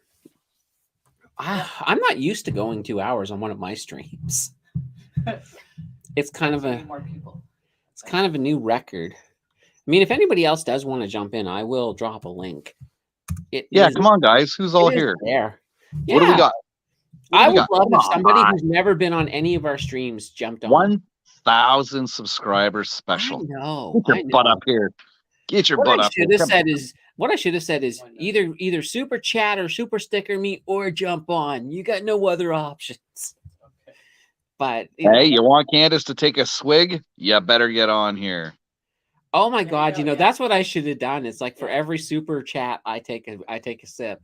I'm not used to going 2 hours on one of my streams. It's kind of a more people. it's kind of a new record. I mean, if anybody else does want to jump in, I will drop a link. Yeah, come on, guys. Who's all here? There. What do we got? I would love Come if somebody on. who's never been on any of our streams jumped on. 1,000 subscribers special. I know. Get your butt up here. Get your butt up here. What I should have said is either super chat or super sticker me or jump on. You got no other options. Okay. But hey, you want Candace to take a swig? You better get on here. Oh my There God! you go, yeah. That's what I should have done. It's like for every super chat, I take a sip.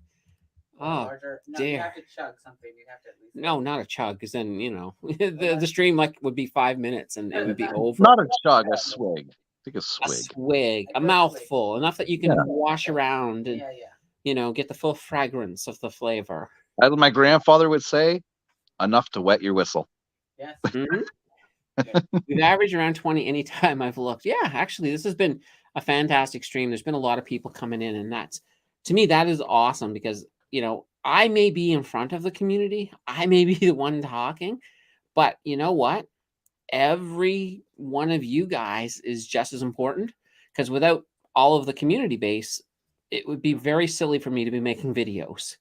Oh, No, dear. you have to chug something. You have to at least. No, not a chug, because then the stream would be 5 minutes and it would be over. Not a chug, a swig. Take a swig. Swig, a mouthful, enough that you can wash around and get the full fragrance of the flavor. As my grandfather would say, enough to wet your whistle. Yes. Mm-hmm. We've averaged around 20 anytime I've looked. Yeah, actually, this has been a fantastic stream. There's been a lot of people coming in, and to me, that is awesome because, I may be in front of the community. I may be the one talking, but you know what? Every one of you guys is just as important because without all of the community base, it would be very silly for me to be making videos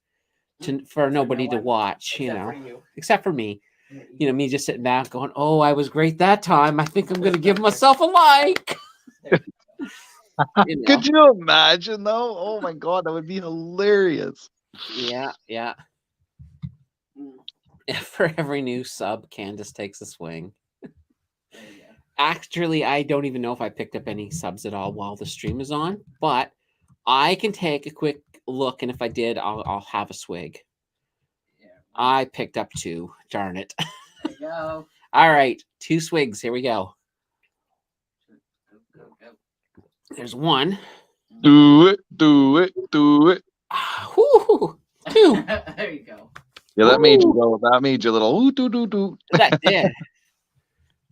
for nobody to watch, except for me. Me just sitting back going, oh, I was great that time. I think I'm going to give myself a like. Could you imagine, though? Oh, my God, that would be hilarious. Yeah. For every new sub, Candace takes a swing. Actually, I don't even know if I picked up any subs at all while the stream is on, but I can take a quick look, and if I did, I'll have a swig. I picked up 2. Darn it. There you go. All right, 2 swigs. Here we go. There's 1. Do it. Whew, 2. There you go. Yeah, that made you go. That made you a little ooh, do. That did.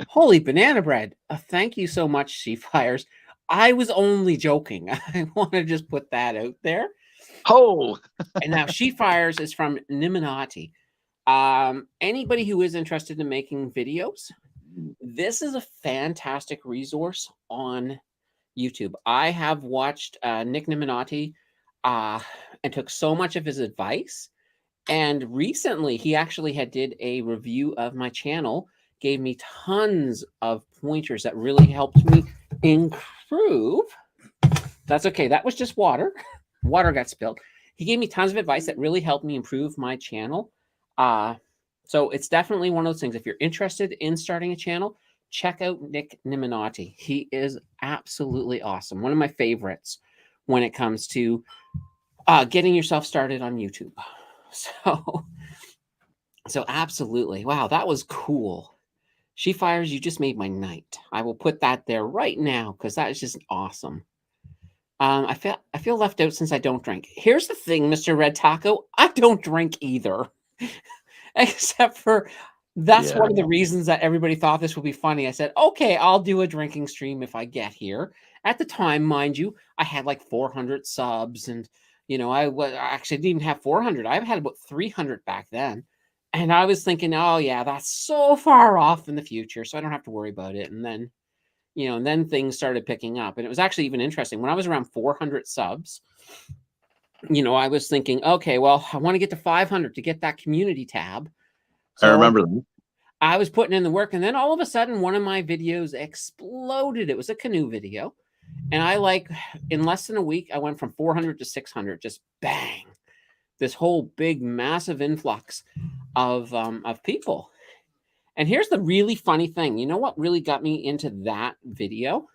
Holy banana bread. Thank you so much, Seafires. I was only joking. I want to just put that out there. Oh. And now Seafires is from Niminati. Anybody who is interested in making videos, this is a fantastic resource on YouTube. I have watched Nick Niminati and took so much of his advice. And recently, he actually did a review of my channel, gave me tons of pointers that really helped me improve. That's okay. That was just water. Water got spilled. He gave me tons of advice that really helped me improve my channel. So it's definitely one of those things. If you're interested in starting a channel, check out Nick Niminati. He is absolutely awesome. One of my favorites when it comes to getting yourself started on YouTube. So absolutely. Wow, that was cool. Fires, you just made my night. I will put that there right now because that is just awesome. I feel left out since I don't drink. Here's the thing, Mr. Red Taco. I don't drink either. Except for that's one of the reasons that everybody thought this would be funny. I said, okay, I'll do a drinking stream if I get here. At the time, mind you, I had like 400 subs and I actually didn't even have 400. I had about 300 back then. And I was thinking, oh, yeah, that's so far off in the future, so I don't have to worry about it. And then, and then things started picking up. And it was actually even interesting. When I was around 400 subs, I was thinking, okay, well, I want to get to 500 to get that community tab. So I remember them. I was putting in the work. And then all of a sudden, one of my videos exploded. It was a canoe video. And in less than a week, I went from 400 to 600, just bang, this whole big, massive influx of people. And here's the really funny thing. You know what really got me into that video?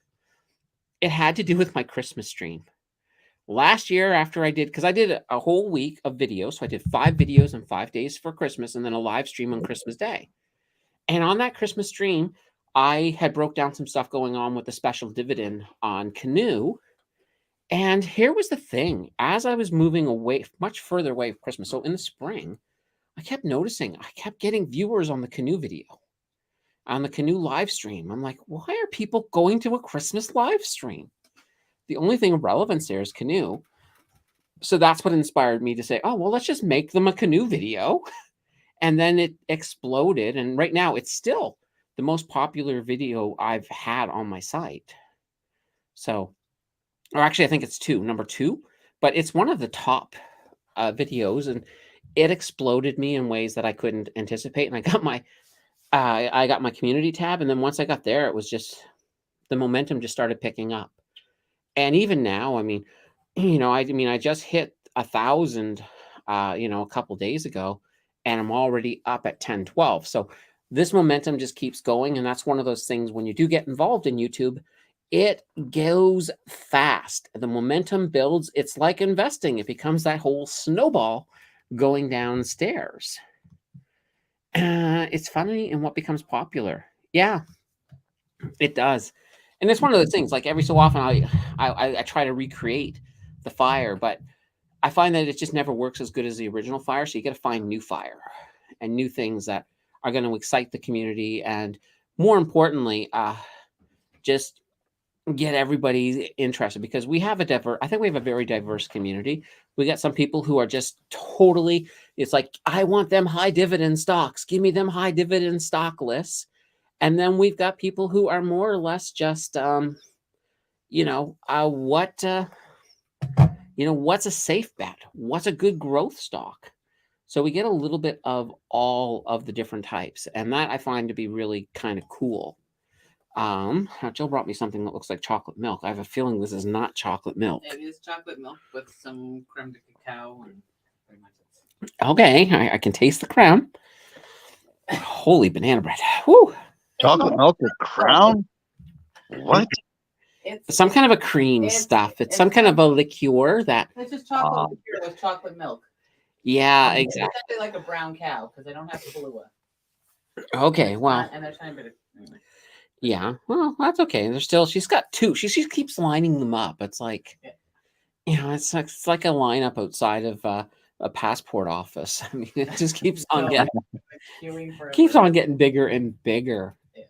It had to do with my Christmas stream. last year after I did, because I did a whole week of videos. So I did 5 videos in 5 days for Christmas and then a live stream on Christmas Day. And on that Christmas stream, I had broke down some stuff going on with the special dividend on Canoe. And here was the thing. As I was moving away, much further away from Christmas, so in the spring, I kept noticing, I kept getting viewers on the Canoe video, on the Canoe live stream. I'm like, why are people going to a Christmas live stream? The only thing of relevance there is Canoe. So that's what inspired me to say, oh, well, let's just make them a Canoe video. And then it exploded. And right now it's still the most popular video I've had on my site. So, or actually, I think it's number 2, but it's one of the top videos, and it exploded me in ways that I couldn't anticipate. And I got my community tab, and then once I got there, it was just the momentum just started picking up. And even now, I mean, I just hit 1,000, a couple days ago, and I'm already up at 10, 12. So this momentum just keeps going, and that's one of those things when you do get involved in YouTube. It goes fast. The momentum builds. It's like investing. It becomes that whole snowball going downstairs. It's funny in what becomes popular. Yeah, it does. And it's one of those things, like every so often I try to recreate the fire, but I find that it just never works as good as the original fire. So you got to find new fire and new things that are going to excite the community. And more importantly, just get everybody interested, because we have I think we have a very diverse community. We got some people who are just totally, it's like, I want them high dividend stocks. Give me them high dividend stock lists. And then we've got people who are more or less just, what's a safe bet? What's a good growth stock? So we get a little bit of all of the different types. And that I find to be really kind of cool. Jill brought me something that looks like chocolate milk. I have a feeling this is not chocolate milk. It is chocolate milk with some creme de cacao and pretty much it's... Okay, I can taste the creme. Holy banana bread. Woo! Chocolate milk with crown? What? It's Some kind of a cream stuff. It's some kind of a liqueur that. It's just chocolate liqueur with chocolate milk. Yeah, It's exactly. actually like a brown cow because they don't have Kahlua. Okay, well. And they're trying to. Anyway. Yeah, well, that's okay. There's still, she's got 2. She keeps lining them up. It's like, it's like a lineup outside of a passport office. I mean, it just keeps on getting bigger and bigger. Yeah.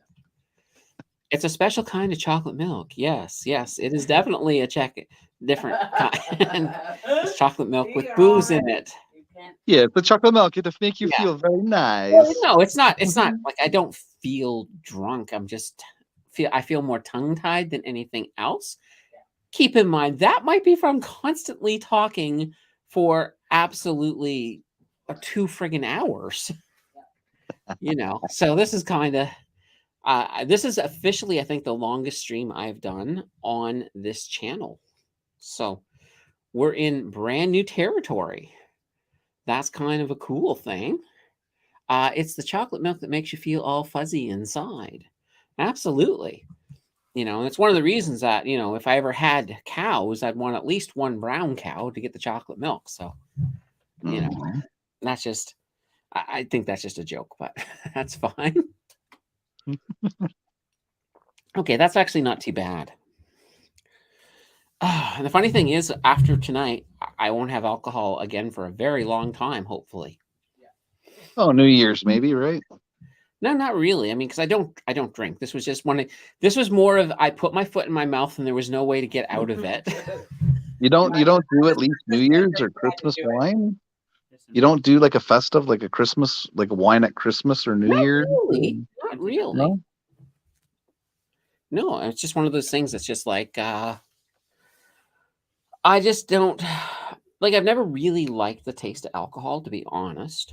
It's a special kind of chocolate milk. Yes, it is definitely a different kind. It's chocolate milk with booze in it. Yeah, the chocolate milk to make you feel very nice. Well, no, it's not like I don't feel drunk. I feel more tongue-tied than anything else. Keep in mind that might be from constantly talking for absolutely 2 friggin' hours. So this is kind of this is officially, I think, the longest stream I've done on this channel. So we're in brand new territory. That's kind of a cool thing. It's the chocolate milk that makes you feel all fuzzy inside. Absolutely. And it's one of the reasons that, if I ever had cows, I'd want at least one brown cow to get the chocolate milk. So, that's just, I think that's just a joke, but that's fine. Okay, that's actually not too bad. And the funny thing is, after tonight, I won't have alcohol again for a very long time, hopefully. Oh, New Year's maybe, right? No, not really. I mean, because I don't drink. This was just this was more of, I put my foot in my mouth and there was no way to get out of it. You don't do at least New Year's or Christmas wine? You don't do like a festive, like a Christmas, like a wine at Christmas or New Year's? Not really. No, it's just one of those things that's just like, I just don't, like, I've never really liked the taste of alcohol, to be honest.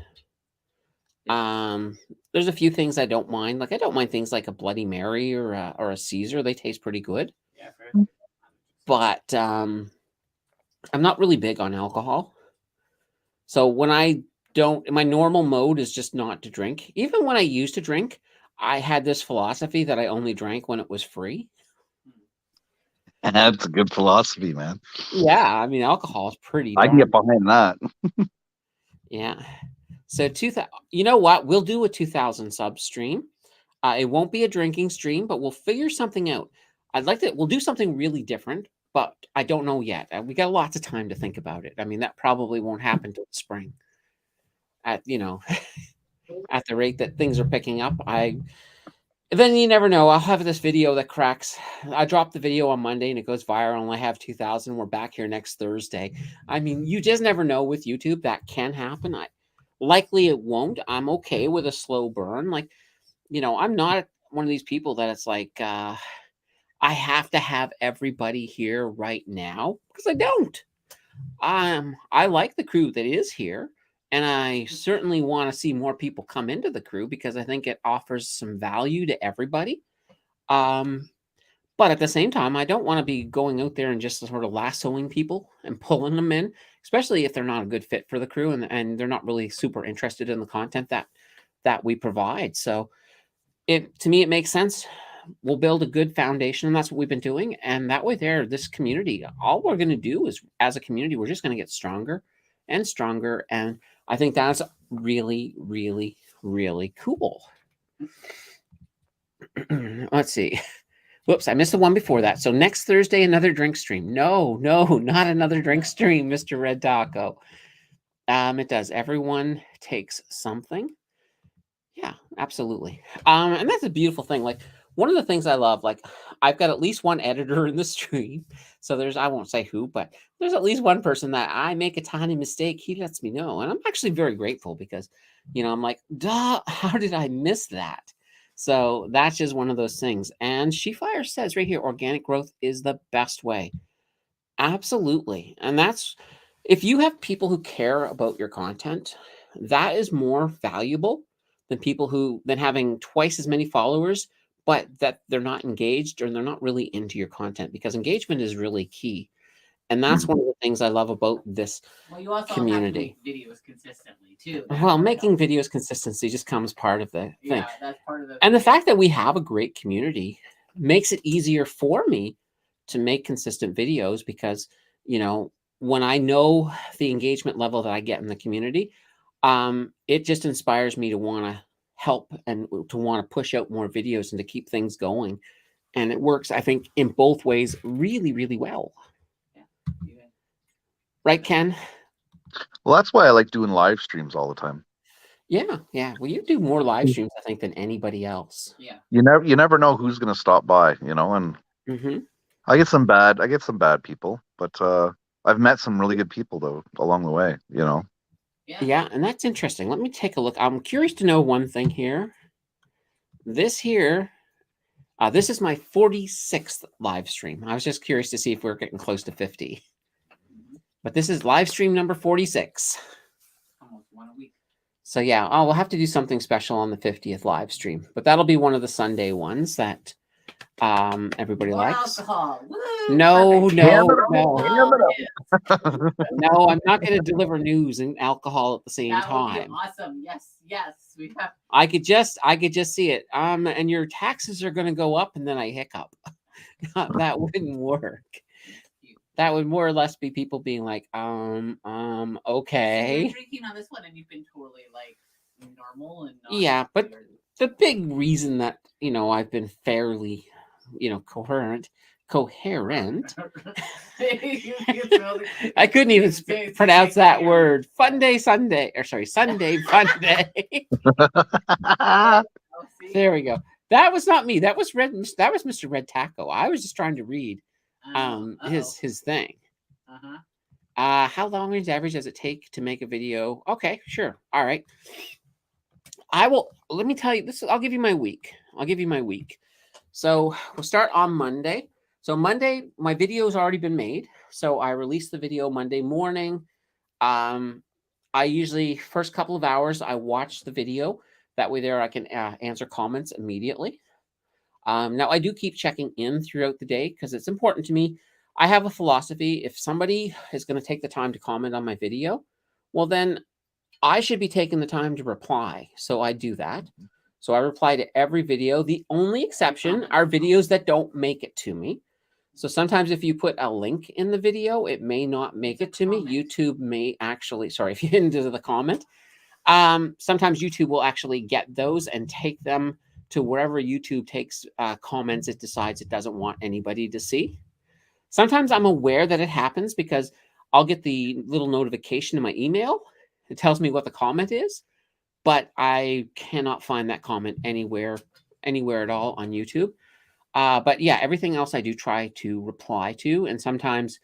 There's a few things I don't mind. Like, I don't mind things like a Bloody Mary or a Caesar. They taste pretty good. Yeah, but I'm not really big on alcohol. So when my normal mode is just not to drink. Even when I used to drink, I had this philosophy that I only drank when it was free. That's a good philosophy, man. Yeah, I mean, alcohol is pretty I can darn. get behind that. Yeah. So 2000, you know what? We'll do a 2000 sub stream. It won't be a drinking stream, but we'll figure something out. We'll do something really different, but I don't know yet. We got lots of time to think about it. I mean, that probably won't happen till the spring. At at the rate that things are picking up, then you never know. I'll have this video that cracks. I dropped the video on Monday and it goes viral, and I have 2,000. We're back here next Thursday. I mean, you just never know with YouTube. That can happen. Likely it won't. I'm okay with a slow burn. Like, I'm not one of these people that it's like, I have to have everybody here right now, because I don't. I like the crew that is here, and I certainly want to see more people come into the crew because I think it offers some value to everybody. But at the same time, I don't want to be going out there and just sort of lassoing people and pulling them in, especially if they're not a good fit for the crew and they're not really super interested in the content that we provide. So to me, it makes sense. We'll build a good foundation, and that's what we've been doing. And that way this community, all we're going to do is, as a community, we're just going to get stronger and stronger. And I think that's really, really, really cool. Let's see. Whoops, I missed the one before that. So next Thursday, another drink stream. No, not another drink stream, Mr. Red Taco. It does. Everyone takes something. Yeah, absolutely. And that's a beautiful thing. Like, one of the things I love, like, I've got at least one editor in the stream. So I won't say who, but there's at least one person that I make a tiny mistake, he lets me know. And I'm actually very grateful because, I'm like, duh, how did I miss that? So that's just one of those things. And Shefire says right here, organic growth is the best way. Absolutely. And if you have people who care about your content, that is more valuable than having twice as many followers, but that they're not engaged or they're not really into your content, because engagement is really key. And that's one of the things I love about this you also community. have to make videos consistently too. Well, making videos consistency just comes part of the thing. Yeah, that's part of the. And the fact that we have a great community makes it easier for me to make consistent videos, because, when I know the engagement level that I get in the community, it just inspires me to want to help and to want to push out more videos and to keep things going. And it works, I think, in both ways really, really well. Yeah. Right, Ken? Well, that's why I like doing live streams all the time. Yeah. Well, you do more live streams, I think, than anybody else. Yeah. You never know who's going to stop by, and I get some bad people, but I've met some really good people though along the way, Yeah, and that's interesting. Let me take a look. I'm curious to know one thing here. This is my 46th live stream. I was just curious to see if we're getting close to 50. But this is live stream number 46. Almost one a week. So yeah, we'll have to do something special on the 50th live stream. But that'll be one of the Sunday ones that everybody likes. Alcohol. No. Oh, No, I'm not going to deliver news and alcohol at the same that time. would be awesome. Yes. We have. I could just see it. And your taxes are going to go up, and then I hiccup. That wouldn't work. That would more or less be people being like, okay. So you're drinking on this one, and you've been totally like normal and not. Yeah, but the big reason that I've been fairly, coherent. I couldn't even pronounce that word. Sunday, fun day. There we go. That was not me. That was Mr. Red Taco. I was just trying to read his thing. How long is average does it take to make a video? Okay, sure. All right. Let me tell you this. I'll give you my week. So we'll start on Monday. So Monday, my video's already been made. So I released the video Monday morning. I usually, first couple of hours, I watch the video. That way I can answer comments immediately. Now, I do keep checking in throughout the day because it's important to me. I have a philosophy. If somebody is going to take the time to comment on my video, well, then I should be taking the time to reply. So I do that. So I reply to every video. The only exception are videos that don't make it to me. So sometimes if you put a link in the video, it may not make it to me. Comment. YouTube may actually, sorry, if you hit into the comment, sometimes YouTube will actually get those and take them to wherever YouTube takes comments it decides it doesn't want anybody to see. Sometimes I'm aware that it happens because I'll get the little notification in my email. It tells me what the comment is, but I cannot find that comment anywhere at all on YouTube. But yeah, everything else I do try to reply to. And sometimes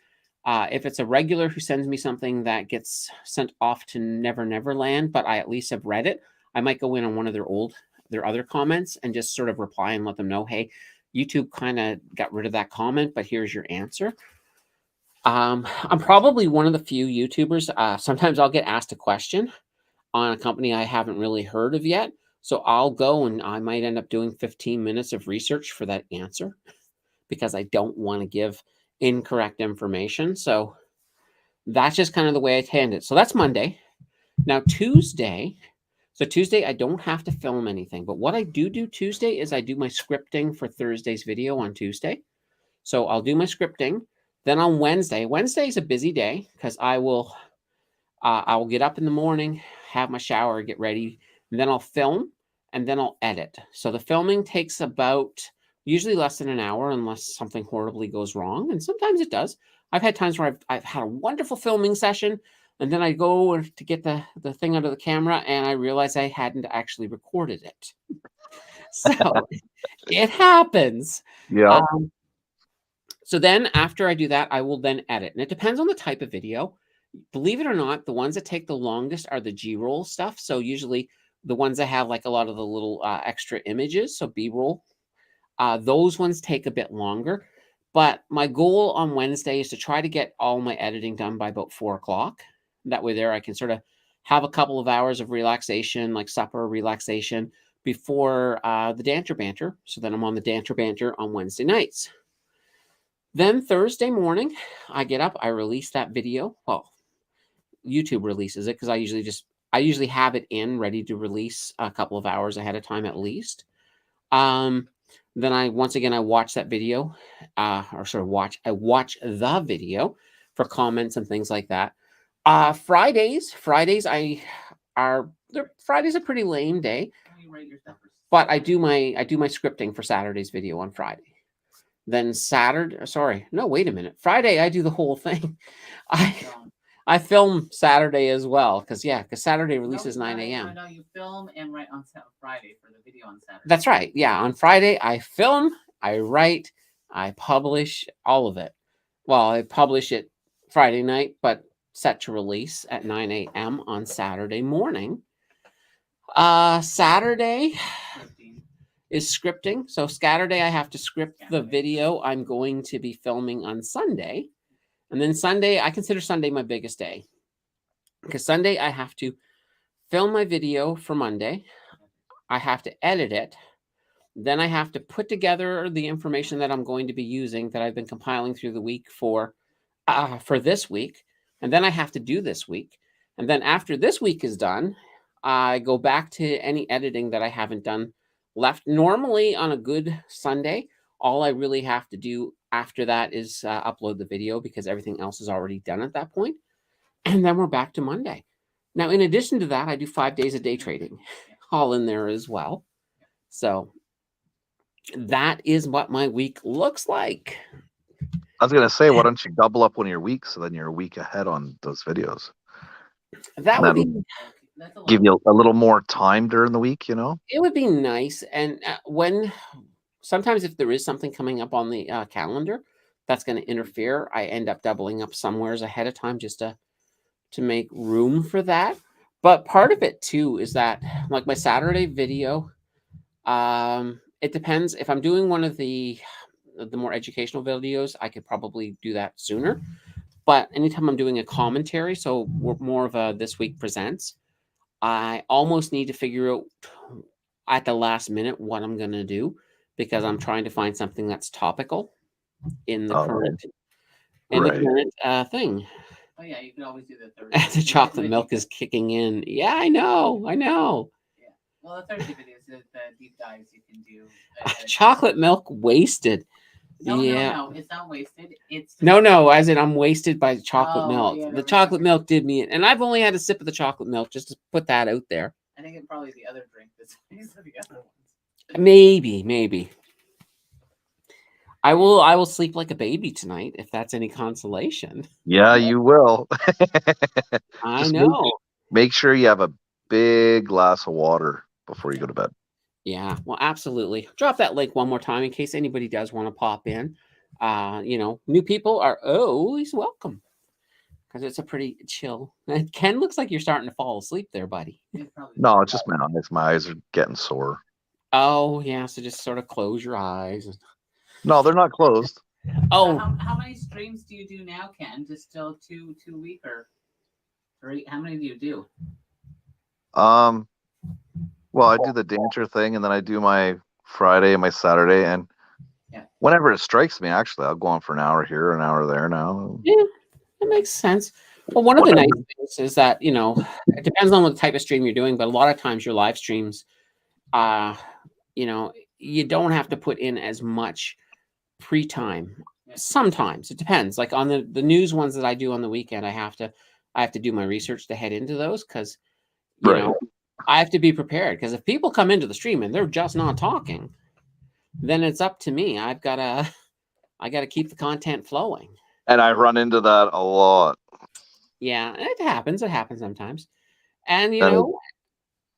if it's a regular who sends me something that gets sent off to Never Never Land, but I at least have read it, I might go in on one of their other comments and just sort of reply and let them know, hey, YouTube kind of got rid of that comment, but here's your answer. I'm probably one of the few YouTubers. Sometimes I'll get asked a question on a company I haven't really heard of yet. So I'll go and I might end up doing 15 minutes of research for that answer because I don't want to give incorrect information. So that's just kind of the way I tend it. So that's Monday. Now Tuesday. So Tuesday, I don't have to film anything. But what I do Tuesday is I do my scripting for Thursday's video on Tuesday. So I'll do my scripting. Then on Wednesday is a busy day because I will get up in the morning, have my shower, get ready, and then I'll film and then I'll edit. So the filming takes about usually less than an hour unless something horribly goes wrong. And sometimes it does. I've had times where I've had a wonderful filming session and then I go to get the thing out of the camera and I realize I hadn't actually recorded it. So it happens. Yeah. So then after I do that, I will then edit. And it depends on the type of video. Believe it or not, the ones that take the longest are the G-roll stuff. So usually the ones that have like a lot of the little extra images, so B-roll, those ones take a bit longer. But my goal on Wednesday is to try to get all my editing done by about 4 o'clock. That way there I can sort of have a couple of hours of relaxation, like supper relaxation, before the Danter Banter. So then I'm on the Danter Banter on Wednesday nights. Then Thursday morning, I get up, I release that video. Well, YouTube releases it because I usually have it in ready to release a couple of hours ahead of time at least. Then I watch that video, I watch the video for comments and things like that. Fridays are a pretty lame day, but I do my scripting for Saturday's video on Friday. Then Friday I do the whole thing. I film Saturday as well because Saturday releases 9 a.m. No, you film and write on Friday for the video on Saturday. That's right. Yeah, on Friday I film, I write, I publish all of it. Well, I publish it Friday night, but set to release at 9 a.m. on Saturday morning. Saturday is scripting. So Saturday I have to script the video I'm going to be filming on Sunday. And then Sunday, I consider Sunday my biggest day. Because Sunday I have to film my video for Monday. I have to edit it. Then I have to put together the information that I'm going to be using that I've been compiling through the week for this week. And then I have to do this week. And then after this week is done, I go back to any editing that I haven't done left. Normally on a good Sunday, all I really have to do after that is upload the video because everything else is already done at that point. And then we're back to Monday. Now, in addition to that, I do 5 days of day trading all in there as well. So that is what my week looks like. I was going to say, why don't you double up one of your weeks so then you're a week ahead on those videos? That would be... give you a little more time during the week, It would be nice. And sometimes if there is something coming up on the calendar that's going to interfere, I end up doubling up somewheres ahead of time just to make room for that. But part of it too is that like my Saturday video, it depends. If I'm doing one of the more educational videos, I could probably do that sooner. But anytime I'm doing a commentary, so more of a This Week Presents, I almost need to figure out at the last minute what I'm going to do because I'm trying to find something that's topical in the current thing. Oh yeah, you can always do the Thursday. The chocolate milk is kicking in. Yeah, I know. Yeah. Well, the Thursday videos, the deep dives you can do. Chocolate milk wasted. Yeah. No, it's not wasted. It's just, No, as in I'm wasted by chocolate Oh, milk. yeah, The never chocolate mind. milk did me in, and I've only had a sip of the chocolate milk just to put that out there. I think it's probably the other drink that's these are the other ones. Maybe. I will sleep like a baby tonight if that's any consolation. Yeah, you will. I Just know. make sure you have a big glass of water before you go to bed. Yeah, well, absolutely. Drop that link one more time in case anybody does want to pop in. New people are always welcome because it's a pretty chill. Ken, looks like you're starting to fall asleep there, buddy. It's probably No, it's just my eyes. My eyes are getting sore. Oh, yeah. So just sort of close your eyes. No, they're not closed. Oh, So how many streams do you do now, Ken? Just still two a week or three? How many do you do? Well, I do the dancer thing, and then I do my Friday and my Saturday, and Yeah. whenever it strikes me, actually, I'll go on for an hour here, an hour there now. yeah, that makes sense. Well, one of the nice things is that, it depends on what type of stream you're doing, but a lot of times your live streams, you don't have to put in as much pre-time. Yeah. Sometimes it depends. Like on the news ones that I do on the weekend, I have to do my research to head into those because Right. I have to be prepared because if people come into the stream and they're just not talking, then it's up to me. I gotta keep the content flowing. And I run into that a lot. Yeah, it happens. It happens sometimes. And That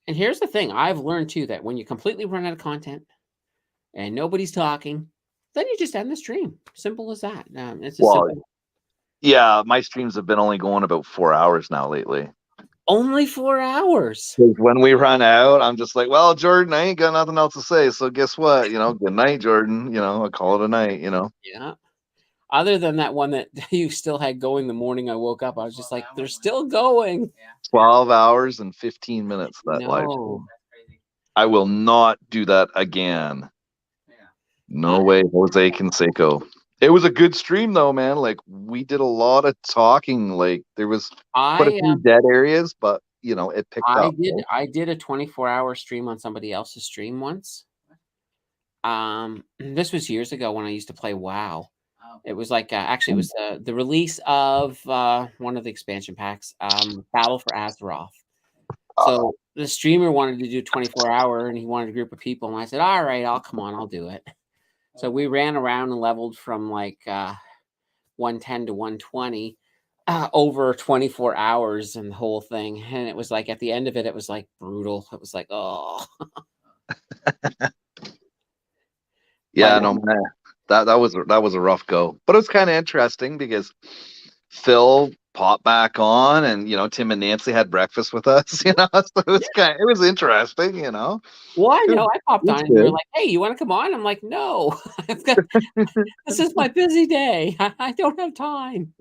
and here's the thing: I've learned too that when you completely run out of content and nobody's talking, then you just end the stream. Simple as that. It's just Well, simple. yeah, my streams have been only going about 4 hours now lately. Only 4 hours. 'Cause when we run out, I'm just like, well, Jordan, I ain't got nothing else to say. So guess what? Good night, Jordan. I'll call it a night. Yeah. Other than that one that you still had going the morning I woke up, I was just like, they're still going. Yeah. 12 hours and 15 minutes that live stream. No. That's crazy. I will not do that again. Yeah. No way, Jose Canseco. It was a good stream though, man. Like we did a lot of talking. Like there was quite a few dead areas, but it picked up. I did a 24-hour stream on somebody else's stream once. This was years ago when I used to play WoW. Oh. It was like actually it was the release of one of the expansion packs, Battle for Azeroth. So the streamer wanted to do 24-hour and he wanted a group of people, and I said, all right, I'll do it. So we ran around and leveled from like 110 to 120 over 24 hours and the whole thing. And it was like at the end of it, it was like brutal. It was like, oh. Yeah, no, man. That was a rough go. But it was kind of interesting because Phil popped back on and Tim and Nancy had breakfast with us, so it was interesting, Well, I know. I popped on and you were good. like, hey, you want to come on? I'm like, no, this is my busy day. I don't have time.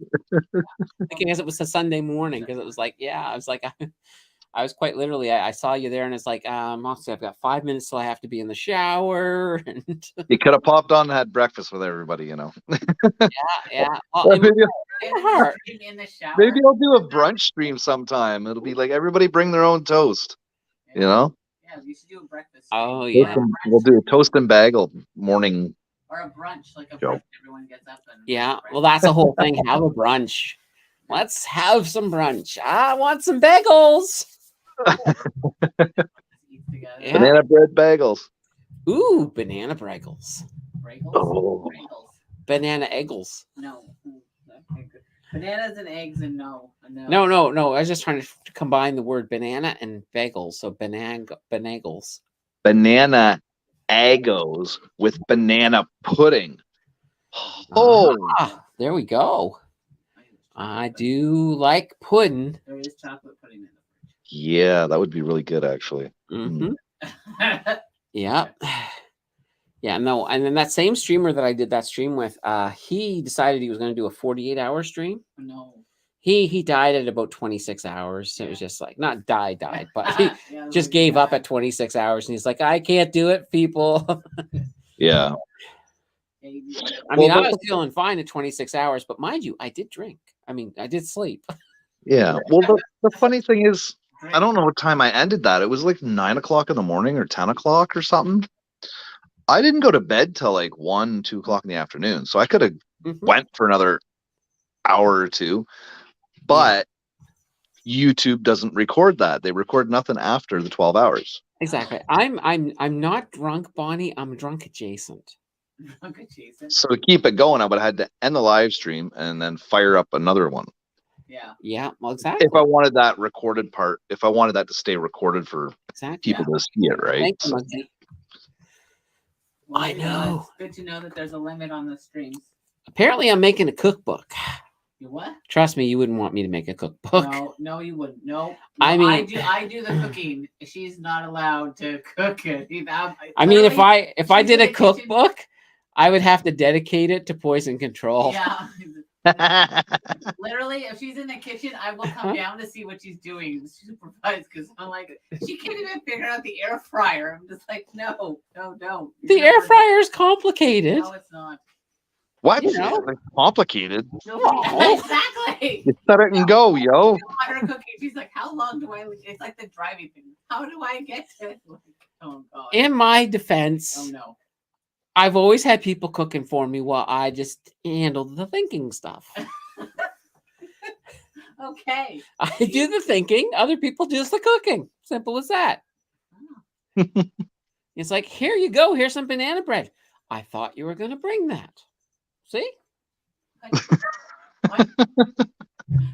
Thinking as it was a Sunday morning because it was like, yeah, I was like, I was quite literally, I saw you there and it's like, honestly, I've got 5 minutes till I have to be in the shower. And You could have popped on and had breakfast with everybody, yeah. Well, in my heart. In the shower. Maybe I'll do a brunch stream sometime. It'll be like everybody bring their own toast. Yeah, you should do a breakfast. Oh, stream. yeah. We'll do a toast and bagel morning. Or a brunch, like a Joe. brunch. Everyone gets up and Yeah. Well, that's the whole thing. Have a brunch. Let's have some brunch. I want some bagels. eat together. Yeah. Banana bread bagels. Ooh, banana bagels. Bagels? Oh. Bagels. Banana eggles. No. Okay, good. Bananas and eggs and no. No. I was just trying to combine the word banana and bagels. So banagles. Banana agos with banana pudding. Oh, There we go. I do like pudding. There is chocolate pudding in yeah, that would be really good, actually. Mm-hmm. the fridge. Yeah. Yeah, no. And then that same streamer that I did that stream with, he decided he was going to do a 48-hour stream. No. He died at about 26 hours. It was just like, not died, but he just gave up at 26 hours. And he's like, I can't do it, people. Yeah. I mean, I was feeling fine at 26 hours, but mind you, I did drink. I mean, I did sleep. Yeah. Well, the funny thing is, I don't know what time I ended that. It was like 9 o'clock in the morning or 10 o'clock or something. I didn't go to bed till like 1, 2 o'clock in the afternoon, so I could have went for another hour or two. But YouTube doesn't record that; they record nothing after the 12 hours. Exactly. I'm not drunk, Bonnie. I'm drunk adjacent. Drunk adjacent. So to keep it going, I would have had to end the live stream and then fire up another one. Yeah. Yeah. Well, exactly. If I wanted that recorded part, if I wanted that to stay recorded for Exactly. people to see it, right? Thank you, So, Muggsy. Well, I know. It's good to know that there's a limit on the streams. Apparently, I'm making a cookbook. You what? Trust me, you wouldn't want me to make a cookbook. No, you wouldn't. No, I mean, I do the cooking. She's not allowed to cook it. I mean, if I she's did in a the kitchen. cookbook, I would have to dedicate it to poison control. Yeah. Literally, if she's in the kitchen, I will come down to see what she's doing, supervise, because I'm like, she can't even figure out the air fryer. I'm just like, no, don't. The air fryer is complicated. No, it's not. what? You know? It's complicated. Oh. Exactly. You set it and go, yo. I want her cooking. She's like, how long do I? It's like the driving thing. How do I get to it? Like, oh God. In my defense, Oh no. I've always had people cooking for me while I just handle the thinking stuff. Okay. I do the thinking, other people do the cooking. Simple as that. It's like, here you go. Here's some banana bread. I thought you were going to bring that. See? What?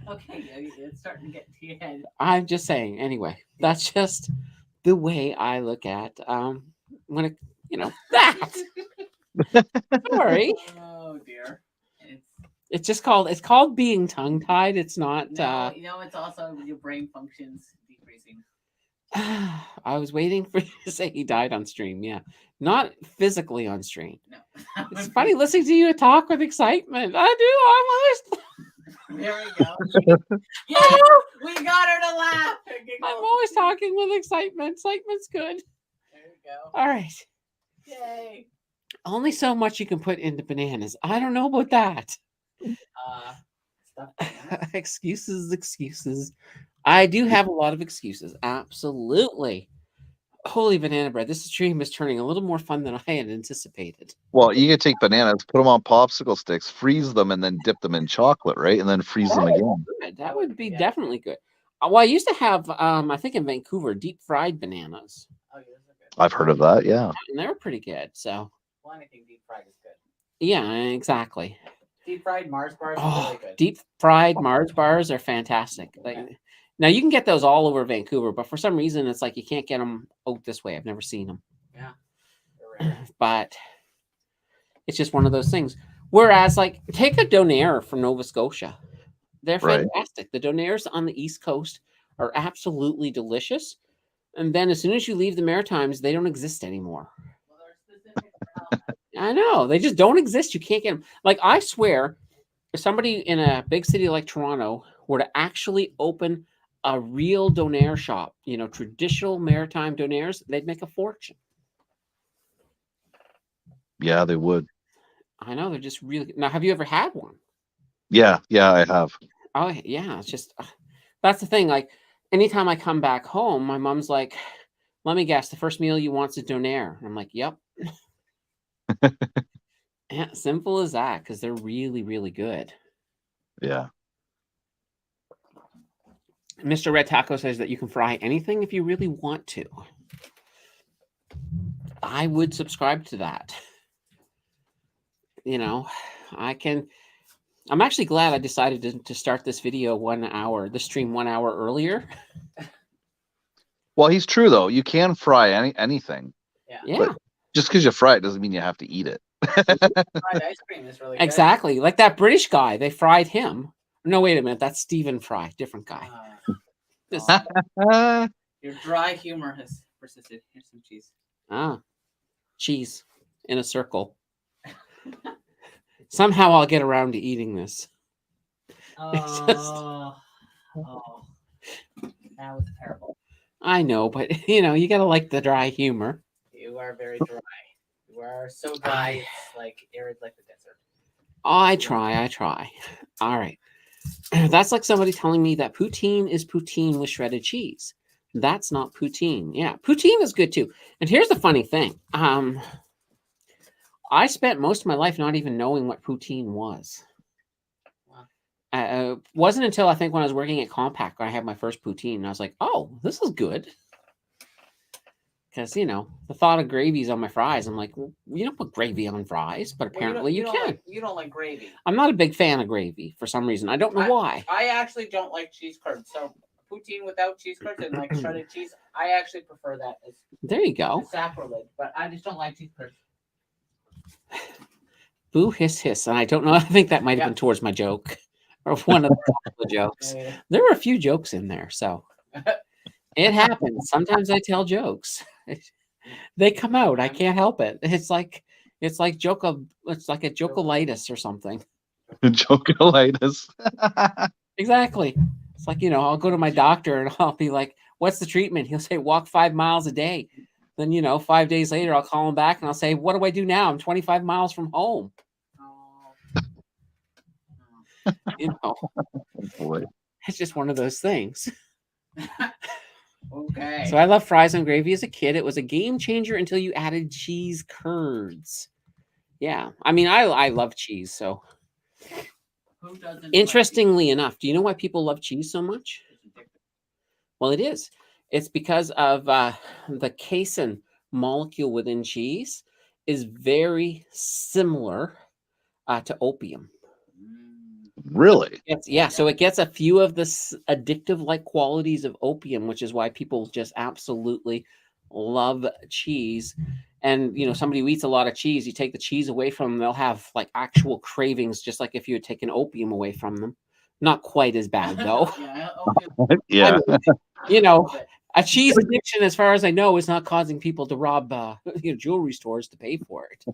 Okay, it's starting to get to your head. I'm just saying. Anyway, that's just the way I look at when it, that. Sorry. Oh dear. It's called being tongue-tied. It's not No, it's also your brain functions decreasing. I was waiting for you to say he died on stream. Yeah. Not physically on stream. No. It's funny listening to you talk with excitement. I do. There we go. Yes, we got her to laugh. I'm always talking with excitement. Excitement's good. There we go. All right. Yay. Only so much you can put into bananas. I don't know about that. Excuses. I do have a lot of excuses. Absolutely. Holy banana bread. This stream is turning a little more fun than I had anticipated. Well, you can take bananas, put them on popsicle sticks, freeze them, and then dip them in chocolate, right? And then freeze them again. Good. That would be definitely good. Well, I used to have, I think in Vancouver, deep fried bananas. Oh, yeah, those are good. I've heard of that, yeah. And they were pretty good. So, Well, anything deep fried is good. yeah, exactly. Deep fried Mars bars are really good. Deep fried Mars bars are fantastic. Now you can get those all over Vancouver, but for some reason it's like you can't get them out this way. I've never seen them. Yeah. They're rare. But it's just one of those things. Whereas, like, take a donair from Nova Scotia. They're Right. fantastic. The donairs on the East Coast are absolutely delicious. And then as soon as you leave the Maritimes, they don't exist anymore. Well, they're specific for Halifax. I know. They just don't exist. You can't get them. Like, I swear, if somebody in a big city like Toronto were to actually open a real donair shop, traditional maritime donairs, they'd make a fortune. Yeah, they would. I know. They're just really... Now, have you ever had one? Yeah, I have. Oh, yeah. It's just... that's the thing. Like, anytime I come back home, my mom's like, let me guess, the first meal you want's a donair. I'm like, yep. Yeah, simple as that, because they're really, really good. Yeah. Mr. Red Taco says that you can fry anything if you really want to. I would subscribe to that. I can... I'm actually glad I decided to start this video the stream 1 hour earlier. Well, he's true, though. You can fry anything. Yeah. But just because you fry it doesn't mean you have to eat it. Fried ice cream is really good. Exactly. Like that British guy, they fried him. No, wait a minute. That's Stephen Fry. Different guy. Your dry humor has persisted. Here's some cheese. Cheese in a circle. Somehow I'll get around to eating this. Oh, that was terrible. I know, but you gotta like the dry humor. You are very dry. You are so dry, it's like arid like the desert. I try. All right. That's like somebody telling me that poutine is poutine with shredded cheese. That's not poutine. Yeah, poutine is good too. And here's the funny thing. I spent most of my life not even knowing what poutine was. Wasn't until I think when I was working at Compaq when I had my first poutine, and I was like, "Oh, this is good." Because the thought of gravy's on my fries. I'm like, well, you don't put gravy on fries, but apparently you can. You don't like gravy. I'm not a big fan of gravy for some reason. I don't know why. I actually don't like cheese curds. So poutine without cheese curds and like shredded cheese, I actually prefer that. There you go. Sacrilege, but I just don't like cheese curds. Boo, hiss, hiss. And I don't know. I think that might have been towards my joke or one of the jokes. There were a few jokes in there, so it happens. Sometimes I tell jokes. They come out. I can't help it. It's like a jokolitis or something. Jokolitis. Exactly. It's like, I'll go to my doctor and I'll be like, "What's the treatment?" He'll say, "Walk 5 miles a day." Then, 5 days later, I'll call him back and I'll say, "What do I do now? I'm 25 miles from home." Oh, boy. It's just one of those things. Okay. So I love fries and gravy as a kid. It was a game changer until you added cheese curds. Yeah. I mean, I love cheese. So Who doesn't? interestingly enough, do you know why people love cheese so much? Well, it is. It's because of the casein molecule within cheese is very similar to opium. Really? So it gets a few of the addictive-like qualities of opium, which is why people just absolutely love cheese. And, somebody who eats a lot of cheese, you take the cheese away from them, they'll have like actual cravings, just like if you had taken opium away from them. Not quite as bad, though. Yeah. I mean, a cheese addiction, as far as I know, is not causing people to rob jewelry stores to pay for it.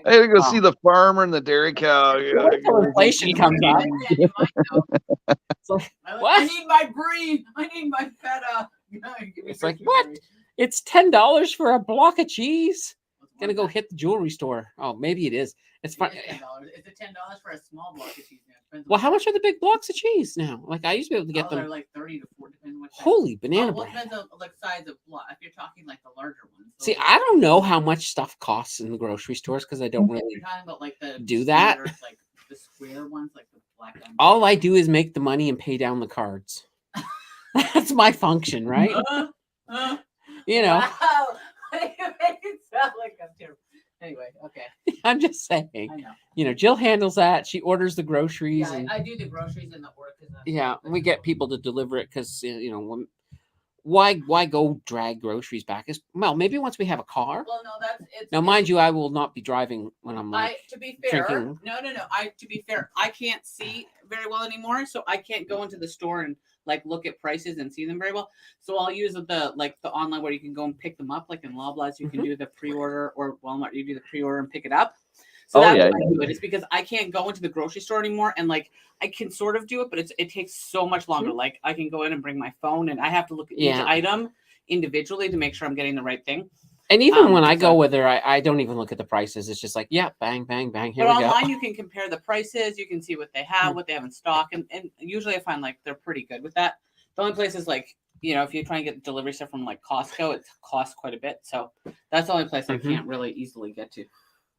I gotta go see the farmer and the dairy cow. Inflation comes up. Like, what? I need my brie. I need my feta. It's like, what? It's $10 for a block of cheese. Gonna go hit the jewelry store. Oh, maybe it is. It's fine. Is it $10 for a small block of cheese now? Well, how much are the big blocks of cheese now? Like I used to be able to get them. They're like 30 to 40, depending on what size. Holy banana Well, bread. depends on like size of block. If you're talking like the larger ones. See, I don't know how much stuff costs in the grocery stores because I don't really You're talking about like the do that. Like the square ones, like the black ones. All I do is make the money and pay down the cards. That's my function, right? Wow. You make it sound like I'm terrible. Anyway, okay. I'm just saying. I know. Jill handles that. She orders the groceries. Yeah, and, I do the groceries and the work. Yeah, we get people to deliver it because why go drag groceries back? Maybe once we have a car. Well, no, it's. Now, mind you, I will not be driving when I'm like. To be fair, drinking. no. To be fair, I can't see very well anymore, so I can't go into the store and like look at prices and see them very well. So I'll use the online where you can go and pick them up, like in Loblaws, you can do the pre-order, or Walmart, you do the pre-order and pick it up. So that's why I do it. It's because I can't go into the grocery store anymore, and like I can sort of do it, but it takes so much longer. Mm-hmm. Like I can go in and bring my phone, and I have to look at each item individually to make sure I'm getting the right thing. And even when I go with her, I don't even look at the prices. It's just like, yeah, bang, bang, bang. Here we go. But online, you can compare the prices. You can see what they have, what they have in stock. And usually I find like they're pretty good with that. The only place is like, if you try and get delivery stuff from like Costco, it costs quite a bit. So that's the only place I can't really easily get to.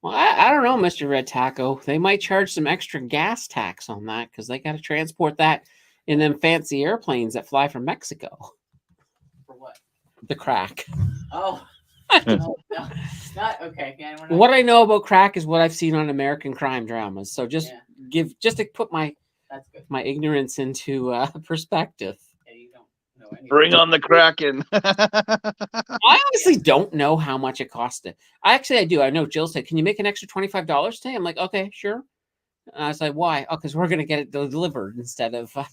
Well, I don't know, Mr. Red Taco. They might charge some extra gas tax on that because they got to transport that in them fancy airplanes that fly from Mexico. For what? The crack. Oh. No, not okay. Yeah, what I know about crack is what I've seen on American crime dramas. So just to put my ignorance into perspective. Yeah, you don't know anything. Bring on the Kraken. I honestly don't know how much it costed. I do. I know Jill said, "Can you make an extra $25 today?" I'm like, "Okay, sure." And I was like, "Why?" Oh, because we're gonna get it delivered instead of for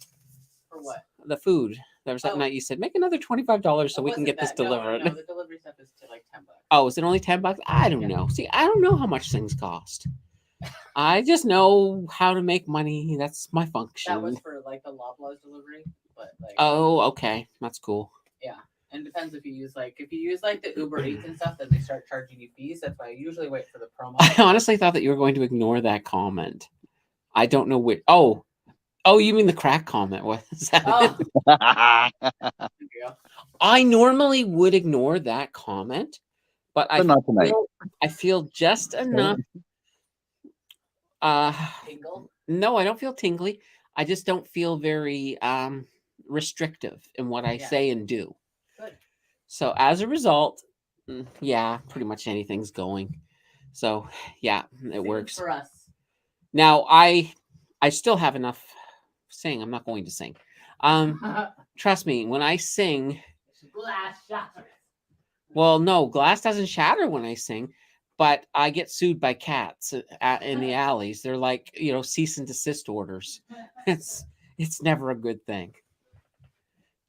what? The food. There was that night you said, make another $25 so we can get this delivered. No, the delivery stuff is to like $10. Oh, is it only $10? I don't know. See, I don't know how much things cost. I just know how to make money. That's my function. That was for like the Loblaws delivery, but like. Oh, okay, that's cool. Yeah, and it depends if you use like the Uber Eats and stuff, then they start charging you fees. That's why I usually wait for the promo. I honestly thought that you were going to ignore that comment. I don't know which. Oh, you mean the crack comment? What is that? Oh. I normally would ignore that comment but But not tonight. I feel just enough. Tingle. No, I don't feel tingly. I just don't feel very restrictive in what I say and do. Good. So as a result, yeah, pretty much anything's going. So yeah, it Sing works. for us. Now I still have enough sing. I'm not going to sing. Trust me, when I sing, Glass shatters. well, no, glass doesn't shatter when I sing, but I get sued by cats in the alleys. They're like, cease and desist orders. It's never a good thing.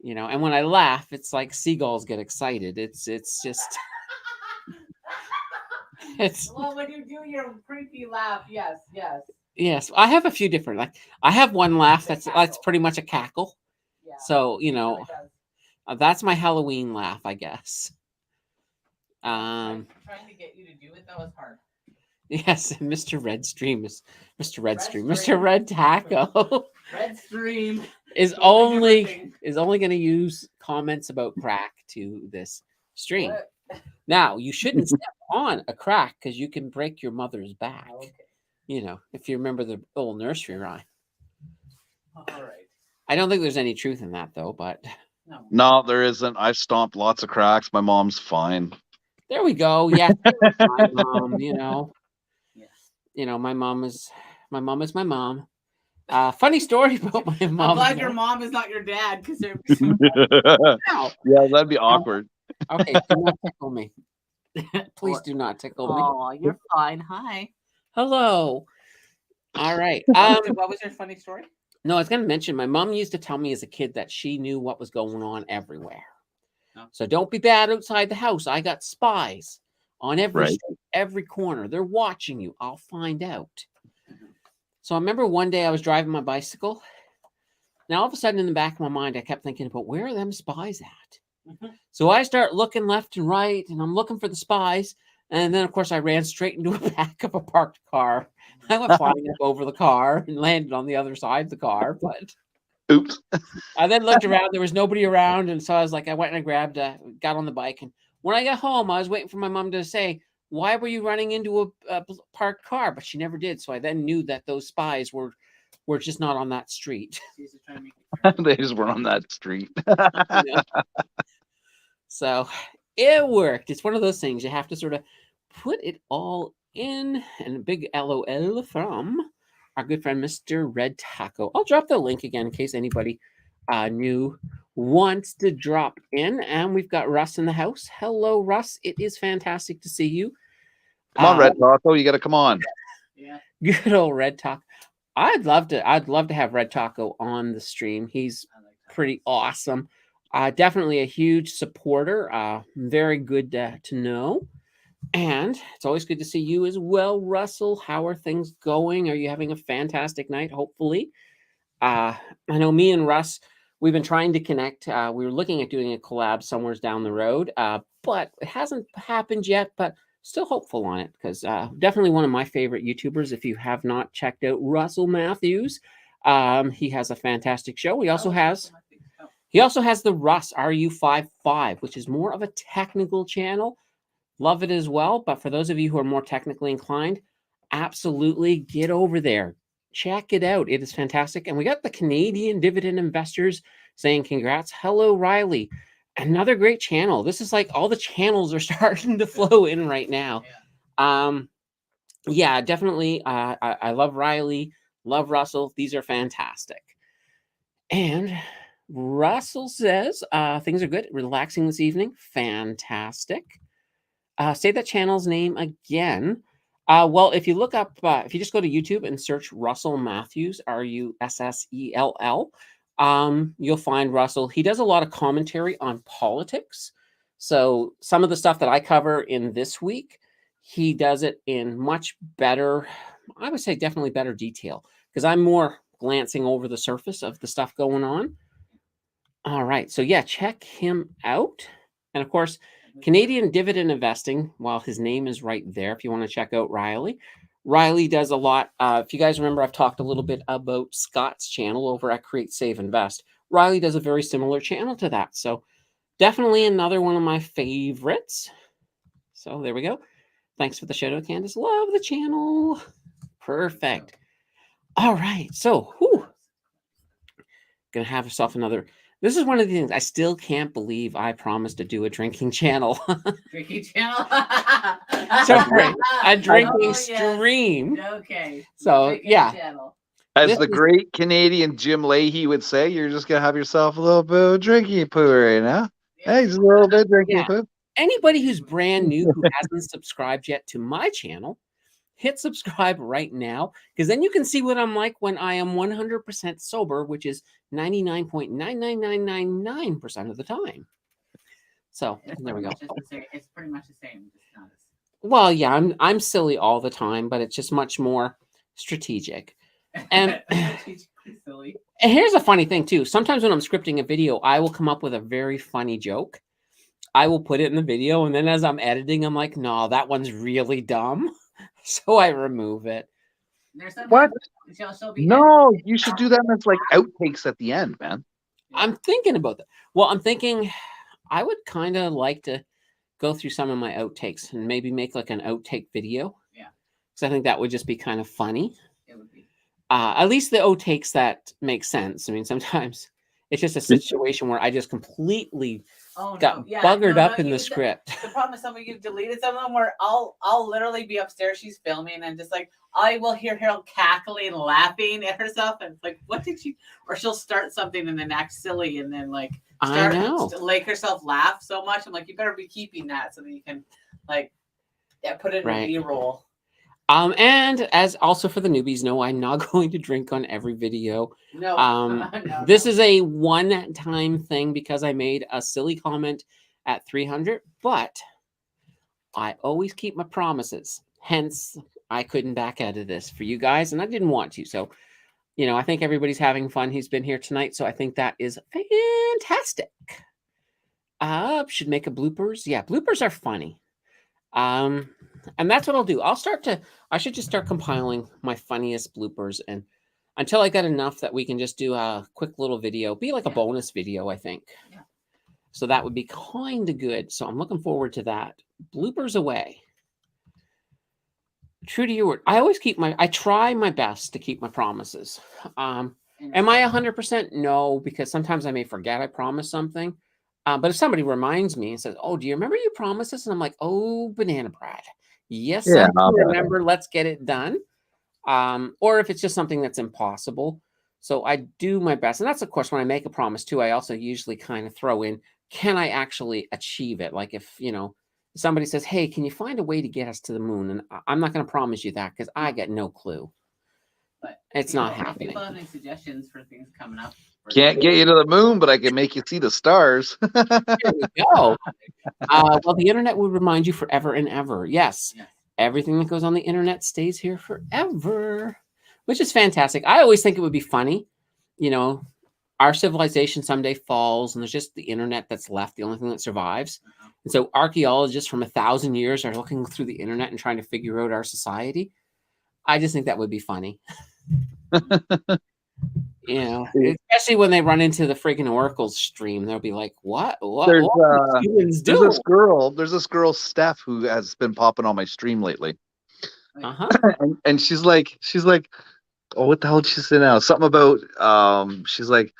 And when I laugh, it's like seagulls get excited. It's just it's Well, when you do your creepy laugh, yes. yes. I have a few different, like I have one laugh that's pretty much a cackle. Yeah. So, It really does. that's my Halloween laugh, I guess. Trying to get you to do it, that was hard. Yes, Mr. Redstream is Mr. Redstream. Red Mr. Red Taco Red Stream is only going to use comments about crack to this stream. What? Now, you shouldn't step on a crack because you can break your mother's back. Okay. If you remember the old nursery rhyme. All right. I don't think there's any truth in that though, but No, there isn't. I've stomped lots of cracks. My mom's fine. there we go. Yeah, my mom. Yeah. My mom is my mom. Funny story about my mom. I'm glad your mom is not your dad, because they're Yeah, that'd be awkward. Okay, do not tickle me. Please do not tickle me. Oh, you're fine. Hi. Hello. All right. What was your funny story? No, I was going to mention my mom used to tell me as a kid that she knew what was going on everywhere. Oh. So don't be bad outside the house. I got spies on every Right. street, every corner. They're watching you. I'll find out. So I remember one day I was driving my bicycle. Now, all of a sudden in the back of my mind, I kept thinking about where are them spies at? So I start looking left and right, and I'm looking for the spies. And then, of course, I ran straight into the back of a parked car. I went flying up over the car and landed on the other side of the car. But Oops. I then looked around. There was nobody around. And so I was like, I went and I got on the bike. And when I got home, I was waiting for my mom to say, why were you running into a parked car? But she never did. So I then knew that those spies were just not on that street. They just weren't on that street. So it worked. It's one of those things you have to sort of put it all in. And a big LOL from our good friend Mr. Red Taco. I'll drop the link again in case anybody new wants to drop in. And we've got Russ in the house. Hello, Russ. It is fantastic to see you. Come on, Red Taco. You got to come on. Yeah. Good old Red Taco. I'd love to have Red Taco on the stream. He's pretty awesome. Definitely a huge supporter. Very good to know. And it's always good to see you as well, Russell. How are things going? Are you having a fantastic night? Hopefully. I know me and Russ, we've been trying to connect. We were looking at doing a collab somewhere down the road, but it hasn't happened yet. But still hopeful on it because definitely one of my favorite YouTubers. If you have not checked out Russell Matthews, he has a fantastic show. He also has the Russ RU55, which is more of a technical channel. Love it as well. But for those of you who are more technically inclined, absolutely get over there. Check it out. It is fantastic. And we got the Canadian dividend investors saying congrats. Hello, Riley. Another great channel. This is like all the channels are starting to flow in right now. Yeah, definitely. I love Riley. Love Russell. These are fantastic. And Russell says things are good. Relaxing this evening. Fantastic. Say that channel's name again. Well, if you look up, if you just go to YouTube and search Russell Matthews, RUSSELL, you'll find Russell. He does a lot of commentary on politics. So some of the stuff that I cover in this week, he does it in much better, I would say definitely better detail, because I'm more glancing over the surface of the stuff going on. All right. So yeah, check him out. And of course, Canadian dividend investing, while his name is right there, if you want to check out Riley. Riley does a lot. If you guys remember, I've talked a little bit about Scott's channel over at Create Save Invest. Riley does a very similar channel to that. So definitely another one of my favorites. So there we go. Thanks for the shout out, Candace. Love the channel. Perfect. All right. So, gonna have yourself another. This is one of the things I still can't believe I promised to do a drinking channel. Drinking channel. Sorry, a drinking Oh, yes. stream. Okay. So, Drinking yeah. channel. As This the is- great Canadian Jim Leahy would say, you're just gonna have yourself a little bit of drinking poo right now. Hey, just a little bit of drinking Yeah. poo. Anybody who's brand new who hasn't subscribed yet to my channel, hit subscribe right now, because then you can see what I'm like when I am 100% sober, which is 99.99999% of the time. So there we go. It's pretty much the same. Just not as... Well, yeah, I'm silly all the time, but it's just much more strategic. And silly. And here's a funny thing too. Sometimes when I'm scripting a video, I will come up with a very funny joke. I will put it in the video, and then as I'm editing, I'm like, no, that one's really dumb. So I remove it. What? She'll be No, you should do that. That's like outtakes at the end, man. I'm thinking about that. Well, I'm thinking I would kind of like to go through some of my outtakes and maybe make like an outtake video. Yeah. Because I think that would just be kind of funny. It would be. At least the outtakes that make sense. I mean, sometimes it's just a situation where I just completely got buggered up in the script. The problem is some of you deleted some of them where I'll literally be upstairs, she's filming, and just like I will hear her cackling, laughing at herself, and it's like, what did she? Or she'll start something and then act silly, and then like start make herself laugh so much. I'm like, you better be keeping that so that you can like put it in a B-roll. And as also for the newbies, no, I'm not going to drink on every video. No, this is a one-time thing because I made a silly comment at 300, but I always keep my promises. Hence, I couldn't back out of this for you guys, and I didn't want to. So, you know, I think everybody's having fun who's been here tonight, so I think that is fantastic. Should make a bloopers. Yeah, bloopers are funny. And that's what I'll do. I should just start compiling my funniest bloopers, and until I get enough that we can just do a quick little video, be like a bonus video, I think. Yeah. So that would be kind of good. So I'm looking forward to that. Bloopers away. True to your word. I try my best to keep my promises. Am I 100%? No, because sometimes I may forget I promised something. But if somebody reminds me and says, oh, do you remember you promised this? And I'm like, oh, banana bread. Yes, I remember. Let's get it done. Or if it's just something that's impossible. So I do my best. And that's, of course, when I make a promise too, I also usually kind of throw in, can I actually achieve it? Like if, you know, somebody says, hey, can you find a way to get us to the moon? And I'm not going to promise you that because I get no clue. But it's not happening. If people have any suggestions for things coming up. Can't get you to the moon, but I can make you see the stars. There we go. Well, the internet will remind you forever and ever. Yes. Everything that goes on the internet stays here forever, which is fantastic. I always think it would be funny. You know, our civilization someday falls and there's just the internet that's left, the only thing that survives. And so archaeologists from 1,000 years are looking through the internet and trying to figure out our society. I just think that would be funny. You know, especially when they run into the freaking Oracle's stream, they'll be like, "What? There's humans do?" There's this girl, Steph, who has been popping on my stream lately. And she's like, oh, what the hell did she say now? Something about she's like,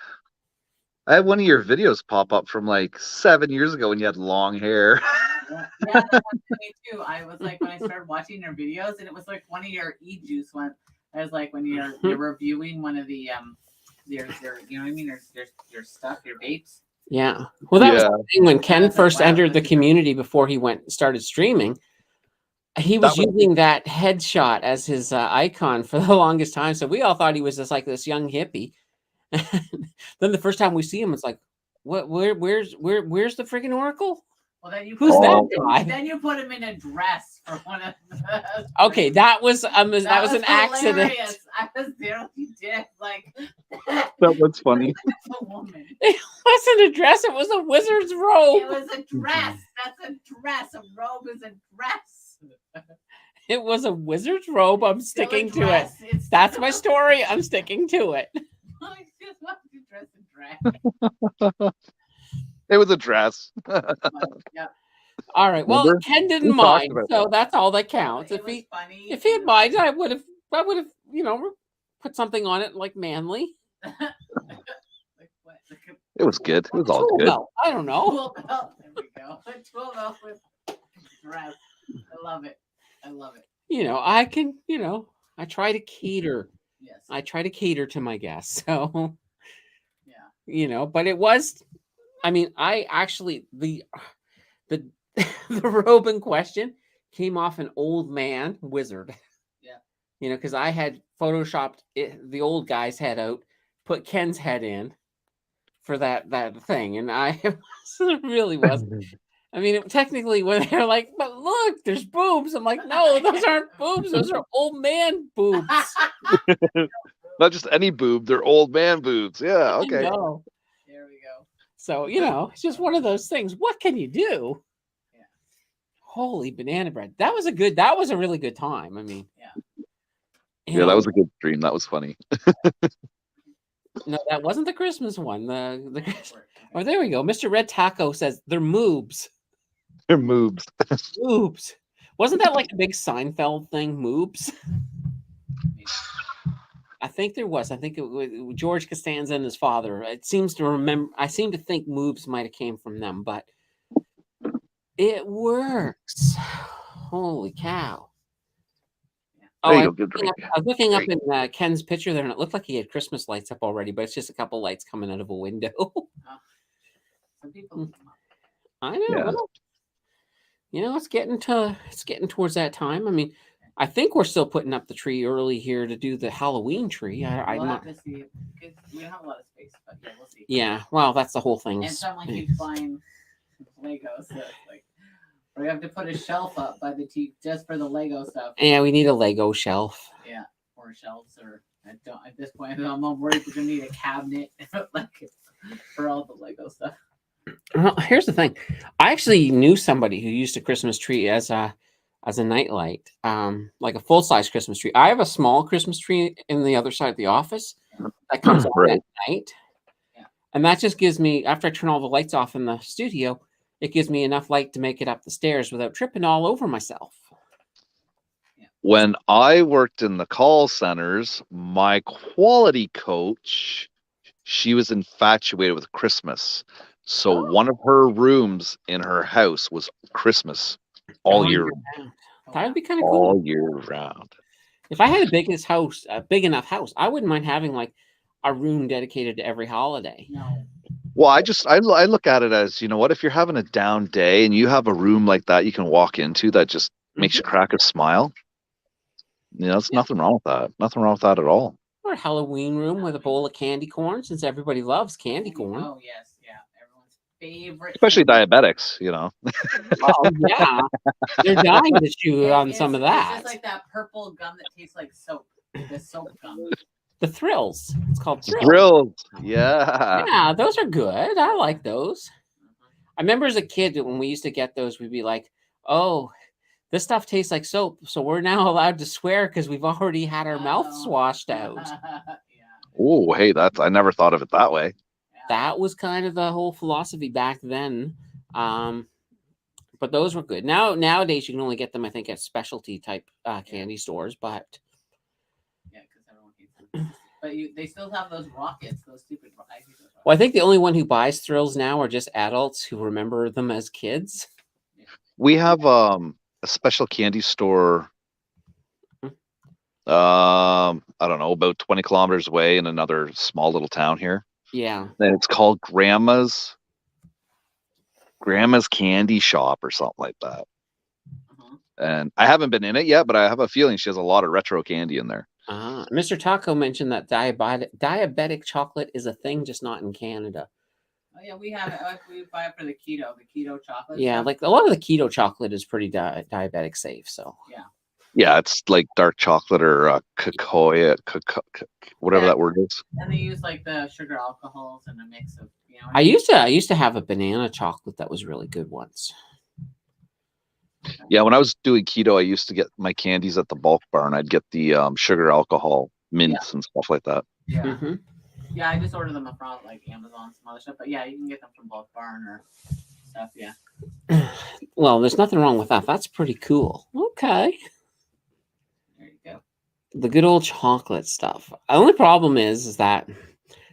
I had one of your videos pop up from like 7 years ago when you had long hair. Yeah, that happened to me too. I was like, when I started watching your videos, and it was like one of your e-juice ones. I was like, when you're reviewing one of the your you know what I mean, your stuff, your vapes. Yeah. Well, that was the thing when Ken first entered the community before he started streaming. He was using that headshot as his icon for the longest time, so we all thought he was just like this young hippie. Then the first time we see him, it's like, what? Where's the freaking Oracle? Well, then you Who's that guy? Then you put him in a dress for one of the... Okay, that was an accident. I was there. You did like that was funny. A woman. It wasn't a dress. It was a wizard's robe. It was a dress. That's a dress. A robe is a dress. It was a wizard's robe. I'm sticking to it. That's my story. I'm sticking to it. I just want to dress in drag. It was a dress. Yeah. All right. Well, Remember? Ken didn't We talked mind, about so that. that's all that counts. It was funny. If he had minded, I would have, put something on it like manly. Like what? Like It was good. It was all Tool good. belt. I don't know. tool belt. There we go. A tool belt with dress. I love it. I love it. I can. I try to cater. Yes. I try to cater to my guests. So, Yeah. but it was. I mean, I actually the the robe in question came off an old man wizard. Yeah. Because I had photoshopped the old guy's head out, put Ken's head in for that thing, and I really was. I mean, technically, when they're like, "But look, there's boobs," I'm like, "No, those aren't boobs. Those are old man boobs." Not just any boob, they're old man boobs. Yeah, I okay. know. There we go. So it's just one of those things. What can you do? Yeah. Holy banana bread! That was a really good time. I mean, Yeah, that was a good stream. That was funny. No, that wasn't the Christmas one. Oh, there we go. Mr. Red Taco says they're moobs. They're moobs. Moobs. Wasn't that like a big Seinfeld thing? Moobs. I think there was. I think it was George Costanza and his father. It seems to remember. I seem to think moobs might have came from them, but it works. Holy cow! There Oh, you go. Good drink. I was looking up in Ken's picture there, and it looked like he had Christmas lights up already, but it's just a couple lights coming out of a window. Some people. I know. Yeah. Oh, It's getting towards that time. I mean, I think we're still putting up the tree early here to do the Halloween tree. We'll have to see. Because we don't have a lot of space, but yeah, we'll see. Yeah, well, that's the whole thing. And someone keeps buying Legos. So it's like, we have to put a shelf up by the just for the Lego stuff. Yeah, we need a Lego shelf. Yeah, or shelves, or I don't. At this point, I'm worried we're gonna need a cabinet like for all the Lego stuff. Well, here's the thing. I actually knew somebody who used a Christmas tree as a nightlight, like a full size Christmas tree. I have a small Christmas tree in the other side of the office that comes on at night, and that just gives me, after I turn all the lights off in the studio, it gives me enough light to make it up the stairs without tripping all over myself. When I worked in the call centers, my quality coach, she was infatuated with Christmas. So one of her rooms in her house was Christmas all year round. That would be kind of cool. All year round. If I had a big enough house, I wouldn't mind having like a room dedicated to every holiday. No. Well, I look at it as, what, if you're having a down day and you have a room like that you can walk into that just makes you crack a smile, there's nothing wrong with that. Nothing wrong with that at all. Or a Halloween room with a bowl of candy corn, since everybody loves candy corn. Oh yes, yeah, everyone's favorite. Especially diabetics, Oh yeah, they're dying to chew on some of that. It's just like that purple gum that tastes like soap. The soap gum. The Thrills. It's called Thrills. Thrills. Yeah. Yeah, those are good. I like those. I remember as a kid when we used to get those, we'd be like, "Oh, this stuff tastes like soap, so we're now allowed to swear because we've already had our mouths washed out." Oh, hey, I never thought of it that way. That was kind of the whole philosophy back then. But those were good. Nowadays you can only get them, I think, at specialty type candy stores. But yeah, because everyone hates them. But they still have those rockets, those stupid rockets. Well, I think the only one who buys Thrills now are just adults who remember them as kids. We have a special candy store. I don't know, about 20 kilometers away in another small little town here. Yeah, and it's called Grandma's Candy Shop or something like that. And I haven't been in it yet, but I have a feeling she has a lot of retro candy in there. Mr. Taco mentioned that diabetic chocolate is a thing, just not in Canada. Oh yeah, we have it. We buy it for the keto chocolate. Yeah, stuff. like a lot of the keto chocolate is pretty diabetic safe. So yeah, it's like dark chocolate or cacao, whatever that word is. And they use like the sugar alcohols and a mix of. I used to have a banana chocolate that was really good once. Yeah, when I was doing keto, I used to get my candies at the bulk barn. I'd get the sugar alcohol mints and stuff like that. Yeah. Mm-hmm. Yeah, I just order them from like Amazon, some other stuff. But yeah, you can get them from Bulk Barn or stuff. Yeah. Well, there's nothing wrong with that. That's pretty cool. Okay. There you go. The good old chocolate stuff. The only problem is that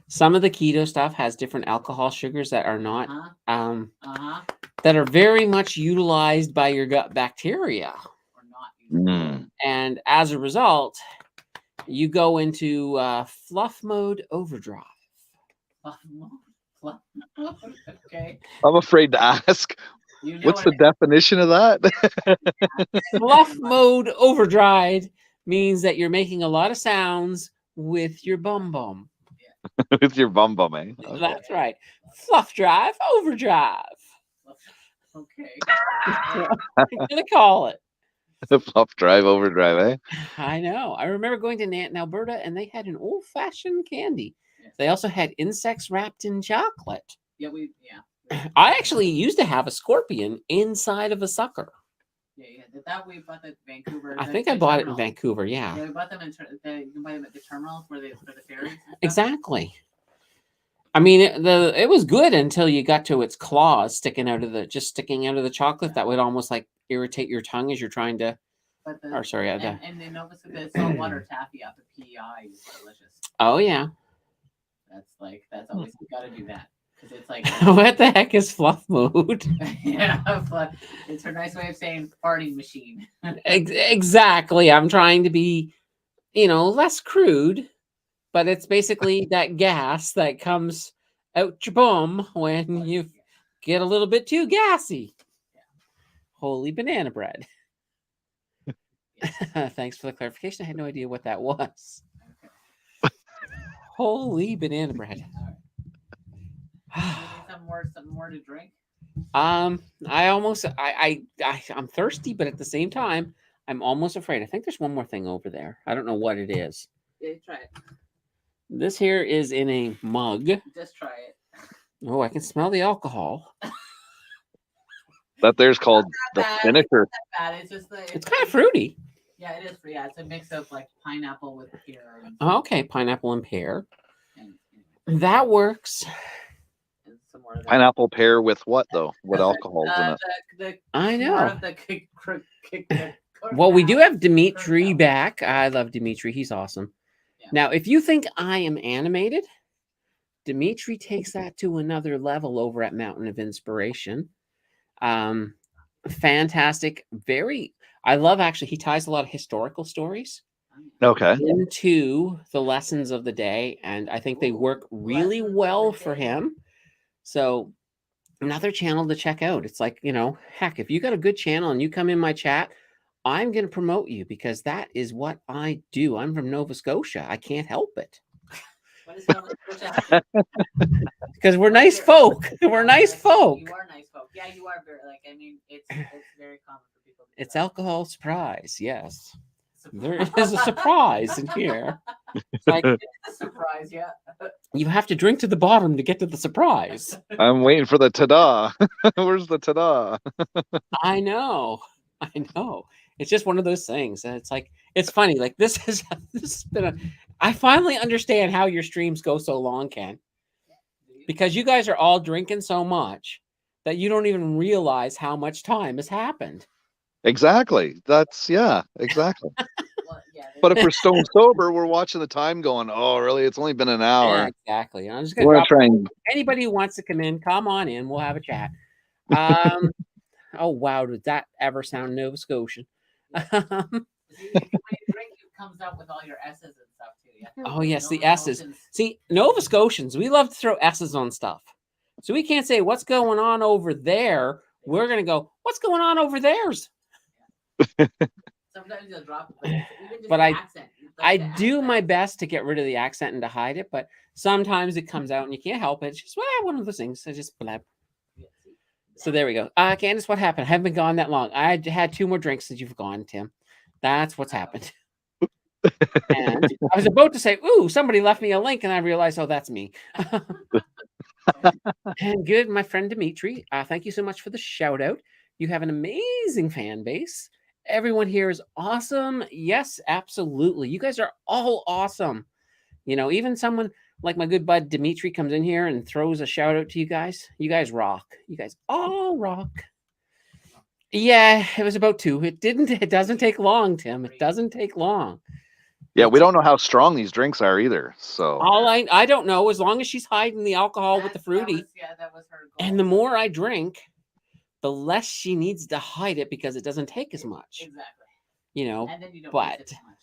some of the keto stuff has different alcohol sugars that are not that are very much utilized by your gut bacteria. Or not. And as a result, you go into fluff mode overdrive. Okay. I'm afraid to ask. You know What's what the definition of that? Fluff mode overdrive means that you're making a lot of sounds with your bum bum. With your bum bum, eh? Okay. That's right. Fluff drive overdrive. Okay. I'm gonna call it. The fluff drive overdrive, eh? I know. I remember going to Nanton, Alberta, and they had an old-fashioned candy. Yes. They also had insects wrapped in chocolate. Yeah, I actually used to have a scorpion inside of a sucker. Yeah. That we bought at Vancouver. I think I bought it in Vancouver. Yeah. Yeah, we bought them you can buy them at the terminals for the ferries. Exactly. I mean, it was good until you got to its claws sticking out of the chocolate. That would almost like irritate your tongue as you're trying to. But the, Or sorry, and then Nova Scotia, the saltwater taffy up at PEI is delicious. Oh yeah. That's always you got to do that because it's like what the heck is fluff mode? yeah, it's a nice way of saying farting machine. Exactly. I'm trying to be, less crude, but it's basically that gas that comes out your bum when you get a little bit too gassy. Yeah. Holy banana bread. Thanks for the clarification. I had no idea what that was. Okay. Holy banana bread. Some more to drink. I'm thirsty, but at the same time, I'm almost afraid. I think there's one more thing over there. I don't know what it is. Yeah, try it. This here is in a mug. Just try it. Oh, I can smell the alcohol. That there's called the finisher. It's just it's kind of fruity. Yeah, it is. Yeah, it's a mix of like pineapple with pear. Okay, pineapple and pear. That works. Some more of that. Pineapple pear with what though? What alcohol's in it? I know. The Well, we do have Dimitri back. I love Dimitri. He's awesome. Yeah. Now, if you think I am animated, Dimitri takes that to another level over at Mountain of Inspiration. Fantastic. I love actually, he ties a lot of historical stories Okay. into the lessons of the day. And I think they work really well for him. So another channel to check out. It's like, heck, if you got a good channel and you come in my chat, I'm going to promote you because that is what I do. I'm from Nova Scotia. I can't help it. What is Nova Scotia? Because we're nice folk. We're nice folk. You are nice folk. Yeah, you are very it's very common for people. It's alcohol surprise. Yes. There is a surprise in here. It's like, it's a surprise, yeah. You have to drink to the bottom to get to the surprise. I'm waiting for the ta-da. Where's the ta-da? I know. It's just one of those things. And it's like, it's funny. Like this has been I finally understand how your streams go so long, Ken. Because you guys are all drinking so much that you don't even realize how much time has happened. Exactly. Exactly. Well, yeah, But if we're stone sober, we're watching the time going, oh, really? It's only been an hour. Yeah, exactly. And I'm just going to try and... Anybody who wants to come in, come on in. We'll have a chat. Oh, wow. Did that ever sound Nova Scotian? When you drink, it comes up with all your S's and stuff too. Yeah. Oh, yes, the S's. See, Nova Scotians, we love to throw S's on stuff. So we can't say, what's going on over there? We're going to go, what's going on over there's? Sometimes you'll drop but I do my best to get rid of the accent and to hide it, but sometimes it comes out and you can't help it. It's just one of those things. I just blab. So there we go. Candace, what happened? I haven't been gone that long. I had 2 more drinks since you've gone, Tim. That's what's happened. And I was about to say, ooh, somebody left me a link, and I realized, oh, that's me. And good, my friend Dimitri. Thank you so much for the shout out. You have an amazing fan base. Everyone here is awesome. Yes, absolutely. You guys are all awesome. Even someone like my good bud Dimitri comes in here and throws a shout out to you guys. You guys rock. You guys all rock. Yeah, it was about 2. It doesn't take long, Tim. It doesn't take long. Yeah, we don't know how strong these drinks are either. So All I don't know, as long as she's hiding the alcohol with the fruity. That was her goal. And the more I drink, the less she needs to hide it because it doesn't take as much. Exactly. You know, And then you don't but use it as much.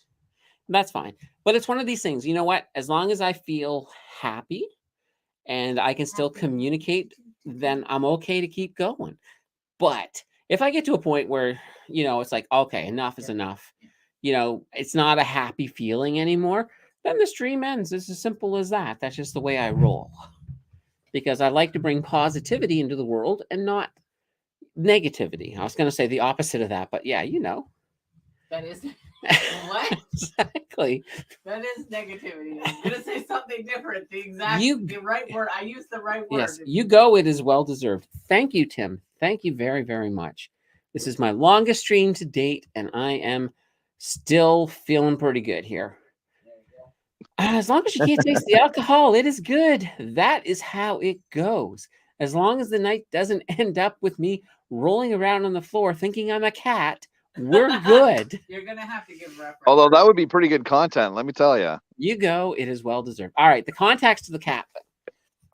that's fine. But it's one of these things. You know what? As long as I feel happy and I can still communicate, then I'm okay to keep going. But if I get to a point where, you know, it's like, okay, enough is enough, you know, it's not a happy feeling anymore, then the stream ends. It's as simple as that. That's just the way I roll. Because I like to bring positivity into the world and not negativity. I was going to say the opposite of that, but yeah, you know. That is what? Exactly. That is negativity. I'm gonna say something different. The right word. I used the right word. Yes, you go. It is well deserved. Thank you, Tim. Thank you very, very much. This is my longest stream to date, and I am still feeling pretty good here. As long as you can't taste the alcohol, it is good. That is how it goes. As long as the night doesn't end up with me rolling around on the floor thinking I'm a cat, we're good. You're gonna have to give reference. although that would be pretty good content, let me tell you. You go. It is well deserved. All right. The context to the cat.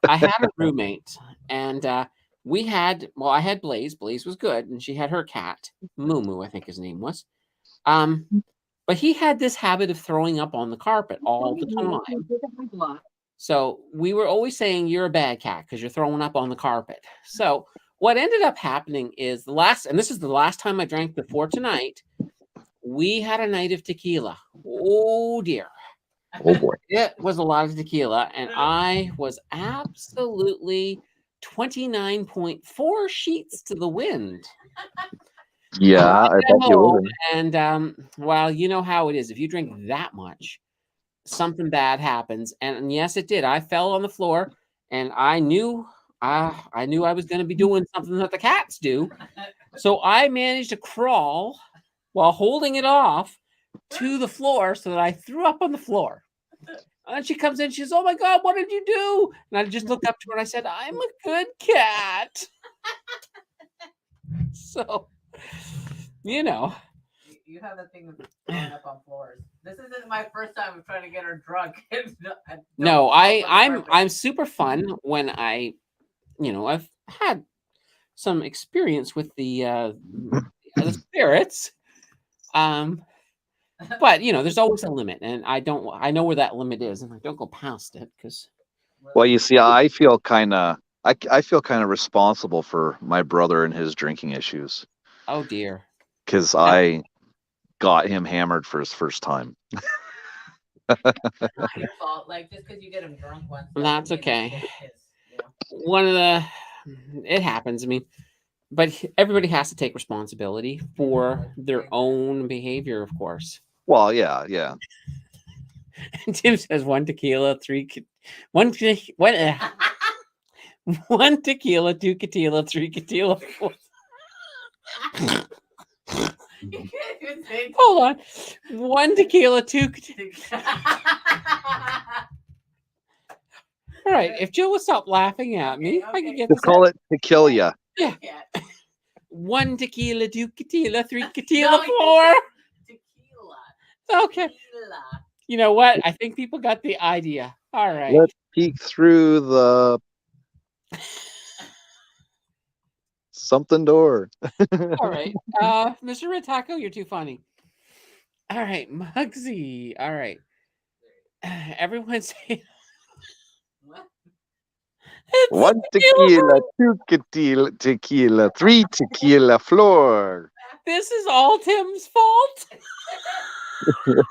I had a roommate, and I had Blaze. Blaze was good, and she had her cat, Moo, I think his name was. But he had this habit of throwing up on the carpet all the time. So we were always saying, you're a bad cat because you're throwing up on the carpet. So what ended up happening is this is the last time I drank before tonight, we had a night of tequila. Oh, dear. Oh boy. It was a lot of tequila, and I was absolutely 29.4 sheets to the wind. Yeah, I bet you would. And well, you know how it is. If you drink that much, something bad happens. And yes, it did. I fell on the floor, and I knew I was going to be doing something that the cats do. So I managed to crawl while holding it off to the floor so that I threw up on the floor. And she comes in, she says, "Oh my God, what did you do?" And I just looked up to her and I said, "I'm a good cat." So, you know. You have that thing of throwing up on floors. This isn't my first time of trying to get her drunk. No, I'm super fun when I've had some experience with the spirits. But there's always a limit, and I know where that limit is, and I don't go past it because. Well, you see, I feel kind of responsible for my brother and his drinking issues. Oh dear. Because I got him hammered for his first time. Not your fault. Like just because you get him drunk once. That's okay. It happens. I mean, but everybody has to take responsibility for their own behavior, of course. Well, yeah. Tim says 1 tequila, 1 tequila, 2 tequila, 3 tequila, 4. Hold on. 1 tequila, 2 tequila. All right. If Jill would stop laughing at me, I could get this. Call it tequila. Yeah. 1 tequila, 2 tequila, 3 tequila, 4. Tequila. Okay. Tequila. You know what? I think people got the idea. All right. Let's peek through the something door. All right. Mr. Red Taco, you're too funny. All right. Muggsy. All right. Everyone's saying. What? 1 tequila, 2 tequila, 3 tequila, floor. This is all Tim's fault. There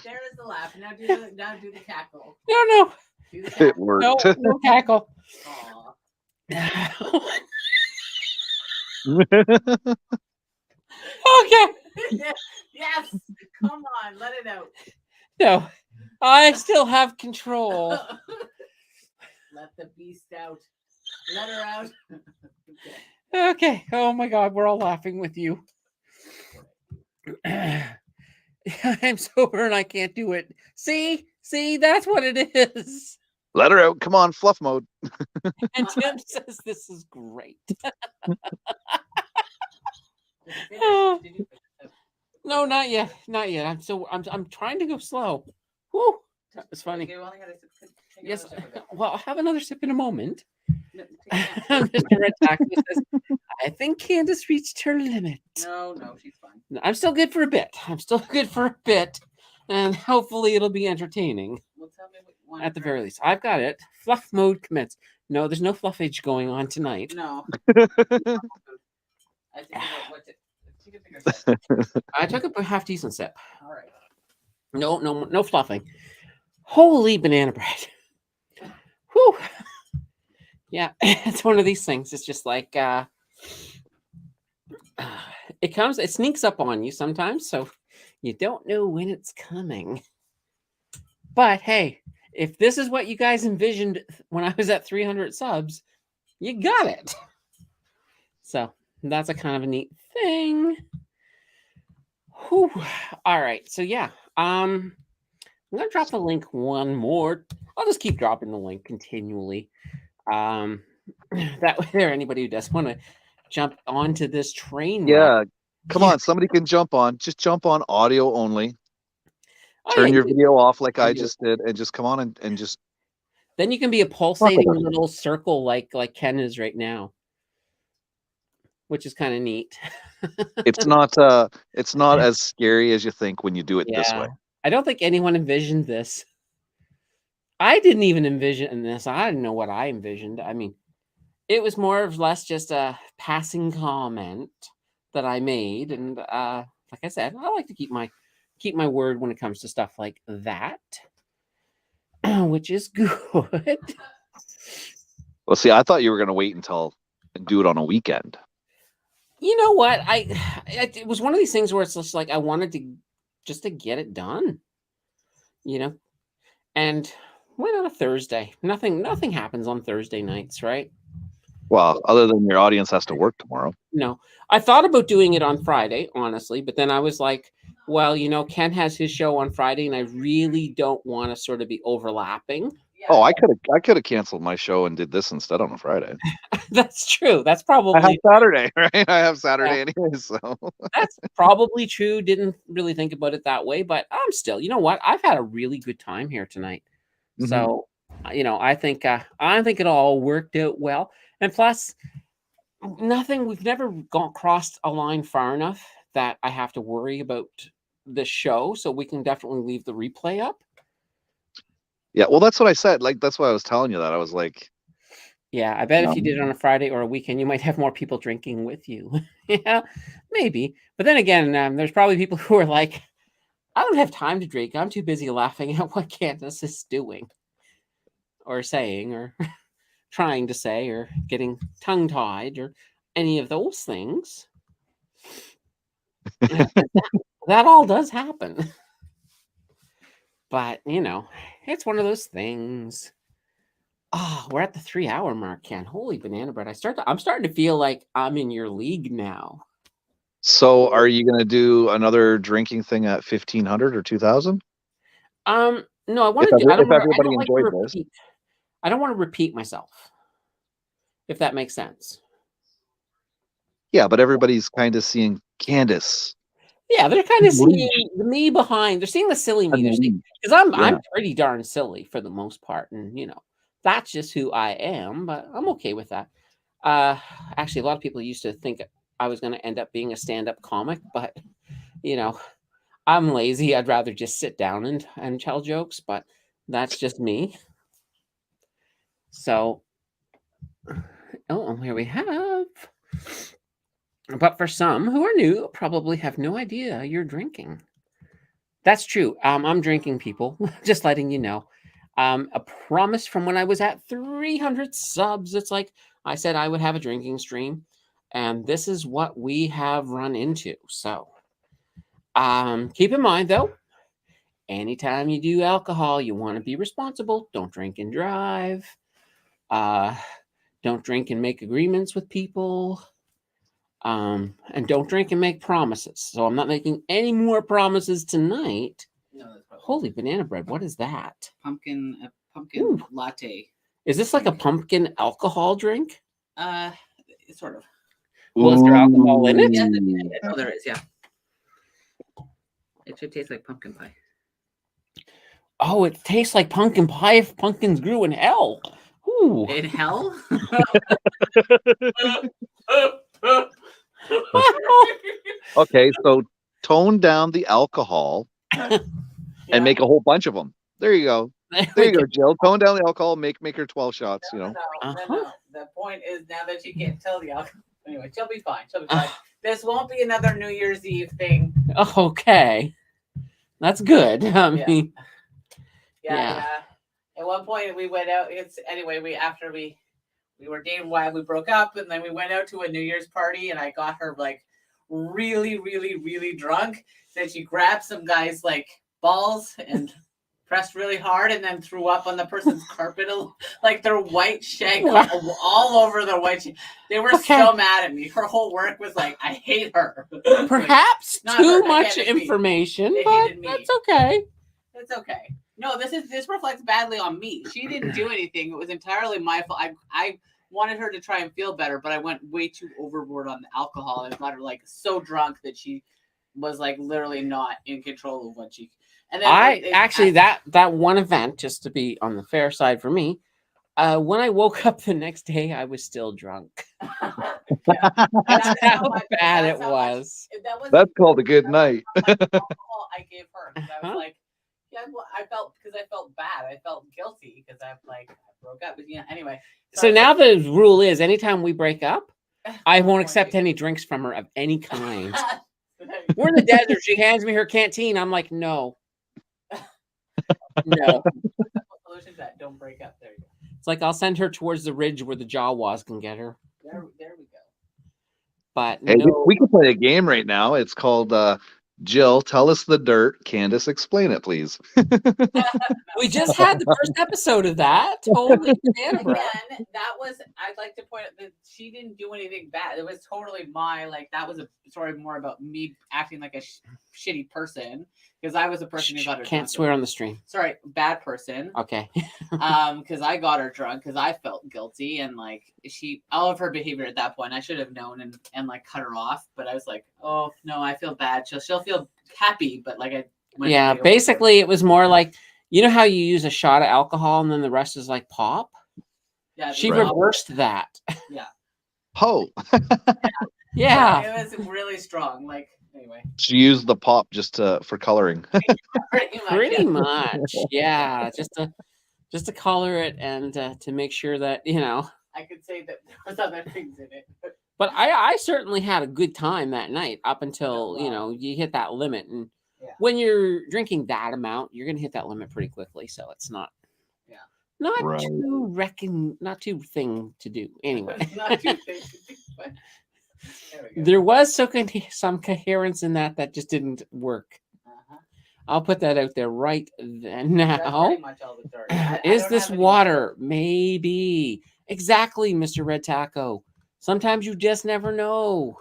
is the laugh. Now do the cackle. No. Do the cackle. It worked. No cackle. Okay. Yes. Come on, let it out. No, I still have control. Let the beast out. Let her out. Okay. Oh my God, we're all laughing with you. I'm sober and I can't do it. See, that's what it is. Let her out. Come on, fluff mode. And Tim says this is great. No, not yet. Not yet. I'm trying to go slow. Whew. It's funny. Yes. Well, I'll have another sip in a moment. Mr. Red Taco says, I think Candace reached her limit. No, she's fine. I'm still good for a bit. And hopefully it'll be entertaining. Well, tell me what you want At the to very drink. least. I've got it. Fluff mode commence. No, there's no fluffage going on tonight. No. I think about what to take a bigger sip. I took a half decent sip. All right. No fluffing. Holy banana bread. Whew. Yeah, it's one of these things. It's just like it sneaks up on you sometimes, so you don't know when it's coming. But hey, if this is what you guys envisioned when I was at 300 subs, you got it. So that's a kind of a neat thing. Whew. All right, so yeah, I'm gonna drop the link one more. I'll just keep dropping the link continually. That way there, anybody who does want to jump onto this train. Yeah, come on, somebody can jump on. Just jump on audio only. Turn your video off like I just did, and just come on and just. Then you can be a pulsating little circle like Ken is right now, which is kind of neat. It's not as scary as you think when you do it this way. I don't think anyone envisioned this. I didn't even envision this. I didn't know what I envisioned. I mean, it was more or less just a passing comment that I made, and like I said, I like to keep my word when it comes to stuff like that, which is good. Well, see, I thought you were going to wait until and do it on a weekend. You know what? It was one of these things where it's just like I wanted to get it done, and why not a Thursday? Nothing happens on Thursday nights, right? Well, other than your audience has to work tomorrow. No, I thought about doing it on Friday, honestly, but then I was like, well, Ken has his show on Friday, and I really don't want to sort of be overlapping. Oh, I could have canceled my show and did this instead on a Friday. That's true. That's probably I have Saturday, right? I have Saturday anyway, so that's probably true. Didn't really think about it that way, but I'm still, you know what? I've had a really good time here tonight. Mm-hmm. So, I think it all worked out well. And plus, we've never crossed a line far enough that I have to worry about the show. So we can definitely leave the replay up. Yeah, well, that's what I said. Like, that's why I was telling you that. I was like, yeah, I bet if you did it on a Friday or a weekend, you might have more people drinking with you. Yeah, maybe. But then again, there's probably people who are like, I don't have time to drink. I'm too busy laughing at what Candace is doing or saying or trying to say or getting tongue-tied or any of those things. That all does happen. But, it's one of those things. Oh, we're at the 3-hour mark, Ken. Holy banana bread. I'm starting to feel like I'm in your league now. So are you going to do another drinking thing at 1,500 or 2,000? No, I want to do, I don't want to repeat myself. If that makes sense. Yeah, but everybody's kind of seeing Candace. Yeah, they're kind of seeing me behind. They're seeing the silly me. Because I'm pretty darn silly for the most part. And, that's just who I am. But I'm okay with that. Actually, a lot of people used to think I was going to end up being a stand-up comic. But, I'm lazy. I'd rather just sit down and tell jokes. But that's just me. So, here we have... But for some who are new, probably have no idea you're drinking. That's true. I'm drinking, people. Just letting you know. A promise from when I was at 300 subs. It's like I said I would have a drinking stream. And this is what we have run into. So keep in mind, though, anytime you do alcohol, you want to be responsible. Don't drink and drive. Don't drink and make agreements with people. And don't drink and make promises. So I'm not making any more promises tonight. No, that's probably Holy banana bread! What is that? pumpkin Ooh. latte. Is this like a pumpkin alcohol drink? Sort of. Well, is there alcohol in it? Yes, oh, there is. Yeah. It should taste like pumpkin pie. Oh, it tastes like pumpkin pie if pumpkins grew in hell. Ooh. In hell? Okay, so tone down the alcohol and make a whole bunch of them. There you go. There you go, Jill. Tone down the alcohol. Make her 12 shots. You know. No. The point is now that she can't tell the alcohol. Anyway, she'll be fine. She'll be fine. This won't be another New Year's Eve thing. Okay, that's good. I mean, Yeah. At one point we went out. After we were dating while we broke up, and then we went out to a New Year's party, and I got her like really, really, really drunk. Then she grabbed some guy's like balls and pressed really hard, and then threw up on the person's carpet, like their white shag all over their white shag. They were so mad at me. Her whole work was like, I hate her. Perhaps too much information, but that's okay. It's okay. No, this reflects badly on me. She didn't do anything. It was entirely my fault. I wanted her to try and feel better, but I went way too overboard on the alcohol and got her like so drunk that she was like literally not in control of what she. And then that one event, just to be on the fair side for me, when I woke up the next day, I was still drunk. That's how bad it was. That's called a good night. Alcohol I gave her. I was like, I felt bad. I felt guilty because I broke up. But anyway. So now the rule is, anytime we break up, I won't accept any drinks from her of any kind. We're in the desert. She hands me her canteen. I'm like, no. No. Solution to that. Don't break up. There you go. It's like I'll send her towards the ridge where the Jawas can get her. There we go. But hey, we can play a game right now. It's called Jill, tell us the dirt. Candace, explain it, please. We just had the first episode of that. Totally. Again, that was, I'd like to point out that she didn't do anything bad. It was totally that was a story more about me acting like a shitty person, because I was a person who got her Can't drunk. swear on the stream. Sorry, bad person. Okay. Because I got her drunk because I felt guilty, and all of her behavior at that point I should have known and cut her off. But I was like, oh no, I feel bad. She'll feel happy, but basically it was more like, you know how you use a shot of alcohol and then the rest is like pop? Yeah. She reversed that. Yeah. Oh. Yeah. It was really strong. Anyway. She used the pop just for coloring. Pretty much. Yeah. Just to color it and to make sure that, I could say that there was other things in it. But I certainly had a good time that night up until, you hit that limit. And when you're drinking that amount, you're going to hit that limit pretty quickly. So it's not not too thing to do. Anyway. Not too thing to do, but there was some coherence in that just didn't work. I'll put that out there right then. Now, that's pretty much all the dirt. Is this water? Maybe. Exactly, Mr. Red Taco. Sometimes you just never know.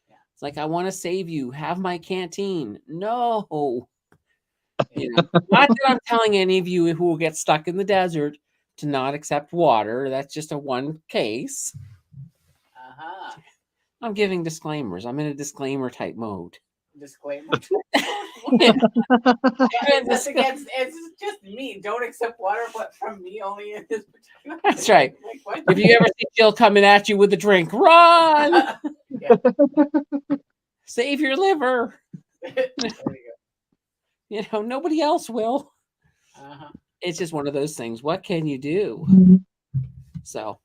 Yeah. It's like, I want to save you. Have my canteen. No. Not that I'm telling any of you who will get stuck in the desert to not accept water. That's just a one case. I'm giving disclaimers. I'm in a disclaimer type mode. Disclaimer. It's just me. Don't accept water, but from me only in this particular. That's right. If you ever see Jill coming at you with a drink, run. Save your liver. There we go. Nobody else will. It's just one of those things. What can you do? So,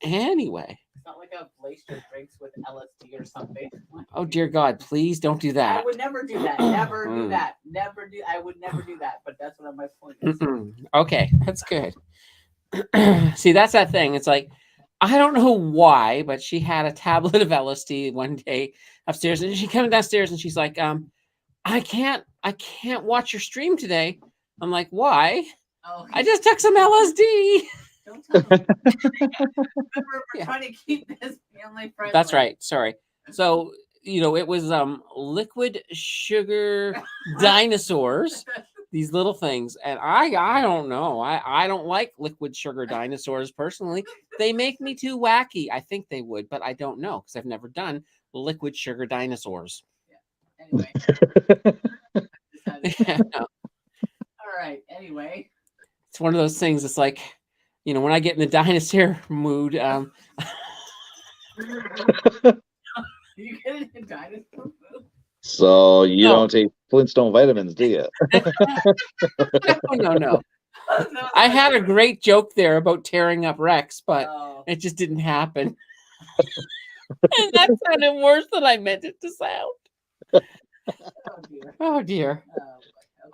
anyway. It's not like I've laced your drinks with LSD or something. Oh dear God! Please don't do that. I would never do that. Never do that. I would never do that. But that's what my point is. Okay, that's good. See, that's that thing. It's like, I don't know why, but she had a tablet of LSD one day upstairs, and she came downstairs and she's like, I can't watch your stream today. I'm like, why? Oh, I just took some LSD. Don't tell me. Remember, we're trying to keep this family friendly. That's right. Sorry. So, it was liquid sugar dinosaurs, these little things. And I don't know. I don't like liquid sugar dinosaurs personally. They make me too wacky. I think they would, but I don't know because I've never done liquid sugar dinosaurs. Anyway. Yeah, no. All right. Anyway. It's one of those things. It's like, when I get in the dinosaur mood, You get it in dinosaur food? So you No. don't take Flintstone vitamins, do you? No. I had a great joke there about tearing up Rex, but it just didn't happen. And that sounded worse than I meant it to sound. Oh dear.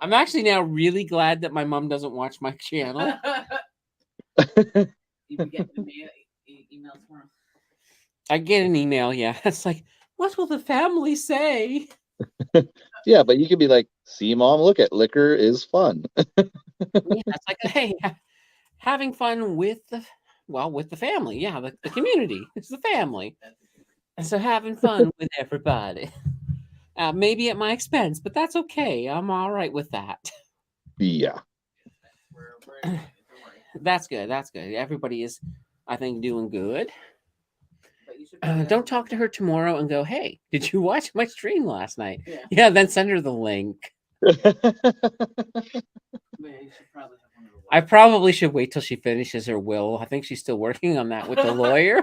I'm actually now really glad that my mom doesn't watch my channel. You can get the emails from her. I get an email, yeah. It's like, what will the family say? Yeah, but you could be like, see, Mom, look at liquor is fun. Yeah, it's like, hey, having fun with the family. Yeah, the community. It's the family. And so having fun with everybody. Maybe at my expense, but that's okay. I'm all right with that. Yeah. That's good. That's good. Everybody is, I think, doing good. Don't talk to her tomorrow and go, hey, did you watch my stream last night? Yeah, then send her the link. I probably should wait till she finishes her will. I think she's still working on that with the lawyer.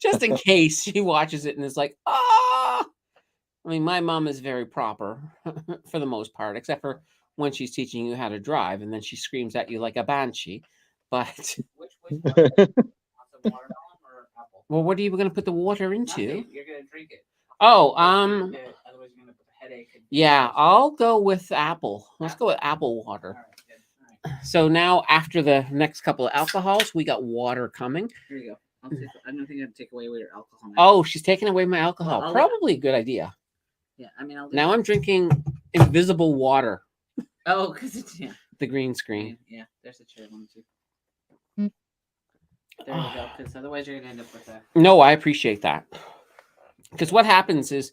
Just in case she watches it and is like, ah. I mean, my mom is very proper for the most part, except for when she's teaching you how to drive, and then she screams at you like a banshee. But well, what are you going to put the water into? You're going to drink it. Oh, Otherwise, you're going to put a headache. Yeah, I'll go with apple. Let's go with apple water. All right. So now, after the next couple of alcohols, we got water coming. Here you go. I'm going to take away your alcohol now. Oh, she's taking away my alcohol. Well, probably a good idea. Yeah, I mean, now I'm drinking invisible water. Oh, because it's the green screen. Yeah, there's a chair one too. There you go. Because otherwise you're gonna end up with that. No, I appreciate that. Because what happens is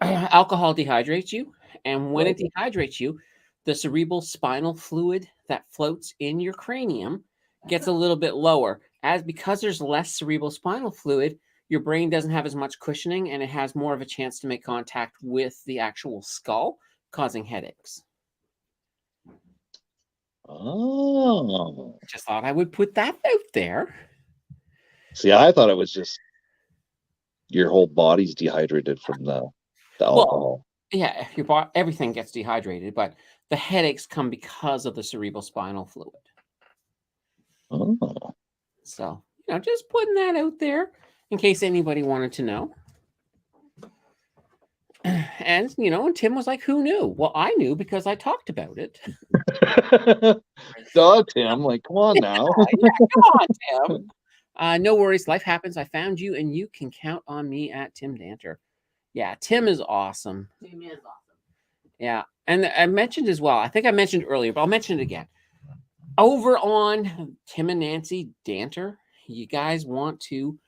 alcohol dehydrates you, and when it dehydrates you, the cerebral spinal fluid that floats in your cranium gets a little bit lower. Because there's less cerebral spinal fluid, your brain doesn't have as much cushioning, and it has more of a chance to make contact with the actual skull, causing headaches. Oh. Just thought I would put that out there. See, I thought it was just your whole body's dehydrated from the alcohol. Yeah, everything gets dehydrated, but the headaches come because of the cerebral spinal fluid. Oh. So, just putting that out there in case anybody wanted to know. And, and Tim was like, who knew? Well, I knew because I talked about it. Duh, Tim. Like, come on now. Come on, Tim. No worries. Life happens. I found you, and you can count on me at Tim Danter. Yeah, Tim is awesome. Tim is awesome. Yeah. And I mentioned as well, I think I mentioned earlier, but I'll mention it again. Over on Tim and Nancy Danter, you guys want to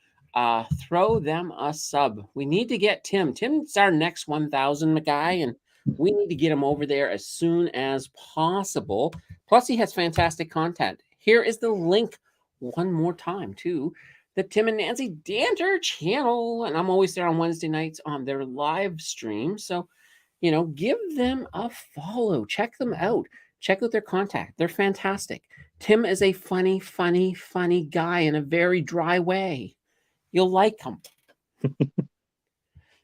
throw them a sub. We need to get Tim. Tim's our next 1,000 guy, and we need to get him over there as soon as possible. Plus, he has fantastic content. Here is the link one more time to the Tim and Nancy Danter channel. And I'm always there on Wednesday nights on their live stream. So, give them a follow. Check them out. Check out their contact. They're fantastic. Tim is a funny, funny, funny guy in a very dry way. You'll like him.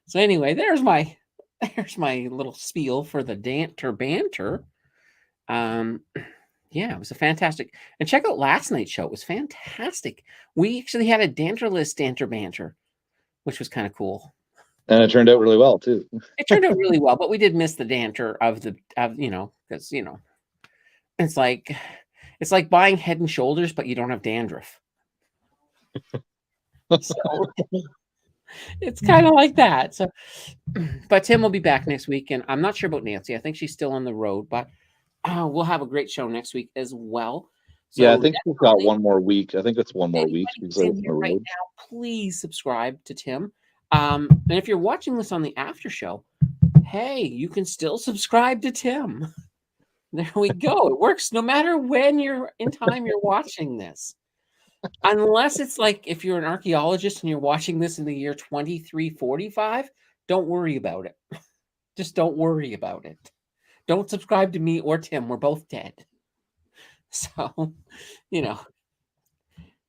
So anyway, there's my little spiel for the Danter banter. Yeah, it was a fantastic. And check out last night's show. It was fantastic. We actually had a Danterless Danter banter, which was kind of cool. And it turned out really well too. It turned out really well, but we did miss the Danter because it's like buying Head and Shoulders, but you don't have dandruff. So it's kind of like that. So, but Tim will be back next week, and I'm not sure about Nancy. I think she's still on the road, but we'll have a great show next week as well. So Yeah, I think we've got definitely, one more week. I think it's one more week anybody because who's I in on here the right road. now, please subscribe to Tim. And if you're watching this on the after show, hey, you can still subscribe to Tim. There we go. It works no matter when you're in time you're watching this. Unless it's like if you're an archaeologist and you're watching this in the year 2345, don't worry about it. Just don't worry about it. Don't subscribe to me or Tim. We're both dead. So, you know,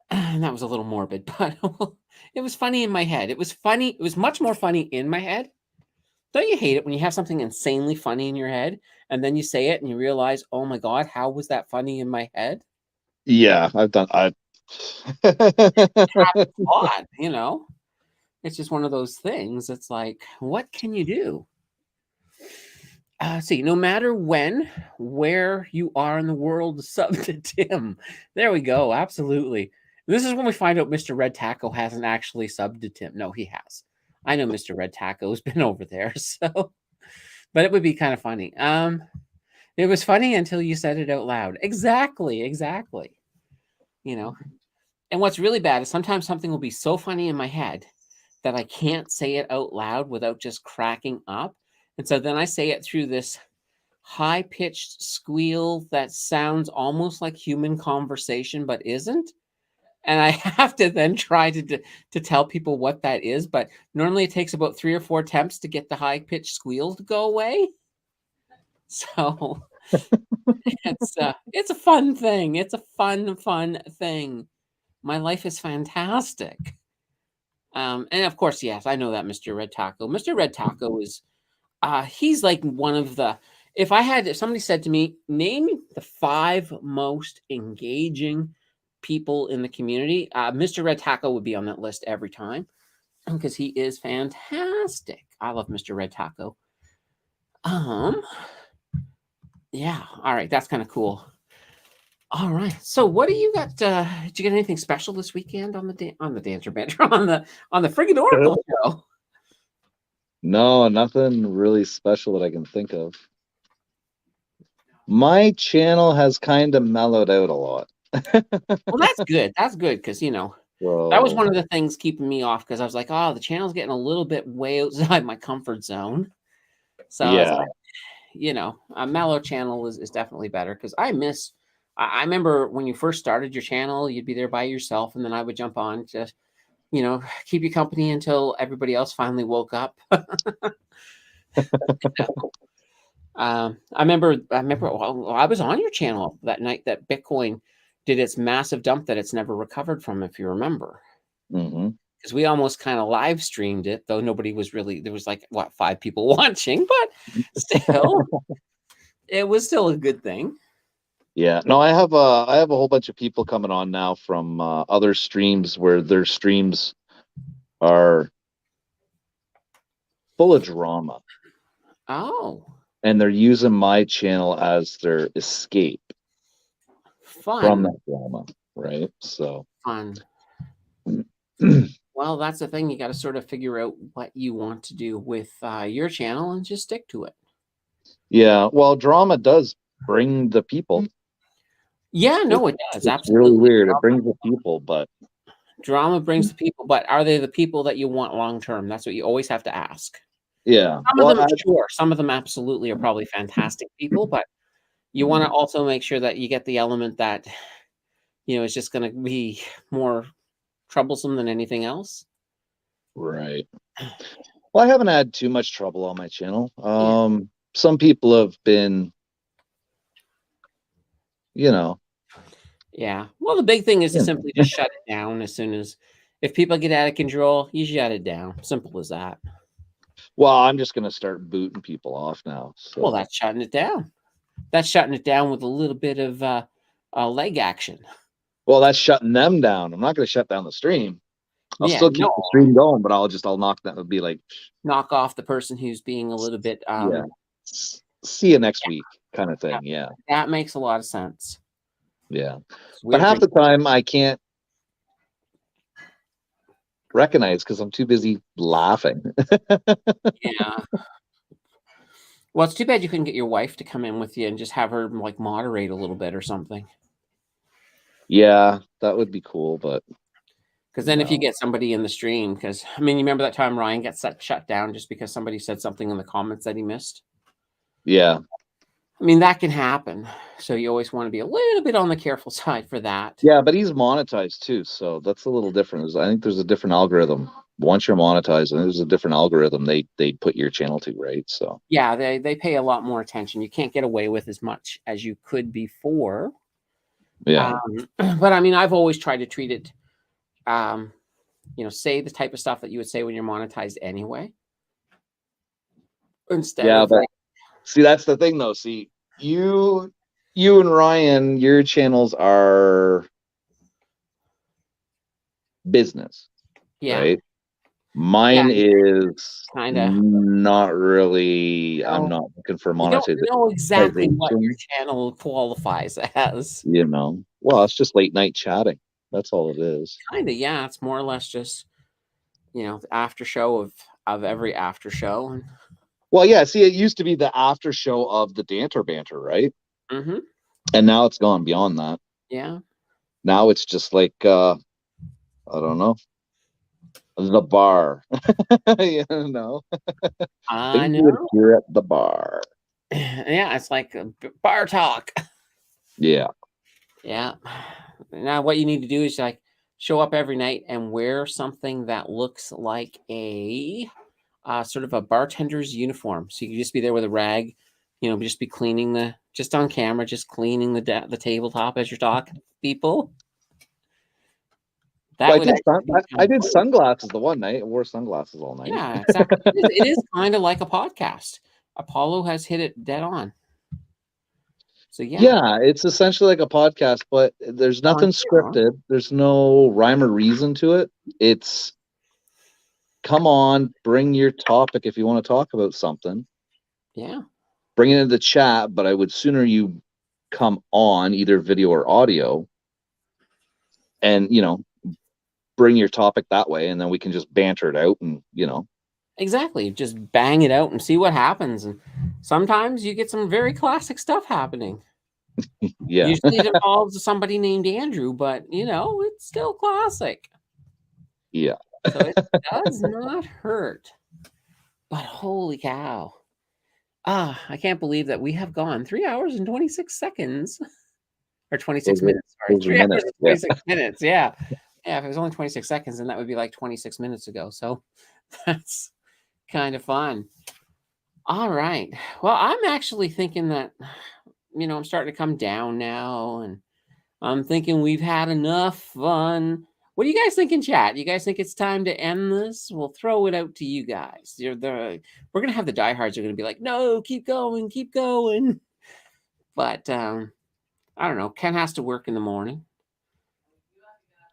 and that was a little morbid, but it was funny in my head. It was funny. It was much more funny in my head. Don't you hate it when you have something insanely funny in your head and then you say it and you realize, oh my God, how was that funny in my head? Yeah, I've done. It happens a lot, you know? It's just one of those things. It's like, what can you do? See, no matter when, where you are in the world, sub to Tim. There we go. Absolutely. This is when we find out Mr. Red Taco hasn't actually subbed to Tim. No, he has. I know Mr. Red Taco has been over there. So, but it would be kind of funny. It was funny until you said it out loud. Exactly. Exactly. You know, and what's really bad is sometimes something will be so funny in my head that I can't say it out loud without just cracking up. And so then I say it through this high-pitched squeal that sounds almost like human conversation but isn't. And I have to then try to tell people what that is, but normally it takes about 3 or 4 attempts to get the high-pitched squeal to go away. So it's a fun thing. It's a fun thing. My life is fantastic. And of course, yes, I know that Mr. Red Taco. Mr. Red Taco is he's like one of the if somebody said to me, name the 5 most engaging people in the community, Mr. Red Taco would be on that list every time because he is fantastic. I love Mr. Red Taco. Yeah, all right, that's kind of cool. All right. So what do you got? Did you get anything special this weekend on the Dancer Banter on the friggin' Oracle show? No, nothing really special that I can think of. My channel has kind of mellowed out a lot. Well, that's good. That's good because that was So, one of the things keeping me off because I was like, oh, the channel's getting a little bit way outside my comfort zone. So I was yeah, like, a mellow channel is definitely better because I remember when you first started your channel, you'd be there by yourself, and then I would jump on to, keep you company until everybody else finally woke up. I remember well, I was on your channel that night that Bitcoin did its massive dump that it's never recovered from, if you remember. hmm Because we almost kind of live streamed it, though nobody was really, there was like, 5 people watching, but still, it was still a good thing. yeah. No, I have a whole bunch of people coming on now from other streams where their streams are full of drama, Oh, and they're using my channel as their escape from fun. that drama, right? So, Fun. Well, that's the thing. You got to sort of figure out what you want to do with your channel and just stick to it. yeah. Well, drama does bring the people. Yeah, no, it does. It's Absolutely. really weird. It brings the people, but Drama brings the people, but are they the people that you want long term? That's what you always have to ask. yeah. Some Well, of them, sure. Some of them absolutely are probably fantastic people, but you want to also make sure that you get the element that, is just going to be more troublesome than anything else. right. Well, I haven't had too much trouble on my channel. Yeah. Some people have been, Yeah. Well, the big thing is to simply just shut it down as soon as, if people get out of control, you shut it down. Simple as that. well, I'm just gonna start booting people off now. So. Well, that's shutting it down. That's shutting it down with a little bit of leg action. Well, that's shutting them down. I'm not gonna shut down the stream. I'll still keep the stream going, but I'll knock that. It'll be like knock off the person who's being a little bit yeah. See you next week, kind of thing. Yeah. That makes a lot of sense. Yeah. But half the time I can't recognize because I'm too busy laughing. Yeah. Well, it's too bad you couldn't get your wife to come in with you and just have her like moderate a little bit or something. Yeah, that would be cool, but Because then if you no. get somebody in the stream, because I mean, you remember that time Ryan got shut down just because somebody said something in the comments that he missed? Yeah. I mean, that can happen. So you always want to be a little bit on the careful side for that. Yeah, but he's monetized too, so that's a little different. I think there's a different algorithm. Once you're monetized, and there's a different algorithm they put your channel to, right? So Yeah, they pay a lot more attention. You can't get away with as much as you could before. yeah. But I mean, I've always tried to treat it, say the type of stuff that you would say when you're monetized anyway. Instead Yeah, of but see, that's the thing though. See, you and Ryan, your channels are business, yeah. right? Mine is Kinda. not really. I'm No. not looking for You don't monetization. know exactly what your channel qualifies as. Well, it's just late night chatting. That's all it is. Kinda, yeah. It's more or less just, the after show of every after show. And Well, yeah. See, it used to be the after show of the banter, right? mm-hmm. And now it's gone beyond that. Yeah. Now it's just like I don't know, the bar. I Things you would know. hear at the bar. Yeah, it's like a bar talk. Yeah. Yeah. Now what you need to do is like show up every night and wear something that looks like a sort of a bartender's uniform. So you can just be there with a rag, just be cleaning just on camera, just cleaning the tabletop as you're talking to people. That Well, would actually be I kind of did fun. sunglasses the one night. I wore sunglasses all night. Yeah, exactly. It is kind of like a podcast. Apollo has hit it dead on. So Yeah, it's essentially like a podcast, but there's nothing scripted. There's no rhyme or reason to it. It's come on, bring your topic if you want to talk about something. Yeah. Bring it into the chat, but I would sooner you come on either video or audio and, bring your topic that way, and then we can just banter it out and, Exactly. Just bang it out and see what happens. And sometimes you get some very classic stuff happening. yeah. Usually it involves somebody named Andrew, but it's still classic. Yeah. So it does not hurt. But holy cow. I can't believe that we have gone 3 hours and 26 seconds. Or 26 minutes. Sorry. 3 hours and 26 minutes. Yeah. Yeah, if it was only 26 seconds, then that would be like 26 minutes ago. So that's kind of fun. All right. Well, I'm actually thinking that, I'm starting to come down now, and I'm thinking we've had enough fun. What do you guys think in chat? You guys think it's time to end this? We'll throw it out to you guys. We're going to have the diehards are going to be like, no, keep going, keep going. But I don't know. Ken has to work in the morning.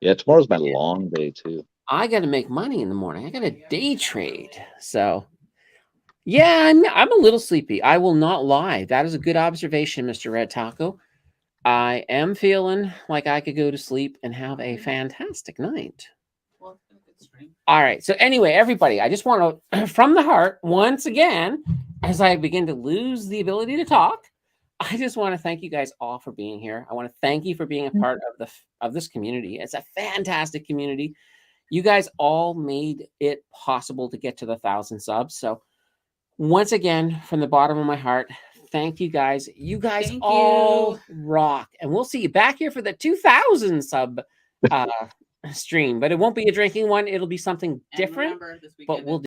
Yeah, tomorrow's my long day too. I got to make money in the morning. I got to day trade. So, yeah, I'm a little sleepy. I will not lie. That is a good observation, Mr. Red Taco. I am feeling like I could go to sleep and have a fantastic night. Well, it's been a good stream. All right. So anyway, everybody, I just want to, from the heart, once again, as I begin to lose the ability to talk, I just want to thank you guys all for being here. I want to thank you for being a part of this community. It's a fantastic community. You guys all made it possible to get to the 1,000 subs. So once again, from the bottom of my heart, thank you guys. You guys all rock. And we'll see you back here for the 2,000 sub stream. But it won't be a drinking one. It'll be something different. But we'll